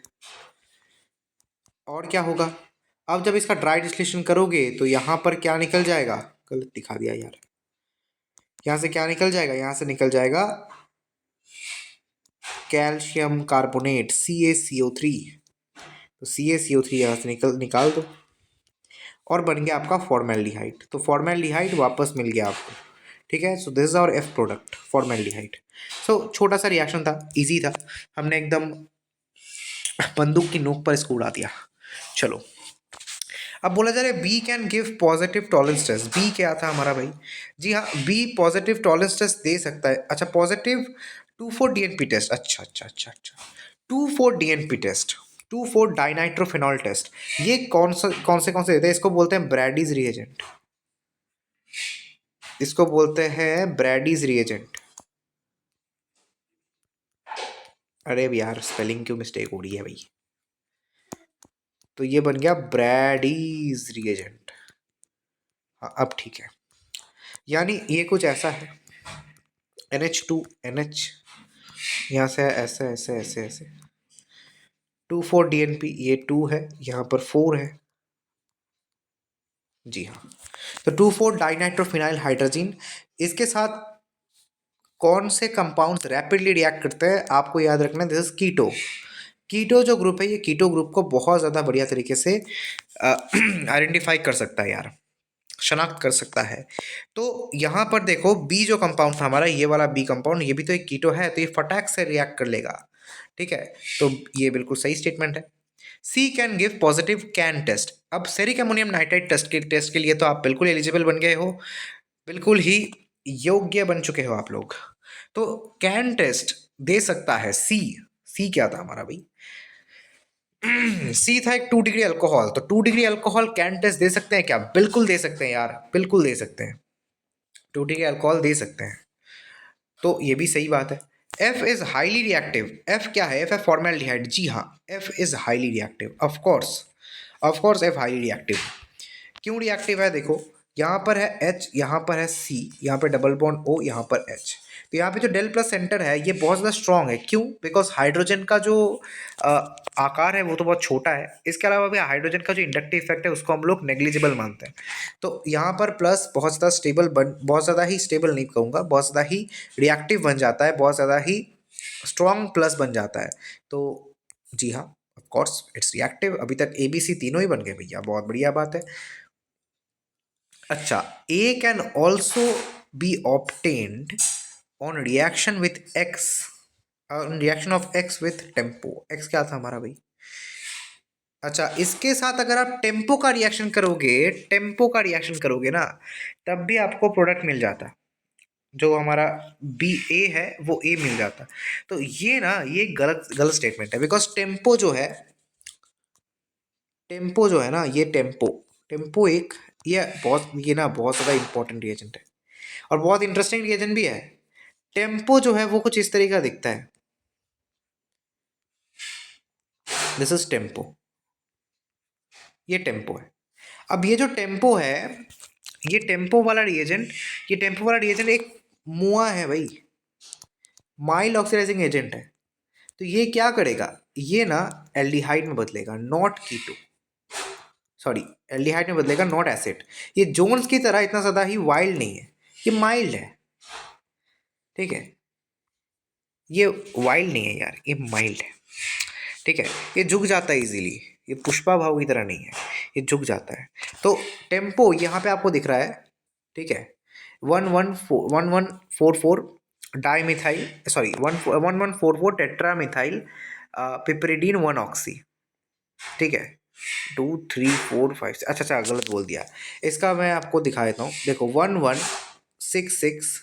और क्या होगा, अब जब इसका ड्राई डिस्टिलेशन करोगे तो यहाँ पर क्या निकल जाएगा, गलत दिखा दिया यार, यहाँ से क्या निकल जाएगा, यहाँ से निकल जाएगा कैल्शियम कार्बोनेट CaCO3, तो CaCO3 यहाँ से निकाल दो, और बन गया आपका फॉर्मेल्डिहाइड। तो फॉर्मेल्डिहाइड वापस मिल गया आपको, ठीक है। So this is our F product, formaldehyde. So छोटा सा रिएक्शन था, इजी था, हमने एकदम बंदूक की नोक पर इसको उड़ा दिया। चलो, अब बोला जा रहा है B can give positive tolerance test. B क्या था हमारा भाई, जी हाँ, बी पॉजिटिव टॉलरेंस टेस्ट दे सकता है। अच्छा, पॉजिटिव 2,4-DNP टेस्ट, अच्छा अच्छा अच्छा अच्छा, 2,4-DNP टेस्ट, 2,4-डाइनाइट्रोफिनॉल टेस्ट, ये कौन से देते हैं, इसको बोलते हैं ब्रैडीज रिएजेंट, इसको बोलते हैं ब्रैडीज रिएजेंट। अरे यार स्पेलिंग क्यों मिस्टेक हो रही है भाई, तो ये बन गया ब्रैडीज रिएजेंट। हाँ अब ठीक है, यानी ये कुछ ऐसा है, NH2NH, यहाँ से ऐसे ऐसे ऐसे ऐसे, 2,4-DNP, ये 2 है, यहाँ पर 4 है, जी हाँ। तो 2,4-डाइनाइट्रोफिनाइल हाइड्रोजन, इसके साथ कौन से कंपाउंड्स रैपिडली रिएक्ट करते हैं, आपको याद रखना है, दिस इज कीटो। कीटो जो ग्रुप है, ये कीटो ग्रुप को बहुत ज़्यादा बढ़िया तरीके से आइडेंटिफाई कर सकता है यार, शनाख्त कर सकता है। तो यहाँ पर देखो बी जो कंपाउंड था हमारा, ये वाला बी कंपाउंड, ये भी तो एक कीटो है, तो ये फटाक से रिएक्ट कर लेगा, ठीक है। तो ये बिल्कुल सही स्टेटमेंट है। C can give positive CAN test. अब सेरिक अमोनियम नाइट्राइड टेस्ट के लिए तो आप बिल्कुल एलिजिबल बन गए हो, बिल्कुल ही योग्य बन चुके हो आप लोग। तो कैन टेस्ट दे सकता है सी। सी क्या था हमारा भाई, सी था एक 2 डिग्री अल्कोहल, तो 2 डिग्री अल्कोहल कैन टेस्ट दे सकते हैं क्या, बिल्कुल दे सकते हैं यार, बिल्कुल दे सकते हैं, 2 डिग्री अल्कोहल दे सकते हैं, तो ये भी सही बात है। F is highly reactive, F क्या है, एफ है फॉर्मेल्डिहाइड, जी हाँ, F is highly reactive, of course F highly reactive. क्यों रिएक्टिव है, देखो यहाँ पर है H, यहाँ पर है C, यहाँ पर डबल बॉन्ड O, यहाँ पर H, तो यहाँ पे जो डेल प्लस सेंटर है ये बहुत ज़्यादा स्ट्रॉन्ग है, क्यों, बिकॉज हाइड्रोजन का जो आकार है वो तो बहुत छोटा है, इसके अलावा भी हाइड्रोजन का जो इंडक्टिव इफेक्ट है उसको हम लोग नेग्लिजिबल मानते हैं। तो यहाँ पर प्लस बहुत ज़्यादा बहुत ज़्यादा ही स्टेबल नहीं कहूँगा, बहुत ज़्यादा ही रिएक्टिव बन जाता है, बहुत ज़्यादा ही स्ट्रॉन्ग प्लस बन जाता है। तो जी हाँ, ऑफ कोर्स इट्स रिएक्टिव। अभी तक ABC तीनों ही बन गए भैया, बहुत बढ़िया बात है। अच्छा, A can also be obtained on reaction with X, on reaction of X with tempo. X क्या था हमारा भाई, अच्छा, इसके साथ अगर आप टेम्पो का रिएक्शन करोगे, ना, तब भी आपको प्रोडक्ट मिल जाता, जो हमारा BA है वो A मिल जाता। तो ये ना, ये गलत गलत स्टेटमेंट है, बिकॉज टेम्पो जो है ना, ये टेम्पो एक, ये ना बहुत ज़्यादा इंपॉर्टेंट रिएजेंट है, और बहुत इंटरेस्टिंग रिएजेंट भी है। टेम्पो जो है वो कुछ इस तरीके का दिखता है, दिस इज टेम्पो, ये टेम्पो है। अब ये जो टेम्पो है, ये टेम्पो वाला रिएजेंट एक मुआ है भाई, माइल्ड ऑक्सीडाइजिंग एजेंट है। तो ये क्या करेगा, ये ना एल्डिहाइड में बदलेगा, नॉट कीटो, सॉरी एल्डिहाइड में बदलेगा, नॉट एसिड। ये जोन्स की तरह इतना ज़्यादा ही वाइल्ड नहीं है, ये माइल्ड है, ठीक है, ये वाइल्ड नहीं है यार, ये माइल्ड है, ठीक है। ये झुक जाता है इजीली, ये पुष्पा भाव की तरह नहीं है, ये झुक जाता है। तो टेम्पो यहाँ पे आपको दिख रहा है, ठीक है, 1144 डाईमिथाइल, सॉरी 1144 टेट्रामिथाइल पिपरिडीन 1 ऑक्सी, ठीक है, 2 3 4 5, अच्छा अच्छा गलत बोल दिया, इसका मैं आपको दिखा देता हूँ, देखो 1166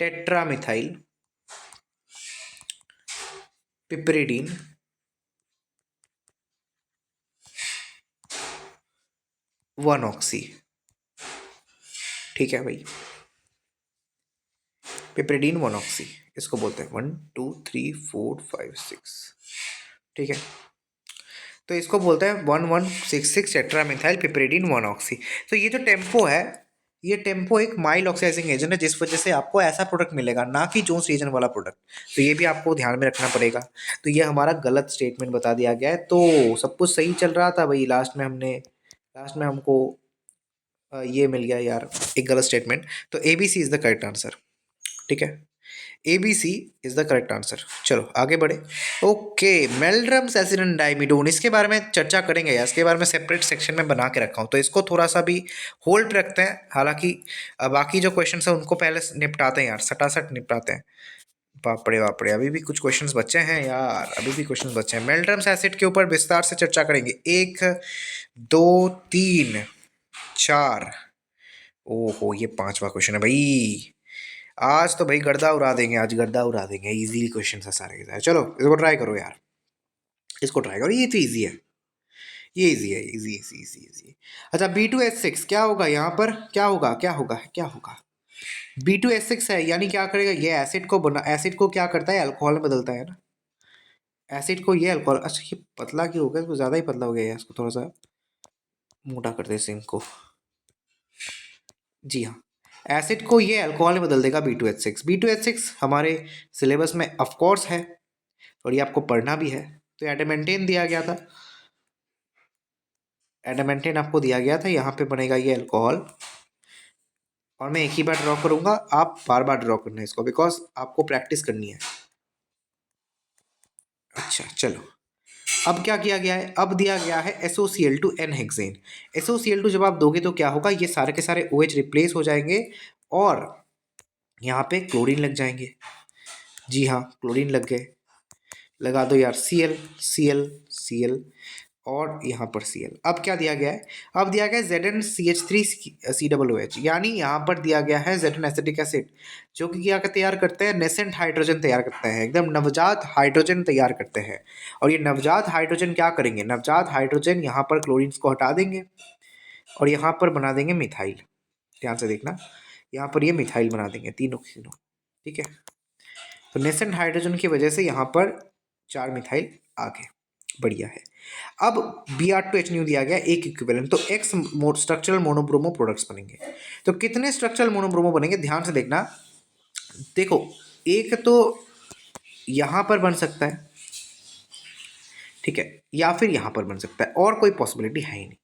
टेट्रामिथाइल पिपरिडीन 1 ऑक्सी, ठीक है भाई, पिपरिडीन 1 ऑक्सी, इसको बोलते हैं 1 2 3 4 5 6, ठीक है। तो इसको बोलते हैं 1166 टेट्रामिथाइल पिपरिडीन 1 ऑक्सी। तो ये जो टेम्पो है, ये टेम्पो एक माइल्ड ऑक्सीडाइजिंग एजेंट है, जिस वजह से आपको ऐसा प्रोडक्ट मिलेगा, ना कि जोन्स रिएजेंट वाला प्रोडक्ट। तो ये भी आपको ध्यान में रखना पड़ेगा। तो ये हमारा गलत स्टेटमेंट बता दिया गया है। तो सब कुछ सही चल रहा था भाई, लास्ट में हमको ये मिल गया यार, एक गलत स्टेटमेंट। तो A B C is the correct answer, ठीक है, A B C is the correct answer. चलो आगे बढ़े। Okay, Meldrum's acid and dimedone, इसके बारे में चर्चा करेंगे यार, इसके बारे में सेपरेट सेक्शन में बना के रखा हूँ, तो इसको थोड़ा सा भी होल्ड पे रखते हैं। हालांकि बाकी जो क्वेश्चन है उनको पहले निपटाते हैं यार, सटासट निपटाते हैं। बापड़े बापड़े, अभी भी कुछ क्वेश्चंस बचे हैं यार, अभी भी क्वेश्चंस बचे हैं। मेल्ड्रम्स एसिड के ऊपर विस्तार से चर्चा करेंगे, 1 2 3 4, ओहो ये 5वां क्वेश्चन है भाई। आज तो भाई गर्दा उड़ा देंगे, आज गर्दा उड़ा देंगे, इजी क्वेश्चन है सारे के सारे। चलो इसको ट्राई करो यार, इसको ट्राई करो, ये तो इजी है, ये इजी है, इजी इजी इजी इजी। अच्छा B2H6 क्या होगा यहाँ पर, क्या होगा क्या होगा क्या होगा, B2H6 है, यानी क्या करेगा ये एसिड को क्या करता है, अल्कोहल में बदलता है ना, एसिड को ये अल्कोहल, अच्छा ये पतला क्यों हो गया, इसको ज़्यादा ही पतला हो गया है, इसको थोड़ा सा मोटा कर दे सिंक को। जी हाँ, एसिड को ये अल्कोहल में बदल देगा B2H6। B2H6 हमारे सिलेबस में ऑफ कोर्स है, और ये आपको पढ़ना भी है। तो एडामेंटेन दिया गया था, एडामेंटेन आपको दिया गया था, यहाँ पे बनेगा ये अल्कोहल, और मैं एक ही बार ड्रॉ करूँगा, आप बार बार ड्रॉ करना है इसको, बिकॉज आपको प्रैक्टिस करनी है। अच्छा चलो, अब क्या किया गया है, अब दिया गया है SOCl2 एन हेक्सेन। SOCl2 जब आप दोगे तो क्या होगा, ये सारे के सारे OH रिप्लेस हो जाएंगे, और यहाँ पे क्लोरीन लग जाएंगे। जी हाँ, क्लोरीन लग गए, लगा दो यार Cl Cl Cl, और यहाँ पर Cl। अब क्या दिया गया है, अब दिया गया है ZnCH3COOH, यानी यहाँ पर दिया गया है Zn एसिटिक एसिड, जो कि क्या तैयार करते हैं, नेसेंट हाइड्रोजन तैयार करते हैं, एकदम नवजात हाइड्रोजन तैयार करते हैं। और ये नवजात हाइड्रोजन क्या करेंगे, नवजात हाइड्रोजन यहाँ पर क्लोरीन को हटा देंगे, और यहाँ पर बना देंगे मिथाइल। ध्यान से देखना, यहाँ पर ये मिथाइल बना देंगे, तीनों तीनों, ठीक है। तो नेसेंट हाइड्रोजन की वजह से यहाँ पर 4 मिथाइल आ गए, बढ़िया है। अब Br2H न्यू दिया गया एक इक्विवेलेंट, तो X स्ट्रक्चरल मोनोब्रोमो प्रोडक्ट्स बनेंगे। तो कितने स्ट्रक्चरल मोनोब्रोमो बनेंगे, ध्यान से देखना। देखो एक तो यहाँ पर बन सकता है, ठीक है, या फिर यहाँ पर बन सकता है, और कोई पॉसिबिलिटी है ही नहीं।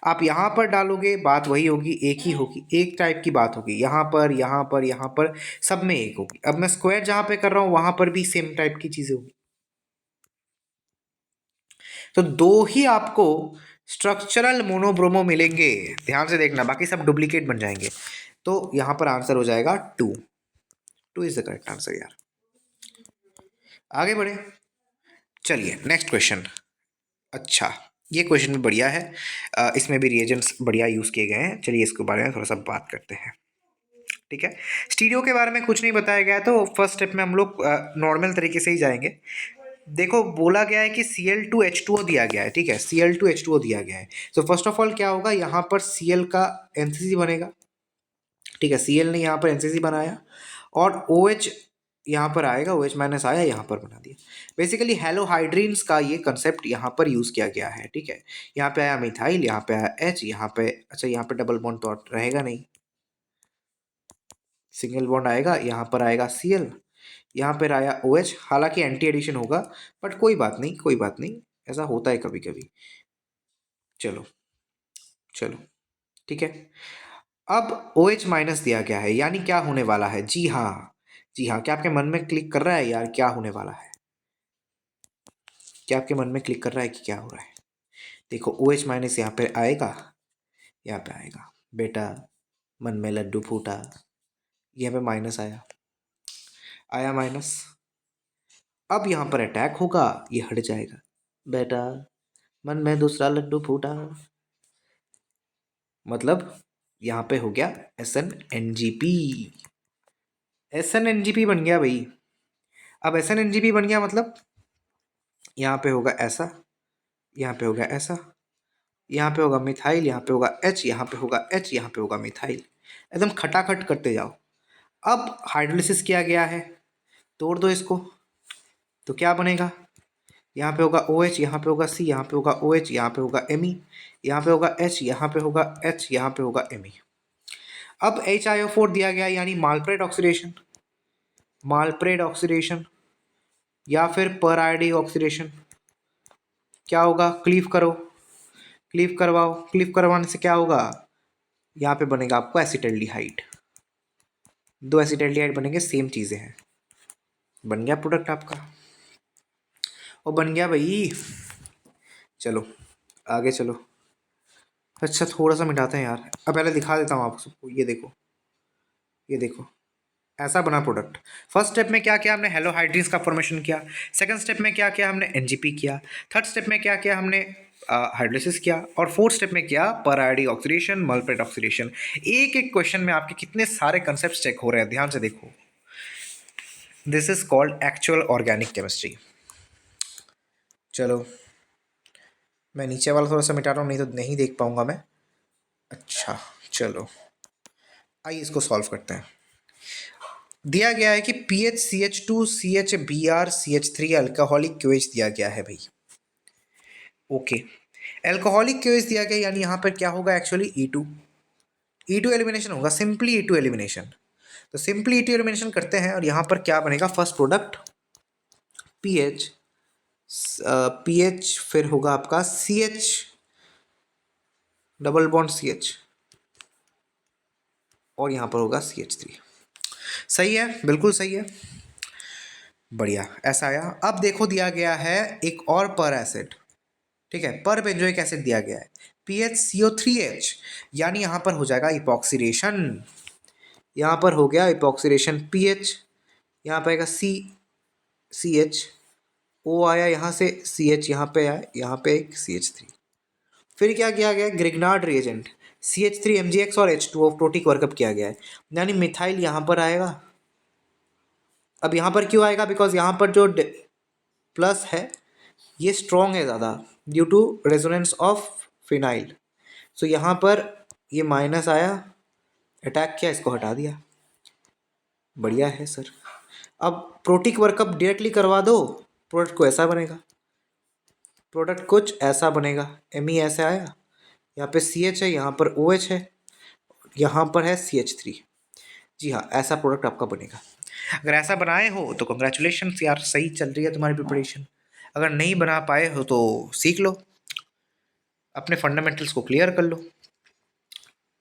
आप यहाँ पर डालोगे बात वही होगी, एक ही होगी, एक टाइप की बात होगी, यहाँ पर यहाँ पर यहाँ पर सब में एक होगी। अब मैं स्क्वायर जहाँ पे कर रहा हूँ वहाँ पर भी सेम टाइप की चीज़ें होगी। तो दो ही आपको स्ट्रक्चरल मोनोब्रोमो मिलेंगे, ध्यान से देखना, बाकी सब डुप्लीकेट बन जाएंगे। तो यहाँ पर आंसर हो जाएगा 2 इज द करेक्ट आंसर यार। आगे बढ़े, चलिए नेक्स्ट क्वेश्चन। अच्छा ये क्वेश्चन भी बढ़िया है, इसमें भी रिएजेंट्स बढ़िया यूज़ किए गए हैं। चलिए इसके बारे में थोड़ा सा बात करते हैं, ठीक है। स्टीरियो के बारे में कुछ नहीं बताया गया है, तो फर्स्ट स्टेप में हम लोग नॉर्मल तरीके से ही जाएंगे। देखो बोला गया है कि Cl2H2O दिया गया है, ठीक है, Cl2H2O दिया गया है। तो फर्स्ट ऑफ ऑल क्या होगा, यहाँ पर Cl का NCC बनेगा, ठीक है, Cl ने यहाँ पर NCC बनाया, और OH यहाँ पर आएगा, OH माइनस आया, यहाँ पर बना दिया। बेसिकली हेलोहाइड्रीन्स का ये कंसेप्ट यहाँ पर यूज़ किया गया है, ठीक है। यहाँ पे आया मिथाइल, यहाँ पे आया H, यहाँ पे अच्छा यहाँ पे डबल बॉन्ड तो रहेगा नहीं, सिंगल बॉन्ड आएगा, यहाँ पर आएगा Cl, यहाँ पर आया OH। हालांकि एंटी एडिशन होगा, बट कोई बात नहीं, कोई बात नहीं, ऐसा होता है कभी कभी। चलो चलो, ठीक है। अब OH माइनस दिया गया है, यानी क्या होने वाला है? जी हाँ, जी हाँ, क्या आपके मन में क्लिक कर रहा है यार क्या होने वाला है? क्या आपके मन में क्लिक कर रहा है कि क्या हो रहा है? देखो OH माइनस यहाँ पे आएगा, यहाँ पे आएगा बेटा, मन में लड्डू फूटा, यहाँ पे माइनस आया, आया माइनस। अब यहाँ पर अटैक होगा, ये हट जाएगा बेटा, मन में दूसरा लड्डू फूटा, मतलब यहाँ पे हो गया SnNGP। SnNGP बन गया भाई। अब SnNGP बन गया मतलब यहाँ पे होगा ऐसा, यहाँ पे होगा ऐसा, यहाँ पे होगा मिथाइल, यहाँ पे होगा H, यहाँ पे होगा H, यहाँ पे होगा मिथाइल, एकदम खटाखट करते जाओ। अब हाइड्रोलिसिस किया गया है, तोड़ दो इसको, तो क्या बनेगा? यहाँ पे होगा OH, यहाँ पे होगा C, यहाँ पे होगा OH, यहाँ पे होगा Me, यहाँ पे होगा H, यहाँ पे होगा H, यहाँ पे होगा Me। अब HiO4 दिया गया, यानी मालप्रेट ऑक्सीडेशन, मालप्रेट ऑक्सीडेशन या फिर पर आयोडिक ऑक्सीडेशन। क्या होगा? क्लीव करो, क्लीव करवाओ, क्लीव करवाने से क्या होगा? यहाँ पे बनेगा आपको एसिटल्डिहाइड, दो एसिटल्डिहाइड बनेंगे, सेम चीज़ें हैं, बन गया प्रोडक्ट आपका, और बन गया भाई। चलो आगे चलो। अच्छा थोड़ा सा मिटाते हैं यार, अब पहले दिखा देता हूँ आप सबको, ये देखो, ये देखो, ऐसा बना प्रोडक्ट। फर्स्ट स्टेप में क्या किया हमने? हेलोहाइड्रीन्स का फॉर्मेशन किया। सेकंड स्टेप में क्या किया हमने? NGP किया। थर्ड स्टेप में क्या किया हमने? हाइड्रोलिसिस किया। और फोर्थ स्टेप में किया पर आयोडिक ऑक्सीडेशन, मलप्रेट ऑक्सीडेशन। एक एक क्वेश्चन में आपके कितने सारे कंसेप्ट चेक हो रहे हैं, ध्यान से देखो। This is called actual organic chemistry. चलो मैं नीचे वाला थोड़ा सा मिटा रहा हूँ, नहीं तो नहीं देख पाऊंगा मैं। अच्छा चलो आइए इसको सॉल्व करते हैं। दिया गया है कि PHCH2 CHBr CH3 alcoholic QH दिया गया है भाई। ओके, अल्कोहलिक क्यूएच दिया गया, यानी यहाँ पर क्या होगा एक्चुअली? E2 एलिमिनेशन होगा, सिंपली E2 एलिमिनेशन। तो सिंपली E2 एलिमिनेशन करते हैं, और यहाँ पर क्या बनेगा? फर्स्ट प्रोडक्ट PH, PH फिर होगा आपका CH, डबल बॉन्ड CH, और यहाँ पर होगा CH3। सही है, बिल्कुल सही है, बढ़िया, ऐसा आया। अब देखो दिया गया है एक और पर एसिड, ठीक है, पर बेंजोइक एसिड दिया गया है PHCO3H, यानी यहाँ पर हो जाएगा इपॉक्सीडेशन, यहाँ पर हो गया इपॉक्सीडेशन PH, यहाँ पर आएगा CH, O आया यहाँ से, CH यहाँ पे आया, यहाँ पे एक CH3। फिर क्या किया गया? ग्रिग्नार्ड रिएजेंट, CH3MgX और H2O प्रोटिक वर्कअप किया गया है, यानी मिथाइल यहाँ पर आएगा। अब यहाँ पर क्यों आएगा? बिकॉज यहाँ पर जो प्लस है ये स्ट्रॉन्ग है ज़्यादा, due to resonance of phenyl. So यहाँ पर ये माइनस आया, अटैक किया, इसको हटा दिया, बढ़िया है सर। अब प्रोटिक वर्कअप डायरेक्टली करवा दो, प्रोडक्ट को ऐसा बनेगा, प्रोडक्ट कुछ ऐसा बनेगा, Me ऐसे आया, यहाँ पे CH है, यहाँ पर OH है, यहाँ पर है CH3। जी हाँ, ऐसा प्रोडक्ट आपका बनेगा। अगर ऐसा बनाए हो तो कंग्रेचुलेशन यार, सही चल रही है तुम्हारी प्रिपरेशन। अगर नहीं बना पाए हो तो सीख लो, अपने फंडामेंटल्स को क्लियर कर लो।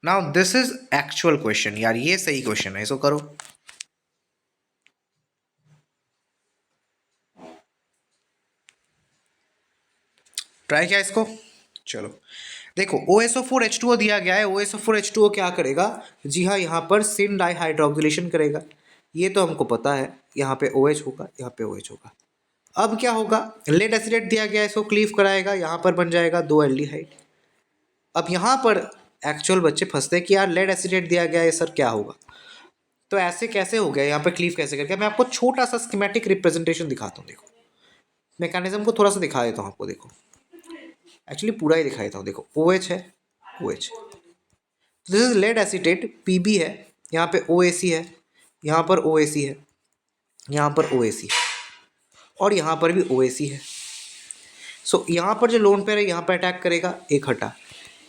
Now this is actual question यार, ये सही क्वेश्चन है, इसको करो। ट्राई किया इसको। चलो देखो OSO4H2O दिया गया है, OSO4H2O क्या करेगा? जी हाँ, यहाँ पर सिन डाइहाइड्रोक्सिलेशन करेगा, ये तो हमको पता है। यहाँ पे OH होगा, यहाँ पे OH होगा। अब क्या होगा? लेड एसिडेट दिया गया है, इसको क्लीव कराएगा, यहाँ पर बन जाएगा दो एल्डिहाइड। अब यहाँ पर एक्चुअल बच्चे फंसते हैं कि यार लेड एसिडेट दिया गया है सर, क्या होगा? तो ऐसे कैसे हो गया, यहाँ पर क्लीव कैसे कर गया? मैं आपको छोटा सा स्कीमेटिक रिप्रेजेंटेशन दिखाता हूँ, देखो मैकेनिज्म को थोड़ा सा दिखा देता हूँ आपको। देखो एक्चुअली पूरा ही दिखा देता हूँ। देखो OH है, OH, this is lead acetate, PB है, यहाँ पे OAC है, यहाँ पर OAC है, यहाँ पर OAC और यहाँ पर भी OAC है। सो यहाँ पर जो लोन पेयर है यहाँ पर अटैक करेगा, एक हटा,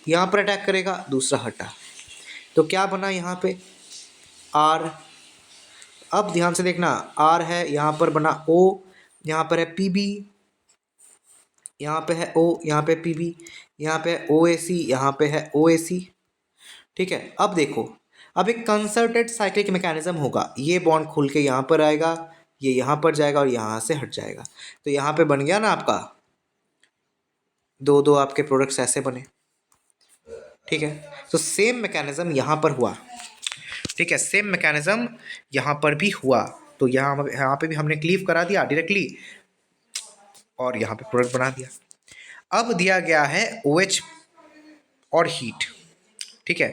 यहाँ पर अटैक करेगा, दूसरा हटा, तो क्या बना यहाँ पे R। अब ध्यान से देखना, R है, यहाँ पर बना O, यहाँ पर है PB, यहाँ पे है O, यहाँ पे PB, यहाँ पे है OAC, यहाँ पे है OAC। ठीक है, अब देखो, अब एक कंसर्टेड साइक्लिक मैकेनिज्म होगा, ये बॉन्ड खुल के यहाँ पर आएगा, ये यहाँ पर जाएगा और यहाँ से हट जाएगा, तो यहाँ पे बन गया ना आपका दो दो आपके प्रोडक्ट्स ऐसे बने। ठीक है, तो सेम मैकेनिज्म यहाँ पर हुआ। ठीक है, सेम मैकेनिज्म यहाँ पर भी हुआ, तो यहाँ पे भी हमने क्लीव करा दिया डायरेक्टली और यहाँ पे प्रोडक्ट बना दिया। अब दिया गया है OH और हीट। ठीक है,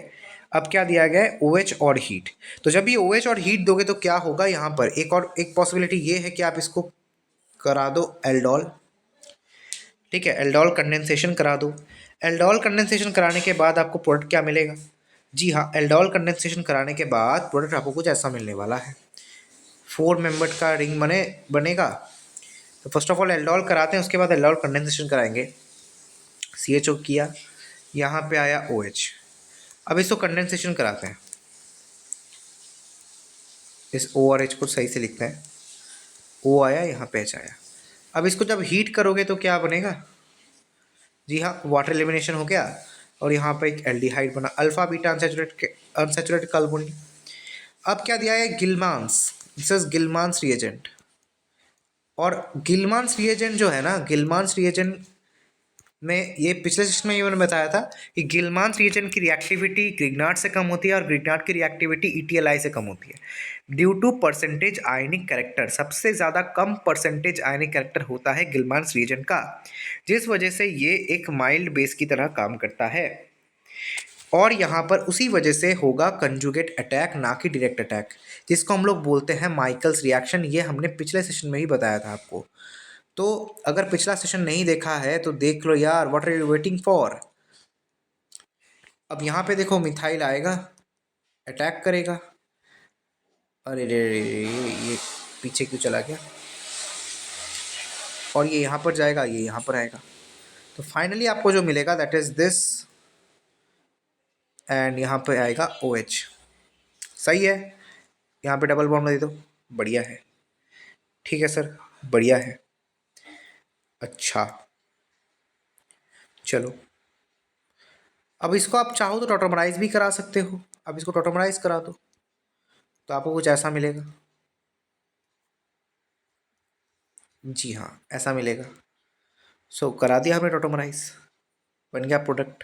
अब क्या दिया गया है, OH और हीट। तो जब ये OH और हीट दोगे तो क्या होगा, यहाँ पर एक पॉसिबिलिटी ये है कि आप इसको करा दो एल्डोल। ठीक है, एल्डोल कंडेंसेशन करा दो। एल्डोल कंडेंसेशन कराने के बाद आपको प्रोडक्ट क्या मिलेगा, जी हाँ, एल्डोल कंडेंसेशन कराने के बाद प्रोडक्ट आपको कुछ ऐसा मिलने वाला है, 4 मेंबर्ड का रिंग बनेगा। तो फर्स्ट ऑफ ऑल एल्डोल कराते हैं, उसके बाद एल्डोल कंडेंसेशन कराएंगे, CHO किया, यहाँ पे आया OH। अब इसको कंडेंसेशन कराते हैं, इस O और H को सही से लिखते हैं, O आया, यहाँ पे H आया। अब इसको जब हीट करोगे तो क्या बनेगा, जी हाँ, वाटर एलिमिनेशन हो गया और यहाँ पे एक एल्डिहाइड बना, अल्फा बीटा अनसैचुरेटेड कार्बोनिल। अब क्या दिया है, गिलमांस, दिस इज गिलमांस रिएजेंट। और गिलमांस रिएजेंट जो है ना, गिलमांस रिएजेंट में, ये पिछले सेशन में ये मैंने बताया था कि गिलमांस रिएजेंट की रिएक्टिविटी ग्रिग्नार्ड से कम होती है और ग्रिग्नार्ड की रिएक्टिविटी ETLI से कम होती है due to percentage ionic character. सबसे ज़्यादा कम परसेंटेज आयनिक कैरेक्टर होता है गिलमांस रिएजेंट का, जिस वजह से ये एक माइल्ड बेस की तरह काम करता है। और यहाँ पर उसी वजह से होगा कंजुगेट अटैक, ना कि डायरेक्ट अटैक, जिसको हम लोग बोलते हैं माइकल्स रिएक्शन। ये हमने पिछले सेशन में ही बताया था आपको, तो अगर पिछला सेशन नहीं देखा है तो देख लो यार, what are you waiting for. अब यहाँ पे देखो, मिथाइल आएगा, अटैक करेगा, अरे रे रे रे, ये पीछे क्यों चला गया, और ये यहाँ पर जाएगा, ये यहाँ पर आएगा, तो फाइनली आपको जो मिलेगा दैट इज दिस, एंड यहाँ पे आएगा OH। सही है, यहाँ पे डबल बॉन्ड दे दो, बढ़िया है। ठीक है सर, बढ़िया है, अच्छा चलो। अब इसको आप चाहो तो टॉटोमराइज भी करा सकते हो, अब इसको टॉटोमराइज करा दो तो आपको कुछ ऐसा मिलेगा, जी हाँ, ऐसा मिलेगा। सो करा दिया हमने टॉटोमराइज, बन गया प्रोडक्ट।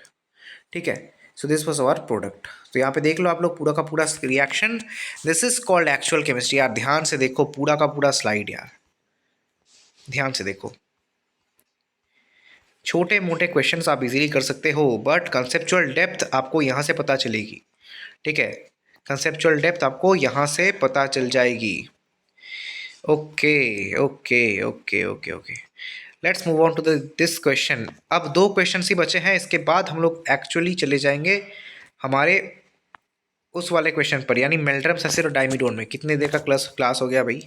ठीक है, so this was our product. तो यहाँ पे देख लो आप लोग पूरा का पूरा reaction, this is called actual chemistry. यार ध्यान से देखो पूरा का पूरा स्लाइड, यार ध्यान से देखो, छोटे मोटे क्वेश्चंस आप इजीली कर सकते हो, बट कंसेप्चुअल डेप्थ आपको यहाँ से पता चलेगी। ठीक है, कंसेप्चुअल डेप्थ आपको यहाँ से पता चल जाएगी। Okay okay okay okay okay, let's move on to this question. अब 2 क्वेश्चन ही बचे हैं, इसके बाद हम लोग एक्चुअली चले जाएंगे हमारे उस वाले क्वेश्चन पर, यानी मेल्ड्रम सेसिर और डाइमिडोन में। कितने देर का क्लास हो गया भाई,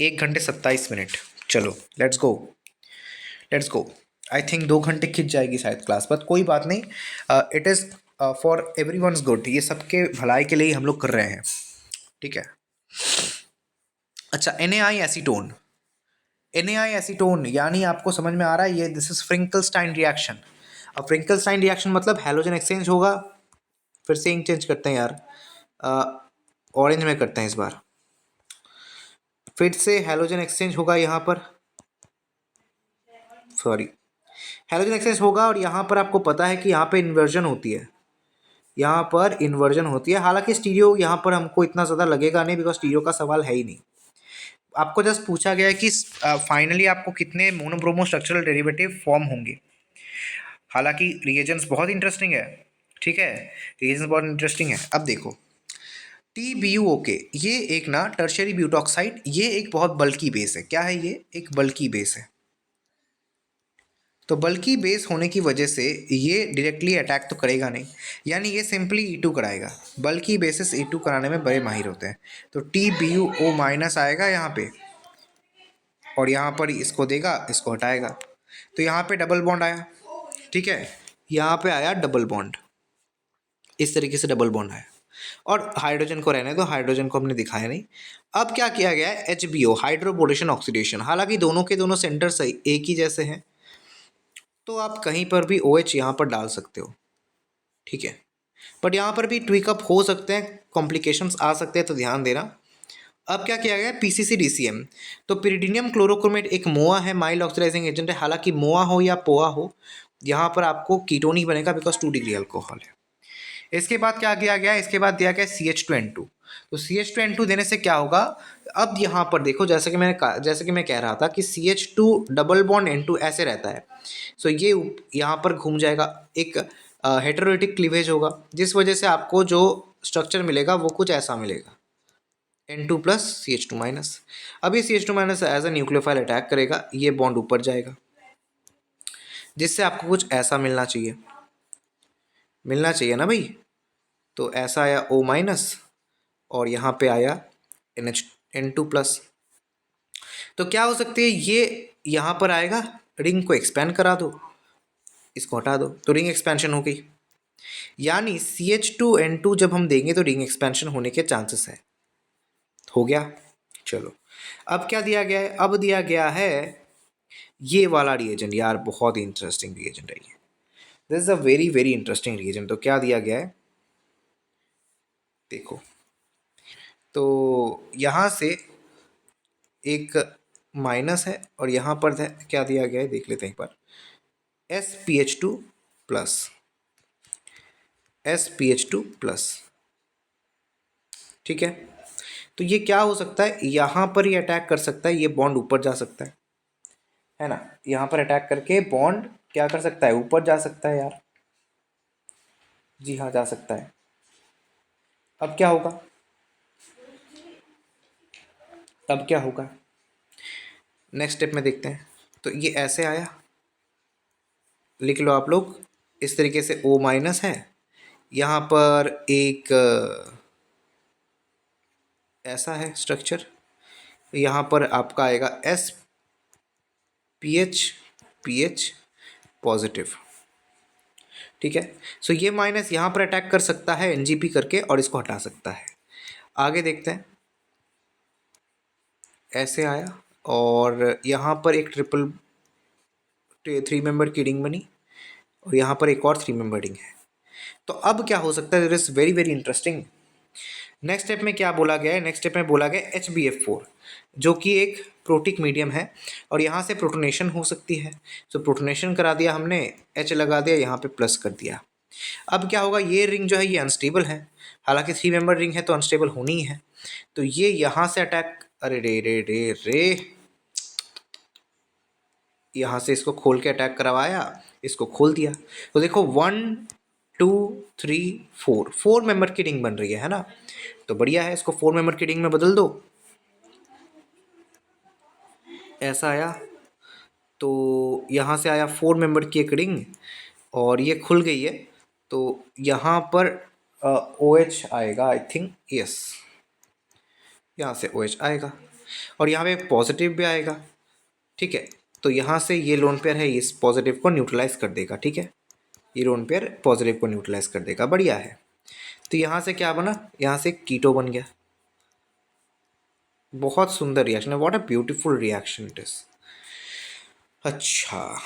1 घंटे 27 मिनट। चलो let's go, let's go. I think 2 घंटे खिंच जाएगी शायद क्लास, बट कोई बात नहीं, it is for everyone's good, ये सबके भलाई के लिए ही हम लोग कर रहे हैं। ठीक है, अच्छा, NaI एसीटोन, NaI एसीटोन यानी आपको समझ में आ रहा है, ये दिस इज फ्रिंकलस्टाइन रिएक्शन। अब फ्रिंकलस्टाइन रिएक्शन मतलब हैलोजन एक्सचेंज होगा, फिर से इंक चेंज करते हैं यार, ऑरेंज में करते हैं इस बार, फिर से हैलोजन एक्सचेंज होगा यहाँ पर, सॉरी, हैलोजन एक्सचेंज होगा और यहाँ पर आपको पता है कि यहाँ पे इन्वर्जन होती है, यहाँ पर इन्वर्जन होती है। हालांकि स्टीरियो यहाँ पर हमको इतना ज़्यादा लगेगा नहीं, बिकॉज स्टीरियो का सवाल है ही नहीं। आपको जस्ट पूछा गया है कि फाइनली आपको कितने मोनोब्रोमो स्ट्रक्चरल डेरिवेटिव फॉर्म होंगे। हालांकि रिएजेंट्स बहुत इंटरेस्टिंग है, ठीक है, रिएजेंट्स बहुत इंटरेस्टिंग है। अब देखो TBUOK, ये एक ना टर्शियरी ब्यूटॉक्साइड, ये एक बहुत बल्की बेस है। क्या है ये, एक बल्की बेस है। तो बल्कि बेस होने की वजह से ये डायरेक्टली अटैक तो करेगा नहीं, यानी ये सिंपली E2 कराएगा। बल्कि बेसिस E2 कराने में बड़े माहिर होते हैं। तो TBuO माइनस आएगा यहाँ पे, और यहाँ पर इसको देगा, इसको हटाएगा, तो यहाँ पे डबल बॉन्ड आया। ठीक है, यहाँ पे आया डबल बॉन्ड, इस तरीके से डबल बॉन्ड आया। और हाइड्रोजन को रहने दो, हाइड्रोजन को हमने दिखाया नहीं। अब क्या किया गया है, HBO हाइड्रोपोटेशन ऑक्सीडेशन। हालांकि दोनों के दोनों सेंटर सही एक ही जैसे हैं, तो आप कहीं पर भी OH यहाँ पर डाल सकते हो। ठीक है, बट यहाँ पर भी ट्विक अप हो सकते हैं, कॉम्प्लिकेशंस आ सकते हैं, तो ध्यान देना। अब क्या किया गया है, PCC-DCM। तो पिरिडीनियम क्लोरोक्रोमेट एक मोआ है, माइल्ड ऑक्सीडाइजिंग एजेंट है। हालांकि मोआ हो या पोआ हो, यहाँ पर आपको कीटोन ही बनेगा, बिकॉज 2 डिग्री अल्कोहल है। इसके बाद क्या किया गया, इसके बाद दिया गया CH2N2। तो CH2N2 देने से क्या होगा, अब यहाँ पर देखो, जैसे कि मैं कह रहा था कि CH2 डबल बॉन्ड N2 ऐसे रहता है। सो ये यहाँ पर घूम जाएगा, एक हेटेरोटिक क्लीवेज होगा, जिस वजह से आपको जो स्ट्रक्चर मिलेगा वो कुछ ऐसा मिलेगा, N2 प्लस CH2 माइनस। अब ये CH2 minus as a nucleophile attack करेगा, ये बॉन्ड ऊपर जाएगा, जिससे आपको कुछ ऐसा मिलना चाहिए ना भाई। तो ऐसा आया O माइनस, और यहाँ पे आया N2 प्लस। तो क्या हो सकती है, ये यहाँ पर आएगा, रिंग को एक्सपेंड करा दो, इसको हटा दो, तो रिंग एक्सपेंशन हो गई। यानी CH2N2 जब हम देंगे तो रिंग एक्सपेंशन होने के चांसेस है। हो गया। चलो, अब क्या दिया गया है, अब दिया गया है ये वाला रिएजेंट। यार बहुत ही इंटरेस्टिंग रिएजेंट है ये, this is a very very interesting reagent. तो क्या दिया गया है, देखो, तो यहाँ से एक माइनस है, और यहाँ पर क्या दिया गया है, देख लेते हैं एक बार। SPH2 plus, SPH2 plus. ठीक है, तो ये क्या हो सकता है, यहाँ पर ये अटैक कर सकता है, ये बॉन्ड ऊपर जा सकता है ना। यहाँ पर अटैक करके बॉन्ड क्या कर सकता है, ऊपर जा सकता है यार। जी हाँ, जा सकता है। अब क्या होगा, अब क्या होगा, नेक्स्ट स्टेप में देखते हैं। तो ये ऐसे आया, लिख लो आप लोग, इस तरीके से O माइनस है, यहाँ पर एक ऐसा है स्ट्रक्चर, यहाँ पर आपका आएगा SPH पॉजिटिव। ठीक है, सो ये माइनस यहाँ पर अटैक कर सकता है NGP करके, और इसको हटा सकता है। आगे देखते हैं, ऐसे आया, और यहाँ पर एक ट्रिपल 3 मेंबर की रिंग बनी, और यहाँ पर एक और 3 मेंबर रिंग है। तो अब क्या हो सकता है, this is very very interesting. Next step में क्या बोला गया है, नेक्स्ट स्टेप में बोला गया HbF4, जो कि एक प्रोटिक मीडियम है, और यहाँ से प्रोटोनेशन हो सकती है। तो प्रोटोनेशन करा दिया हमने, H लगा दिया, यहाँ पे प्लस कर दिया। अब क्या होगा, ये रिंग जो है ये अनस्टेबल है, हालांकि 3 मेंबर रिंग है तो अनस्टेबल होनी ही है। तो ये यहाँ से अटैक, अरे रे रे रे रे, यहाँ से इसको खोल के अटैक करवाया, इसको खोल दिया। तो देखो 1 2 3 4 मेंबर की रिंग बन रही है ना। तो बढ़िया है, इसको 4 मेंबर की रिंग में बदल दो, ऐसा आया। तो यहाँ से आया 4 मेंबर की एक रिंग, और ये खुल गई है। तो यहाँ पर OH आएगा, आई थिंक, यस, यहाँ से OH आएगा, और यहाँ पे पॉजिटिव भी आएगा। ठीक है, तो यहाँ से ये लोन पेयर है, इस पॉजिटिव को न्यूट्रलाइज कर देगा। ठीक है, ये लोन पेयर पॉजिटिव को न्यूट्रलाइज कर देगा, बढ़िया है। तो यहाँ से क्या बना, यहाँ से कीटो बन गया। बहुत सुंदर रिएक्शन है, what a beautiful reaction it is. अच्छा,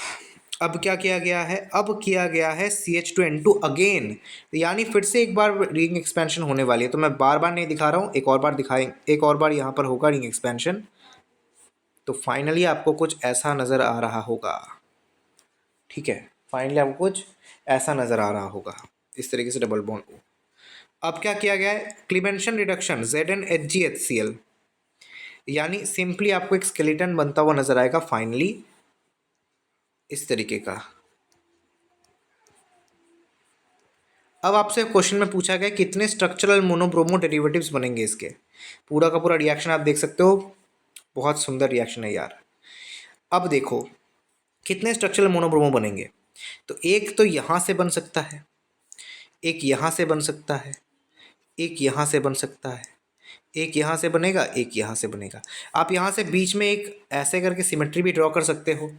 अब क्या किया गया है, अब किया गया है CH2N2 अगेन, यानी फिर से एक बार रिंग एक्सपेंशन होने वाली है। तो मैं बार बार नहीं दिखा रहा हूँ, एक और बार दिखाएंगे, एक और बार यहाँ पर होगा रिंग एक्सपेंशन। तो फाइनली आपको कुछ ऐसा नज़र आ रहा होगा। ठीक है, फाइनली आपको कुछ ऐसा नज़र आ रहा होगा, इस तरीके से डबल बॉन्ड। अब क्या किया गया है, क्लीवेंशन रिडक्शन ZnHgHCl, यानी सिंपली आपको एक स्केलेटन बनता हुआ नजर आएगा फाइनली, इस तरीके का। अब आपसे क्वेश्चन में पूछा गया कितने स्ट्रक्चरल मोनोब्रोमो डेरिवेटिव्स बनेंगे इसके। पूरा का पूरा रिएक्शन आप देख सकते हो, बहुत सुंदर रिएक्शन है यार। अब देखो कितने स्ट्रक्चरल मोनोब्रोमो बनेंगे? तो एक तो यहाँ से बन सकता है, एक यहाँ से बन सकता है, एक यहाँ से बन सकता है, एक यहाँ से बनेगा, एक यहाँ से बनेगा। आप यहाँ से बीच में एक ऐसे करके सिमेट्री भी ड्रॉ कर सकते हो।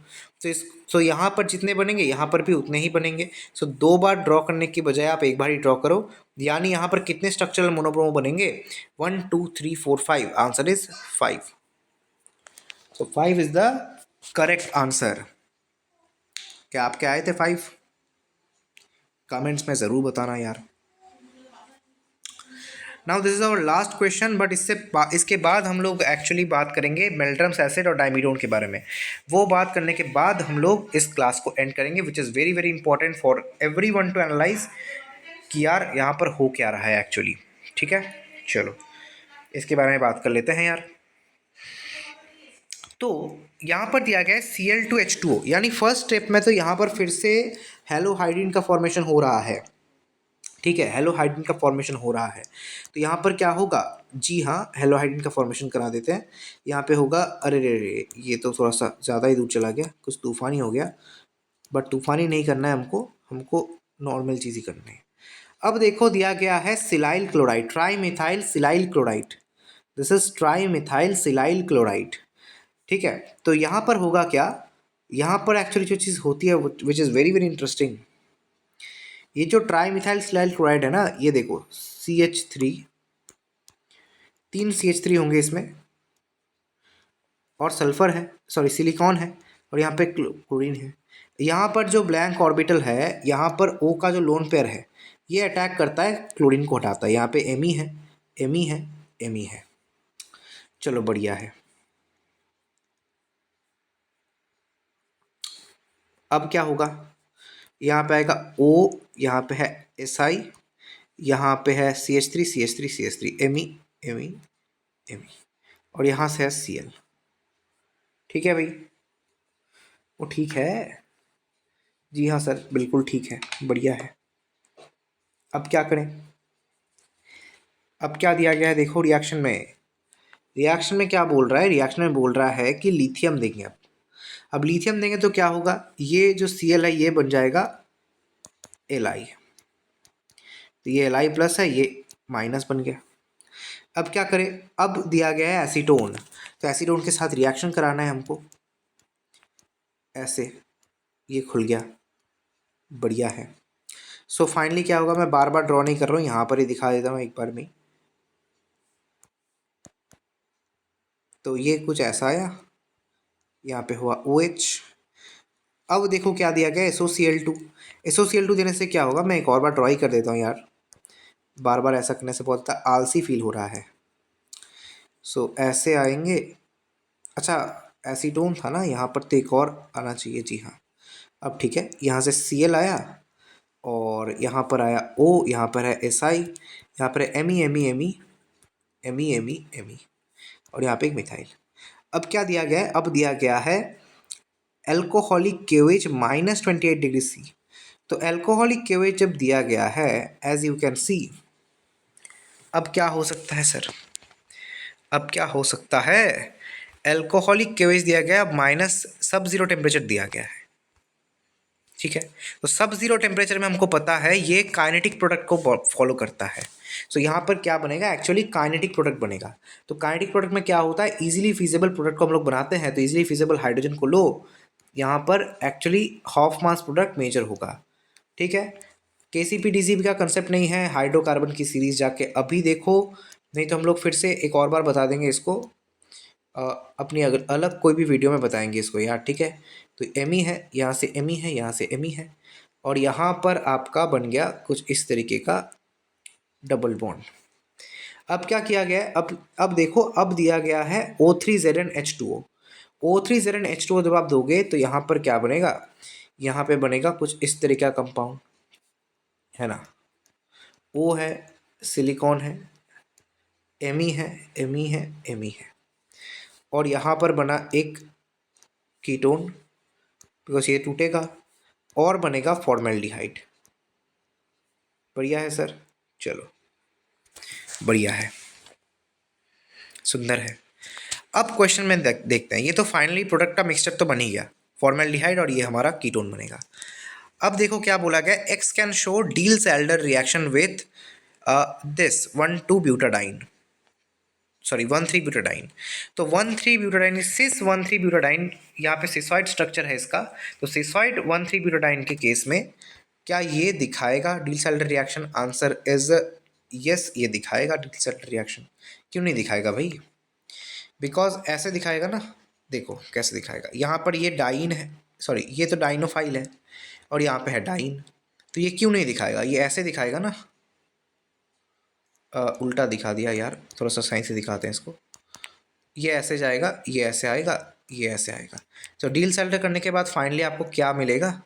तो यहाँ पर जितने बनेंगे यहाँ पर भी उतने ही बनेंगे। सो दो बार ड्रॉ करने की बजाय आप एक बार ही ड्रॉ करो। यानी यहाँ पर कितने स्ट्रक्चरल मोनोब्रोमो बनेंगे? 1 2 3 4 5। Answer is 5। So 5 is the correct answer. क्या आपके आए थे 5? कमेंट्स में ज़रूर बताना यार। Now this is our last question, but इसके बाद हम लोग एक्चुअली बात करेंगे मेल्ट्रम्स एसिड और डायमीडोन के बारे में। वो बात करने के बाद हम लोग इस क्लास को एंड करेंगे, which is very very important for every one two analyse कि यार यहाँ पर हो क्या रहा है एक्चुअली। ठीक है, चलो इसके बारे में बात कर लेते हैं यार। तो यहाँ पर दिया गया है Cl2H2O, यानी फर्स्ट स्टेप में तो यहाँ पर फिर से हेलोहाइड्रिन का फॉर्मेशन हो रहा है। ठीक है, हेलोहाइड्रिन का फॉर्मेशन हो रहा है। तो यहाँ पर क्या होगा? जी हाँ, हेलोहाइड्रिन का फॉर्मेशन करा देते हैं। यहाँ पे होगा, अरे रे रे, ये तो थोड़ा सा ज़्यादा ही दूर चला गया, कुछ तूफानी हो गया। बट तूफानी नहीं करना है हमको नॉर्मल चीज़ ही करनी है। अब देखो दिया गया है silyl chloride, tri methyl silyl chloride. This is tri methyl silyl chloride. ठीक है, तो यहाँ पर होगा क्या? यहाँ पर एक्चुअली जो चीज़ होती है which is very very interesting, ये जो ट्राई मिथाइल सिलाइल क्लोराइड है ना, ये देखो CH3, 3 CH3 होंगे इसमें, और सल्फर है, सॉरी सिलिकॉन है, और यहाँ पे क्लोरीन है। यहाँ पर जो ब्लैंक ऑर्बिटल है, यहाँ पर O का जो लोन पेयर है, ये अटैक करता है, क्लोरीन को हटाता है। यहाँ पे Me है, Me है, Me है। चलो बढ़िया है। अब क्या होगा? यहाँ पे आएगा O, यहाँ पे है Si, यहाँ पे है CH3 CH3 CH3, Me Me Me, और यहाँ से है Cl। ठीक है भाई, वो ठीक है। जी हाँ सर, बिल्कुल ठीक है, बढ़िया है। अब क्या करें? अब क्या दिया गया है देखो रिएक्शन में। रिएक्शन में क्या बोल रहा है? रिएक्शन में बोल रहा है कि लिथियम देंगे। अब लिथियम देंगे तो क्या होगा? ये जो Cl है ये बन जाएगा Li, तो ये Li प्लस है, ये माइनस बन गया। अब क्या करें? अब दिया गया है एसीटोन, तो एसीटोन के साथ रिएक्शन कराना है हमको। ऐसे ये खुल गया, बढ़िया है। सो फाइनली क्या होगा? मैं बार बार ड्रॉ नहीं कर रहा हूँ, यहाँ पर ही दिखा देता हूँ एक बार में। तो ये कुछ ऐसा आया, यहाँ पे हुआ OH। अब देखो क्या दिया गया, SOCl2। SOCl2 देने से क्या होगा? मैं एक और बार ड्रॉ ही कर देता हूँ यार, बार बार ऐसा करने से बहुत आलसी फील हो रहा है। सो ऐसे आएंगे। अच्छा, एसीटोन था ना, यहाँ पर तो एक और आना चाहिए। जी हाँ, अब ठीक है। यहाँ से Cl आया, और यहाँ पर आया O, यहाँ पर है Si, यहाँ पर है Me, और यहाँ पे एक मिथाइल। अब क्या दिया गया है? अब दिया गया है एल्कोहलिक KOH -28°C। तो एल्कोहलिक KOH जब दिया गया है, एज यू कैन सी, अब क्या हो सकता है सर? अब क्या हो सकता है? एल्कोहलिक KOH दिया गया, अब माइनस सब जीरो टेम्परेचर दिया गया है। ठीक है, तो सब जीरो टेम्परेचर में हमको पता है ये काइनेटिक प्रोडक्ट को फॉलो करता है। सो यहाँ पर क्या बनेगा? एक्चुअली काइनेटिक प्रोडक्ट बनेगा। तो काइनेटिक प्रोडक्ट में क्या होता है? इजीली फिजिबल प्रोडक्ट को हम लोग बनाते हैं, तो इजीली फिजिबल हाइड्रोजन को लो, यहाँ पर actually Hofmann product major होगा। ठीक है, KCP-DCP का कंसेप्ट नहीं है, हाइड्रोकार्बन की सीरीज जाके अभी देखो, नहीं तो हम लोग फिर से एक और बार बता देंगे इसको, अपनी अगर अलग कोई भी वीडियो में बताएंगे इसको यार। ठीक है, तो Me है, यहाँ से Me है, यहाँ से Me है, और यहाँ पर आपका बन गया कुछ इस तरीके का डबल बॉन्ड। अब क्या किया गया है? अब देखो, अब दिया गया है O3ZnH2O। O3ZnH2O जब आप दोगे तो यहाँ पर क्या बनेगा? यहाँ पे बनेगा कुछ इस तरीके का कंपाउंड, है ना। O है, सिलिकॉन है, Me है, Me है, Me है, और यहाँ पर बना एक कीटोन, बिकॉज ये टूटेगा, और बनेगा फॉर्मेल्डिहाइड। बढ़िया है सर, चलो बढ़िया है, सुंदर है। अब क्वेश्चन में देखते हैं। ये तो फाइनली प्रोडक्ट का मिक्सचर तो बन ही गया, फॉर्मेल्डिहाइड और ये हमारा कीटोन बनेगा। अब देखो क्या बोला गया, X can show Diels Alder reaction with this one two butadiene, sorry one three butadiene. तो 1,3-ब्यूटाडाइन सिस 1,3-ब्यूटाडाइन, यहाँ पे सिसॉइड स्ट्रक्चर है इसका, तो सिसॉइड 1,3-ब्यूटाडाइन के केस में क्या ये दिखाएगा deals Alder reaction? Answer is yes, ये दिखाएगा डील्स एल्डर रिएक्शन। क्यों नहीं दिखाएगा भाई? बिकॉज ऐसे दिखाएगा ना, देखो कैसे दिखाएगा, यहाँ पर ये डाइन है, सॉरी ये तो डाइनोफाइल है और यहाँ पे है डाइन, तो ये क्यों नहीं दिखाएगा? ये ऐसे दिखाएगा ना, उल्टा दिखा दिया यार, थोड़ा सा साइंस से दिखाते हैं इसको। ये ऐसे जाएगा, ये ऐसे आएगा, ये ऐसे आएगा। तो डील सेल्टर करने के बाद फाइनली आपको क्या मिलेगा?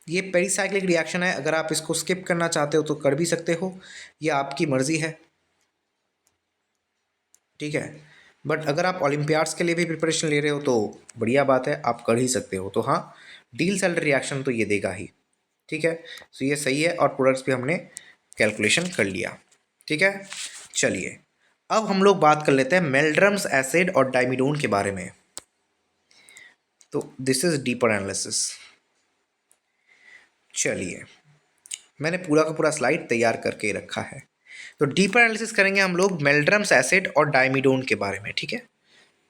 ये पेरिसाइक्लिक रिएक्शन है। अगर आप इसको स्किप करना चाहते हो तो कर भी सकते हो, ये आपकी मर्जी है, ठीक है। बट अगर आप ओलंपियाड्स के लिए भी प्रिपरेशन ले रहे हो तो बढ़िया बात है, आप कर ही सकते हो। तो हाँ, डील सेल्टर रिएक्शन तो ये देगा ही, ठीक है। तो ये सही है और प्रोडक्ट्स भी हमने कैलकुलेशन कर लिया, ठीक है। चलिए अब हम लोग बात कर लेते हैं मेल्ड्रम्स एसिड और डाइमिडोन के बारे में। तो दिस इज डीपर एनालिसिस। चलिए मैंने पूरा का पूरा स्लाइड तैयार करके रखा है। तो डीपर एनालिसिस करेंगे हम लोग मेल्ड्रम्स एसिड और डाइमिडोन के बारे में, ठीक है।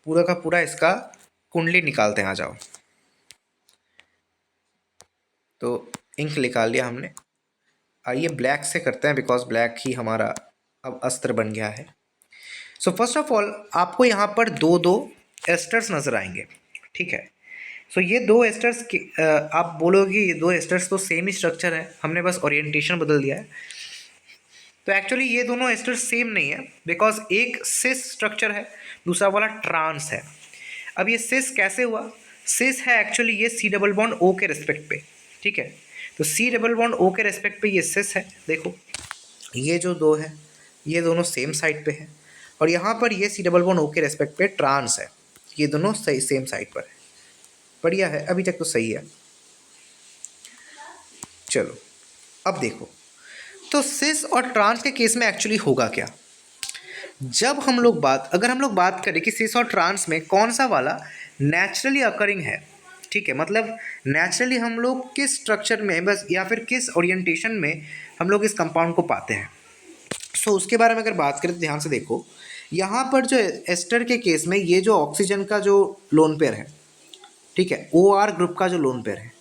पूरा का पूरा इसका कुंडली निकालते हैं, आ जाओ। तो इंक निकाल लिया हमने, आइए ब्लैक से करते हैं बिकॉज ब्लैक ही हमारा अब अस्त्र बन गया है। सो फर्स्ट ऑफ ऑल आपको यहाँ पर दो दो एस्टर्स नज़र आएंगे, ठीक है। सो ये दो एस्टर्स के आप बोलोगे ये दो एस्टर्स तो सेम ही स्ट्रक्चर है, हमने बस ओरिएंटेशन बदल दिया है। तो एक्चुअली ये दोनों एस्टर्स सेम नहीं है, बिकॉज एक सिस स्ट्रक्चर है, दूसरा वाला ट्रांस है। अब ये सिस कैसे हुआ? सिस है एक्चुअली ये सी डबल बॉन्ड ओ के रेस्पेक्ट पे, ठीक है। तो सी डबल बॉन्ड ओ के रेस्पेक्ट पे ये सिस है। देखो ये जो दो है ये दोनों सेम साइड पे है, और यहाँ पर ये सी डबल बॉन्ड ओ के रेस्पेक्ट पे ट्रांस है, ये दोनों सही सेम साइड पर है। बढ़िया है, अभी तक तो सही है। चलो अब देखो, तो सिस और ट्रांस के केस में एक्चुअली होगा क्या? जब हम लोग अगर हम लोग बात करें कि सिस और ट्रांस में कौन सा वाला नेचुरली अकरिंग है, ठीक है, मतलब नेचुरली हम लोग किस स्ट्रक्चर में बस या फिर किस ओरिएंटेशन में हम लोग इस कंपाउंड को पाते हैं, सो उसके बारे में अगर बात करें तो ध्यान से देखो। यहाँ पर जो एस्टर के केस में ये जो ऑक्सीजन का जो लोन पेयर है, ठीक है, ओ आर ग्रुप का जो लोन पेयर है,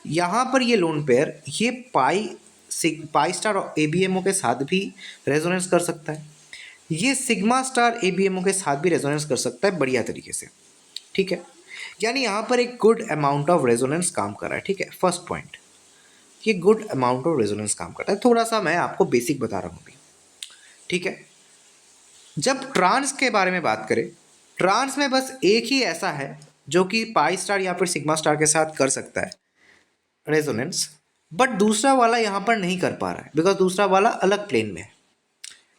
यहाँ पर ये लोन पेयर ये पाई स्टार ABMO के साथ भी रेजोनेंस कर सकता है, ये सिग्मा स्टार ABMO के साथ भी रेजोनेंस कर सकता है बढ़िया तरीके से, ठीक है। यानी यहाँ पर एक गुड अमाउंट ऑफ रेजोनेंस काम कर रहा है, ठीक है। फर्स्ट पॉइंट, ये गुड अमाउंट ऑफ रेजोनेंस काम करता है। थोड़ा सा मैं आपको बेसिक बता रहा हूँ अभी, ठीक है। जब ट्रांस के बारे में बात करें, ट्रांस में बस एक ही ऐसा है जो कि पाई स्टार या फिर सिग्मा स्टार के साथ कर सकता है रेजोनेंस, बट दूसरा वाला यहाँ पर नहीं कर पा रहा है बिकॉज दूसरा वाला अलग प्लेन में है,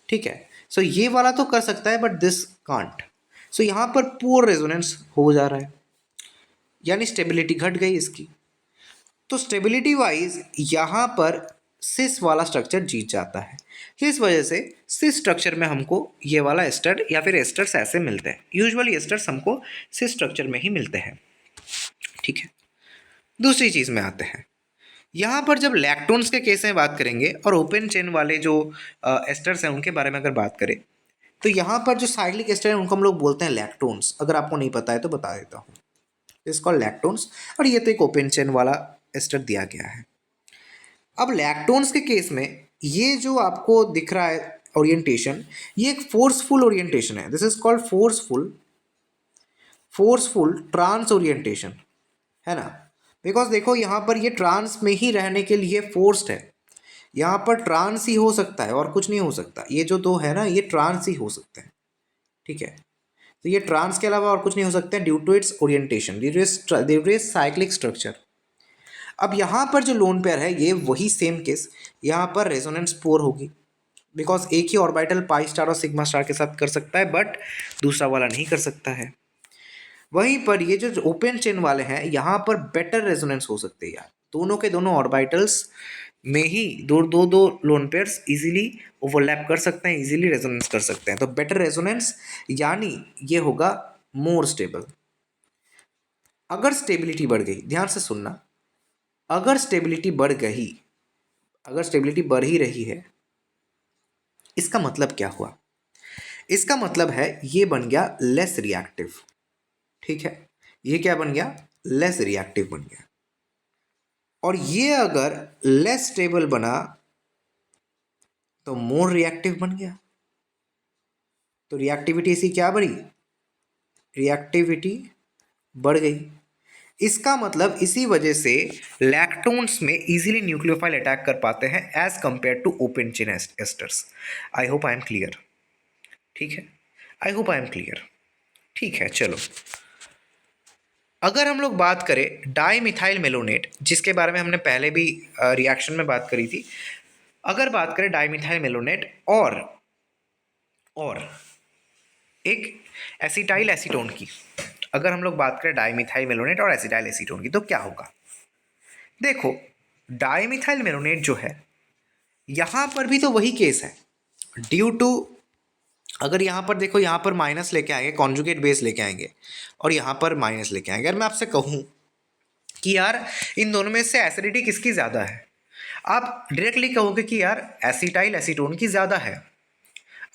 ठीक है। सो ये वाला तो कर सकता है बट दिस कांट। सो यहाँ पर पुअर रेजोनेंस हो जा रहा है, यानी स्टेबिलिटी घट गई इसकी। तो स्टेबिलिटी वाइज यहाँ पर सिस वाला स्ट्रक्चर जीत जाता है। इस वजह से सिस स्ट्रक्चर में हमको ये वाला एस्टर या फिर एस्टर्स ऐसे मिलते हैं। यूजुअली एस्टर्स हमको सिस स्ट्रक्चर में ही मिलते हैं, ठीक है। दूसरी चीज़ में आते हैं, यहाँ पर जब लैक्टोन्स के केस में बात करेंगे और ओपन चेन वाले जो एस्टर्स हैं उनके बारे में अगर बात करें, तो यहाँ पर जो साइक्लिक एस्टर हैं उनको हम लोग बोलते हैं लैक्टोन्स। अगर आपको नहीं पता है तो बता देता हूँ, इसको लैक्टोन्स, और ये तो एक ओपन चेन वाला एस्टर दिया गया है। अब लैक्टोन्स के केस में ये जो आपको दिख रहा है ओरिएंटेशन, ये एक फोर्सफुल ओरिएंटेशन है। This is called forceful trans orientation, है ना। बिकॉज देखो यहाँ पर ये ट्रांस में ही रहने के लिए फोर्स्ड है, यहाँ पर ट्रांस ही हो सकता है और कुछ नहीं हो सकता। ये जो दो है ना, ये ट्रांस ही हो सकते हैं, ठीक है। तो ये ट्रांस के अलावा और कुछ नहीं हो सकता है due to its orientation, due to its cyclic structure. अब यहाँ पर जो लोन पेयर है ये वही सेम केस, यहाँ पर रेजोनेंस पुअर होगी बिकॉज एक ही ऑर्बिटल पाई स्टार और सिग्मा स्टार के साथ कर सकता है बट दूसरा वाला नहीं कर सकता है। वहीं पर ये जो ओपन चेन वाले हैं यहाँ पर बेटर रेजोनेंस हो सकते हैं यार, दोनों के दोनों ऑर्बिटल्स में ही दो लोन पेयर्स इजीली ओवरलैप कर सकते हैं, इजीली रेजोनेंस कर सकते हैं। तो बेटर रेजोनेंस यानी ये होगा मोर स्टेबल। अगर स्टेबिलिटी बढ़ गई, ध्यान से सुनना, अगर स्टेबिलिटी बढ़ गई, अगर स्टेबिलिटी बढ़ ही रही है, इसका मतलब क्या हुआ? इसका मतलब है ये बन गया लेस रिएक्टिव। ठीक है, ये क्या बन गया? लेस रिएक्टिव बन गया। और ये अगर लेस स्टेबल बना तो मोर रिएक्टिव बन गया। तो रिएक्टिविटी इसी क्या बढ़ी? रिएक्टिविटी बढ़ गई। इसका मतलब इसी वजह से लैक्टोन्स में इजीली न्यूक्लियोफाइल अटैक कर पाते हैं as compare to open chain esters. I hope I am clear. ठीक है, I hope I am clear. ठीक है, चलो अगर हम लोग बात करें डाईमिथाइल मेलोनेट, जिसके बारे में हमने पहले भी रिएक्शन में बात करी थी, अगर बात करें डाईमिथाइल मेलोनेट और एक एसिटाइल एसीटोन की, अगर हम लोग बात करें डाईमिथाइल मेलोनेट और एसिटाइल एसीटोन की, तो क्या होगा? देखो, डाईमिथाइल मेलोनेट जो है, यहाँ पर भी तो वही केस है। ड्यू टू, अगर यहाँ पर देखो, यहाँ पर माइनस लेके आएंगे, कॉन्जुगेट बेस लेके आएंगे, और यहाँ पर माइनस लेके आएंगे। अगर मैं आपसे कहूँ कि यार इन दोनों में से एसिडिटी किसकी ज़्यादा है, आप डायरेक्टली कहोगे कि यार एसिटाइल एसीटोन की ज़्यादा है।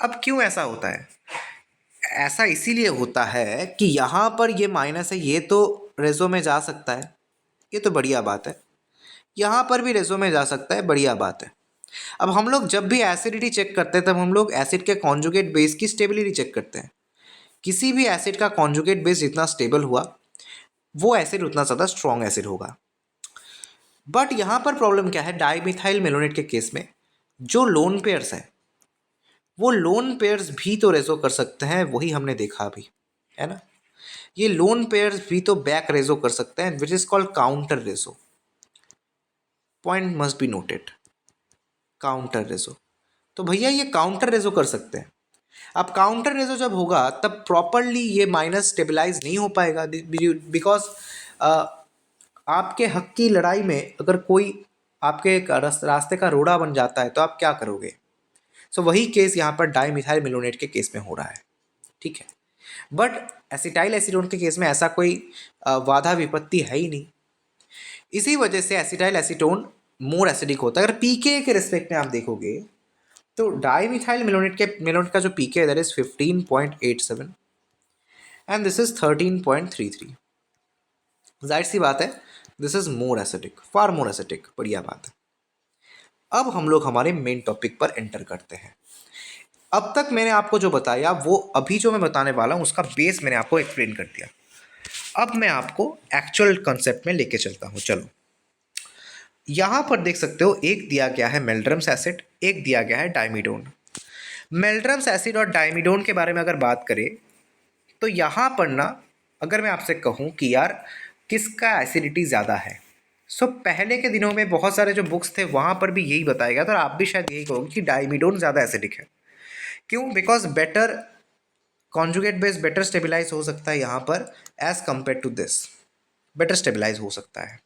अब क्यों ऐसा होता है? ऐसा इसीलिए होता है कि यहाँ पर ये माइनस है, ये तो रेजो में जा सकता है, ये तो बढ़िया बात है। यहाँ पर भी रेजो में जा सकता है, बढ़िया बात है। अब हम लोग जब भी एसिडिटी चेक करते हैं तब हम लोग एसिड के कॉन्जुगेट बेस की स्टेबिलिटी चेक करते हैं। किसी भी एसिड का कॉन्जुगेट बेस जितना स्टेबल हुआ, वो एसिड उतना ज़्यादा स्ट्रॉन्ग एसिड होगा। बट यहाँ पर प्रॉब्लम क्या है? डाईमिथाइल मेलोनेट के केस में जो लोन पेयर्स है, वो लोन पेयर्स भी तो रेजो कर सकते हैं, वही हमने देखा अभी, है ना? ये लोन पेयर्स भी तो बैक रेजो कर सकते हैं, विच इज कॉल्ड काउंटर रेजो। Point must be noted, counter रेजो। तो भैया ये काउंटर रेजो कर सकते हैं। अब काउंटर रेजो जब होगा तब प्रॉपरली ये माइनस स्टेबलाइज नहीं हो पाएगा, बिकॉज आपके हक की लड़ाई में अगर कोई आपके रास्ते का रोड़ा बन जाता है तो आप क्या करोगे? सो वही केस यहाँ पर डाईमिथाइल मेलोनेट के केस में हो रहा है। ठीक है, बट एसिटाइल एसीटोन के केस में ऐसा कोई बाधा विपत्ति है ही नहीं। इसी वजह से एसिटाइल एसीटोन मोर एसिडिक होता है। अगर पीके के रिस्पेक्ट में आप देखोगे तो डाईमिथाइल मेलोनेट का जो पीके है that is 15.87 and this is 13.33। जाहिर सी बात है, this is more acidic, far more acidic, बढ़िया बात है। अब हम लोग हमारे मेन टॉपिक पर एंटर करते हैं। अब तक मैंने आपको जो बताया, वो अभी जो मैं बताने वाला हूँ उसका बेस मैंने आपको एक्सप्लेन कर दिया। अब मैं आपको एक्चुअल कॉन्सेप्ट में लेके चलता हूँ। चलो, यहाँ पर देख सकते हो एक दिया गया है मेल्ड्रम्स एसिड, एक दिया गया है डाइमिडोन। मेल्ड्रम्स एसिड और डाइमिडोन के बारे में अगर बात करें तो यहाँ पर ना, अगर मैं आपसे कहूँ कि यार किसका एसिडिटी ज़्यादा है, सो पहले के दिनों में बहुत सारे जो बुक्स थे वहाँ पर भी यही बताया गया था, और आप भी शायद यही कहोगे कि डाइमिडोन ज़्यादा एसिडिक है। क्यों? Because better conjugate base better stabilize हो सकता है यहाँ पर as compare to this, better stabilize हो सकता है।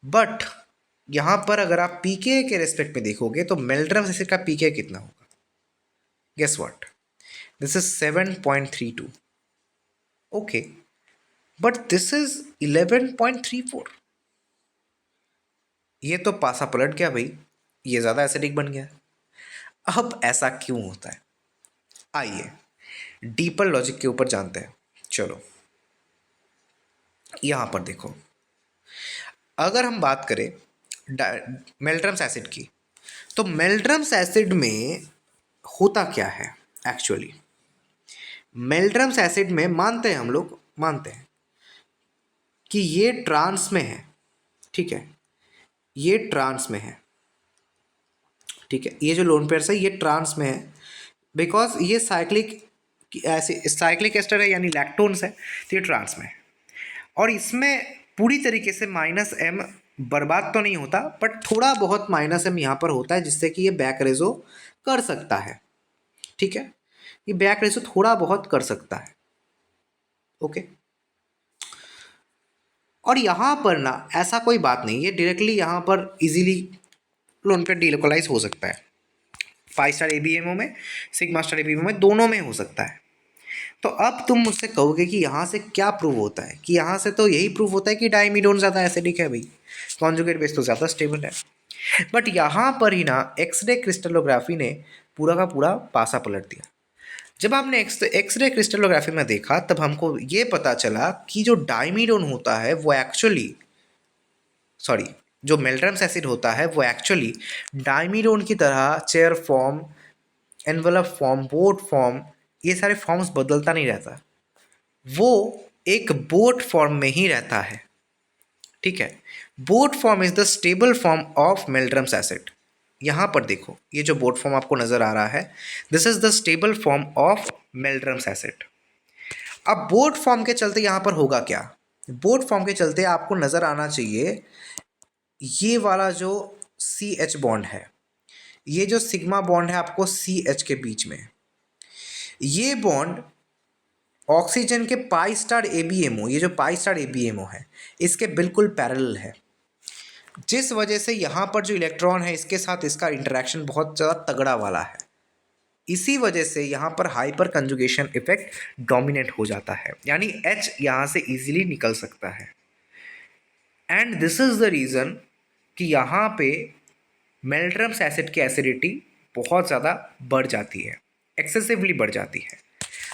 बट यहाँ पर अगर आप पीके के रेस्पेक्ट में देखोगे तो मेल्ड्रम्स एसिड का पीके कितना होगा? Guess what? This is 7.32। Okay, but this is 11.34। ये तो पासा पलट गया भाई, ये ज़्यादा एसिडिक बन गया। अब ऐसा क्यों होता है? आइए डीपर लॉजिक के ऊपर जानते हैं। चलो, यहाँ पर देखो, अगर हम बात करें मेल्ड्रम्स एसिड की, तो मेल्ड्रम्स एसिड में होता क्या है एक्चुअली? मेल्ड्रम्स एसिड में मानते हैं, हम लोग मानते हैं कि ये ट्रांस में है। ठीक है, ये ट्रांस में है। ठीक है, ये जो लोन पेयर्स है ये ट्रांस में है, बिकॉज ये साइक्लिक ऐसे साइक्लिक एस्टर है, यानी लैक्टोन्स है, तो ये ट्रांस में है। और इसमें पूरी तरीके से माइनस एम बर्बाद तो नहीं होता, बट थोड़ा बहुत माइनस एम यहाँ पर होता है, जिससे कि ये बैक रेजो कर सकता है। ठीक है, ये बैक रेजो थोड़ा बहुत कर सकता है। ओके, और यहाँ पर ना ऐसा कोई बात नहीं, ये डायरेक्टली यहाँ पर इजीली लोन पे डीलोकलाइज हो सकता है। 5 स्टार ABMO में, सिग्मा स्टार ABMO में, दोनों में हो सकता है। तो अब तुम मुझसे कहोगे कि यहाँ से क्या प्रूव होता है, कि यहाँ से तो यही प्रूव होता है कि डायमीडोन ज़्यादा एसिडिक है भाई, कॉन्जुगेट बेस तो ज़्यादा स्टेबल है। बट यहाँ पर ही ना एक्सरे क्रिस्टलोग्राफी ने पूरा का पूरा पासा पलट दिया। जब आपने एक्सरे क्रिस्टलोग्राफी में देखा तब हमको ये पता चला कि जो डायमीडोन होता है वो एक्चुअली, सॉरी, जो मेल्ड्रम्स एसिड होता है वो एक्चुअली डायमीडोन की तरह chair form, envelope form, boat form, ये सारे फॉर्म्स बदलता नहीं रहता, वो एक बोट फॉर्म में ही रहता है। ठीक है, boat form is the stable form of Meldrum's acid. यहाँ पर देखो ये जो बोट फॉर्म आपको नजर आ रहा है, this is the stable form of Meldrum's acid. अब बोट फॉर्म के चलते यहाँ पर होगा क्या, बोट फॉर्म के चलते आपको नजर आना चाहिए ये वाला जो सी एच बॉन्ड है, ये जो सिग्मा बॉन्ड है आपको सी एच के बीच में, ये बॉन्ड ऑक्सीजन के पाई स्टार एबीएमओ, ये जो पाई स्टार एबीएमओ है इसके बिल्कुल पैरेलल है, जिस वजह से यहाँ पर जो इलेक्ट्रॉन है इसके साथ इसका इंटरेक्शन बहुत ज़्यादा तगड़ा वाला है। इसी वजह से यहाँ पर हाइपर कंजुगेशन इफेक्ट डोमिनेट हो जाता है, यानी H यहाँ से इजीली निकल सकता है। And this is the reason कि यहाँ पे मेल्ड्रम्स एसिड की एसिडिटी बहुत ज़्यादा बढ़ जाती है, एक्सेसिवली बढ़ जाती है।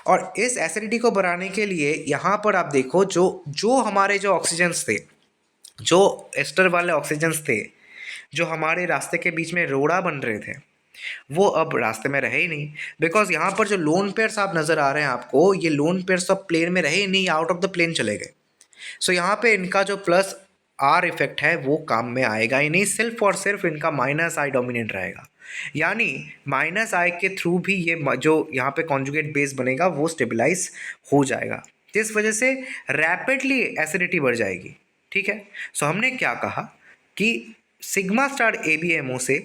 और इस एसिडिटी को बढ़ाने के लिए यहाँ पर आप देखो जो जो हमारे जो ऑक्सीजन्स थे, जो एस्टर वाले ऑक्सीजन्स थे, जो हमारे रास्ते के बीच में रोड़ा बन रहे थे, वो अब रास्ते में रहे ही नहीं। बिकॉज यहाँ पर जो लोन पेयर्स आप नज़र आ रहे हैं आपको, ये लोन पेयर्स अब प्लेन में रहे ही नहीं, आउट ऑफ द प्लेन चले गए। सो यहाँ पे इनका जो प्लस आर इफेक्ट है वो काम में आएगा ही नहीं, सिर्फ और सिर्फ इनका माइनस आई डोमिनेट रहेगा, यानी माइनस आई के थ्रू भी ये जो यहाँ पे कॉन्जुगेट बेस बनेगा वो स्टेबलाइज हो जाएगा, जिस वजह से रैपिडली एसिडिटी बढ़ जाएगी। ठीक है, सो हमने क्या कहा कि सिग्मा स्टार एबीएमओ से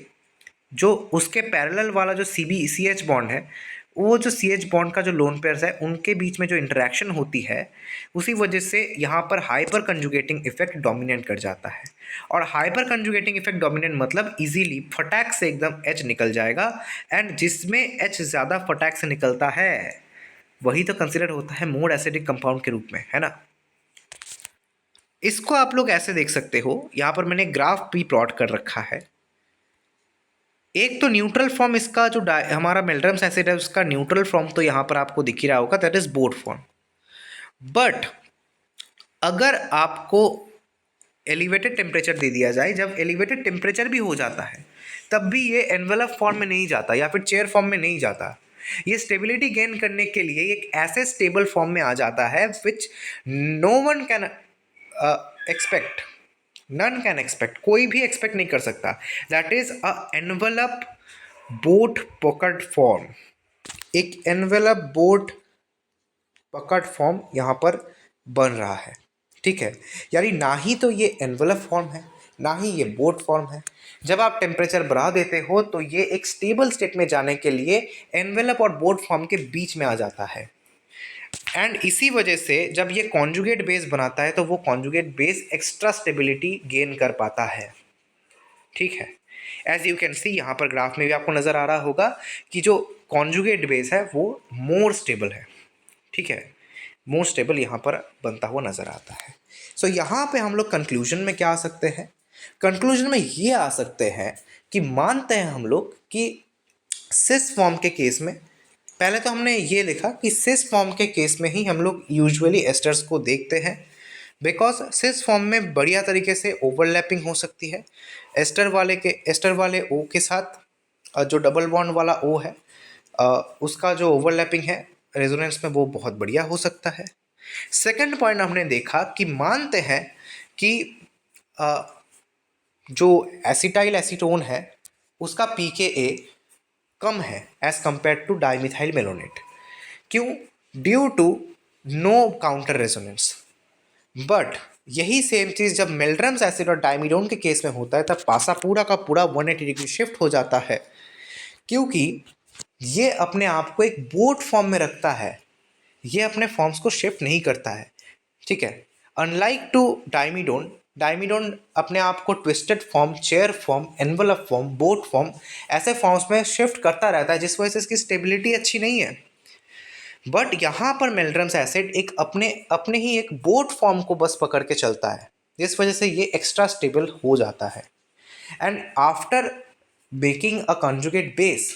जो उसके पैरेलल वाला जो सी एच बॉन्ड है, वो जो सी एच बॉन्ड का जो लोन पेयर्स है उनके बीच में जो इंटरेक्शन होती है, उसी वजह से यहाँ पर हाइपर कंजुगेटिंग इफेक्ट डोमिनेट कर जाता है। और हाइपर कंजुगेटिंग इफेक्ट डोमिनेट मतलब इजीली फटाक से एकदम एच निकल जाएगा, एंड जिसमें एच ज़्यादा फटाक से निकलता है वही तो कंसिडर होता है मोर एसिडिक कंपाउंड के रूप में, है ना। इसको आप लोग ऐसे देख सकते हो, यहाँ पर मैंने ग्राफ भी प्लॉट कर रखा है। एक तो न्यूट्रल फॉर्म इसका जो हमारा मेल्ड्रम्स एसिड है उसका न्यूट्रल फॉर्म तो यहाँ पर आपको दिख ही रहा होगा, that is boat form. But अगर आपको एलिवेटेड टेम्परेचर दे दिया जाए, जब एलिवेटेड टेम्परेचर भी हो जाता है तब भी ये एनवेलप फॉर्म में नहीं जाता या फिर चेयर फॉर्म में नहीं जाता, ये स्टेबिलिटी गेन करने के लिए एक ऐसे स्टेबल फॉर्म में आ जाता है which no one can expect, none can expect, कोई भी एक्सपेक्ट नहीं कर सकता, that is a envelope boat pucker form. एक एनवेलप बोट पकड़ फॉर्म यहाँ पर बन रहा है। ठीक है, यानी ना ही तो ये एनवेलप फॉर्म है ना ही ये बोट फॉर्म है। जब आप टेम्परेचर बढ़ा देते हो तो ये एक स्टेबल स्टेट में जाने के लिए एनवेलप और बोट फॉर्म के बीच में आ जाता है। एंड इसी वजह से जब ये कॉन्जुगेट बेस बनाता है तो वो conjugate base extra stability gain कर पाता है। ठीक है, एज यू कैन सी यहाँ पर ग्राफ में भी आपको नज़र आ रहा होगा कि जो कॉन्जुगेट बेस है वो मोर स्टेबल है। ठीक है, मोर स्टेबल यहाँ पर बनता हुआ नज़र आता है। सो यहाँ पे हम लोग कंक्लूजन में क्या आ सकते हैं, कंक्लूजन में ये आ सकते हैं कि मानते हैं हम लोग कि सिस फॉर्म के केस में, पहले तो हमने ये लिखा कि सिस फॉर्म के केस में ही हम लोग यूजुअली एस्टर्स को देखते हैं, बिकॉज सिस फॉर्म में बढ़िया तरीके से ओवरलैपिंग हो सकती है एस्टर वाले ओ के साथ। जो डबल बॉन्ड वाला ओ है उसका जो ओवरलैपिंग है रेजोनेंस में वो बहुत बढ़िया हो सकता है। सेकंड पॉइंट हमने देखा कि मानते हैं कि जो एसिटाइल एसीटोन है उसका पीकेए कम है as compare to dimethyl malonate. क्यों? Due to no counter resonance. But यही सेम चीज़ जब मेल्ड्रम्स एसिड और डाइमिडोन के केस में होता है तब पासा पूरा का पूरा 180 डिग्री शिफ्ट हो जाता है, क्योंकि ये अपने आप को एक बोट फॉर्म में रखता है, ये अपने फॉर्म्स को शिफ्ट नहीं करता है। ठीक है, अनलाइक टू डाइमिडोन, डाइमिडोन अपने आप को twisted form, chair form, envelope form, boat form ऐसे फॉर्म्स में शिफ्ट करता रहता है, जिस वजह से इसकी स्टेबिलिटी अच्छी नहीं है। बट यहाँ पर मेल्ड्रम्स एसिड एक अपने अपने ही एक बोट फॉर्म को बस पकड़ के चलता है, जिस वजह से ये एक्स्ट्रा स्टेबल हो जाता है। And after baking a conjugate base,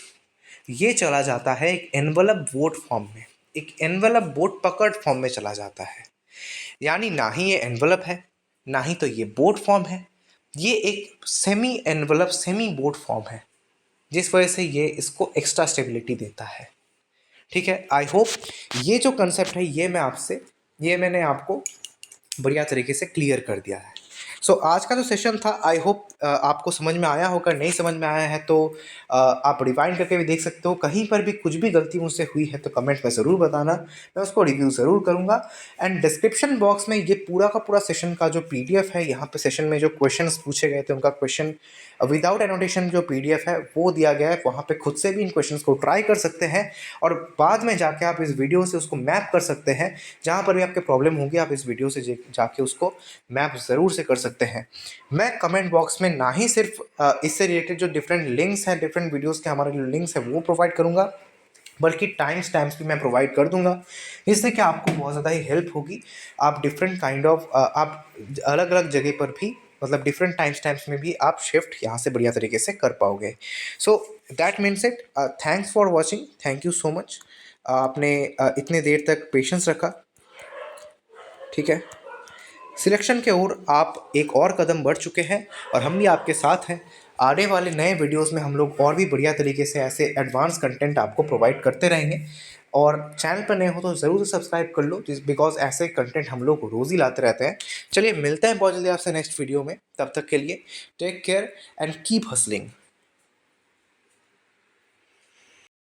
ये चला जाता है एक एनवलप बोट फॉर्म में, एक एनवलप बोट पकड़ फॉर्म में चला जाता है। यानी ना ही ये एनवलप है, ना ही तो ये बोट फॉर्म है, ये एक semi envelope semi boat form है, जिस वजह से ये इसको एक्स्ट्रा स्टेबिलिटी देता है। ठीक है, आई होप ये जो कंसेप्ट है ये मैंने आपको बढ़िया तरीके से क्लियर कर दिया है। सो आज का जो सेशन था, आई होप आपको समझ में आया होगा। नहीं समझ में आया है तो आप रिवाइंड करके भी देख सकते हो। कहीं पर भी कुछ भी गलती मुझसे हुई है तो कमेंट में ज़रूर बताना, मैं उसको रिव्यू ज़रूर करूँगा। एंड डिस्क्रिप्शन बॉक्स में ये पूरा का पूरा सेशन का जो PDF है, यहाँ पे सेशन में जो क्वेश्चंस पूछे गए थे उनका क्वेश्चन विदाउट एनोटेशन जो PDF है वो दिया गया है। वहाँ पे खुद से भी इन क्वेश्चंस को ट्राई कर सकते हैं और बाद में जाके आप इस वीडियो से उसको मैप कर सकते हैं। जहाँ पर भी आपके प्रॉब्लम होगी आप इस वीडियो से जाके उसको मैप ज़रूर से कर सकते हैं। मैं कमेंट बॉक्स में ना ही सिर्फ इससे रिलेटेड जो डिफरेंट लिंक्स हैं, डिफरेंट वीडियोज़ के हमारे जो लिंक्स हैं वो प्रोवाइड करूँगा, बल्कि टाइम्स भी मैं प्रोवाइड कर दूंगा, जिससे कि आपको बहुत ज़्यादा ही हेल्प होगी। आप डिफरेंट काइंड ऑफ आप अलग अलग जगह पर भी, मतलब डिफरेंट टाइम्स में भी आप शिफ्ट यहाँ से बढ़िया तरीके से कर पाओगे। So that means it. Thanks for watching, thank you so much. आपने इतने देर तक पेशेंस रखा। ठीक है, सिलेक्शन के ओर आप एक और कदम बढ़ चुके हैं और हम भी आपके साथ हैं। आने वाले नए वीडियोस में हम लोग और भी बढ़िया तरीके से ऐसे एडवांस कंटेंट आपको प्रोवाइड करते रहेंगे। और चैनल पर नए हो तो ज़रूर से सब्सक्राइब कर लो, बिकॉज ऐसे कंटेंट हम लोग रोज़ ही लाते रहते हैं। चलिए मिलते हैं बहुत जल्दी आपसे नेक्स्ट वीडियो में, तब तक के लिए take care and keep hustling.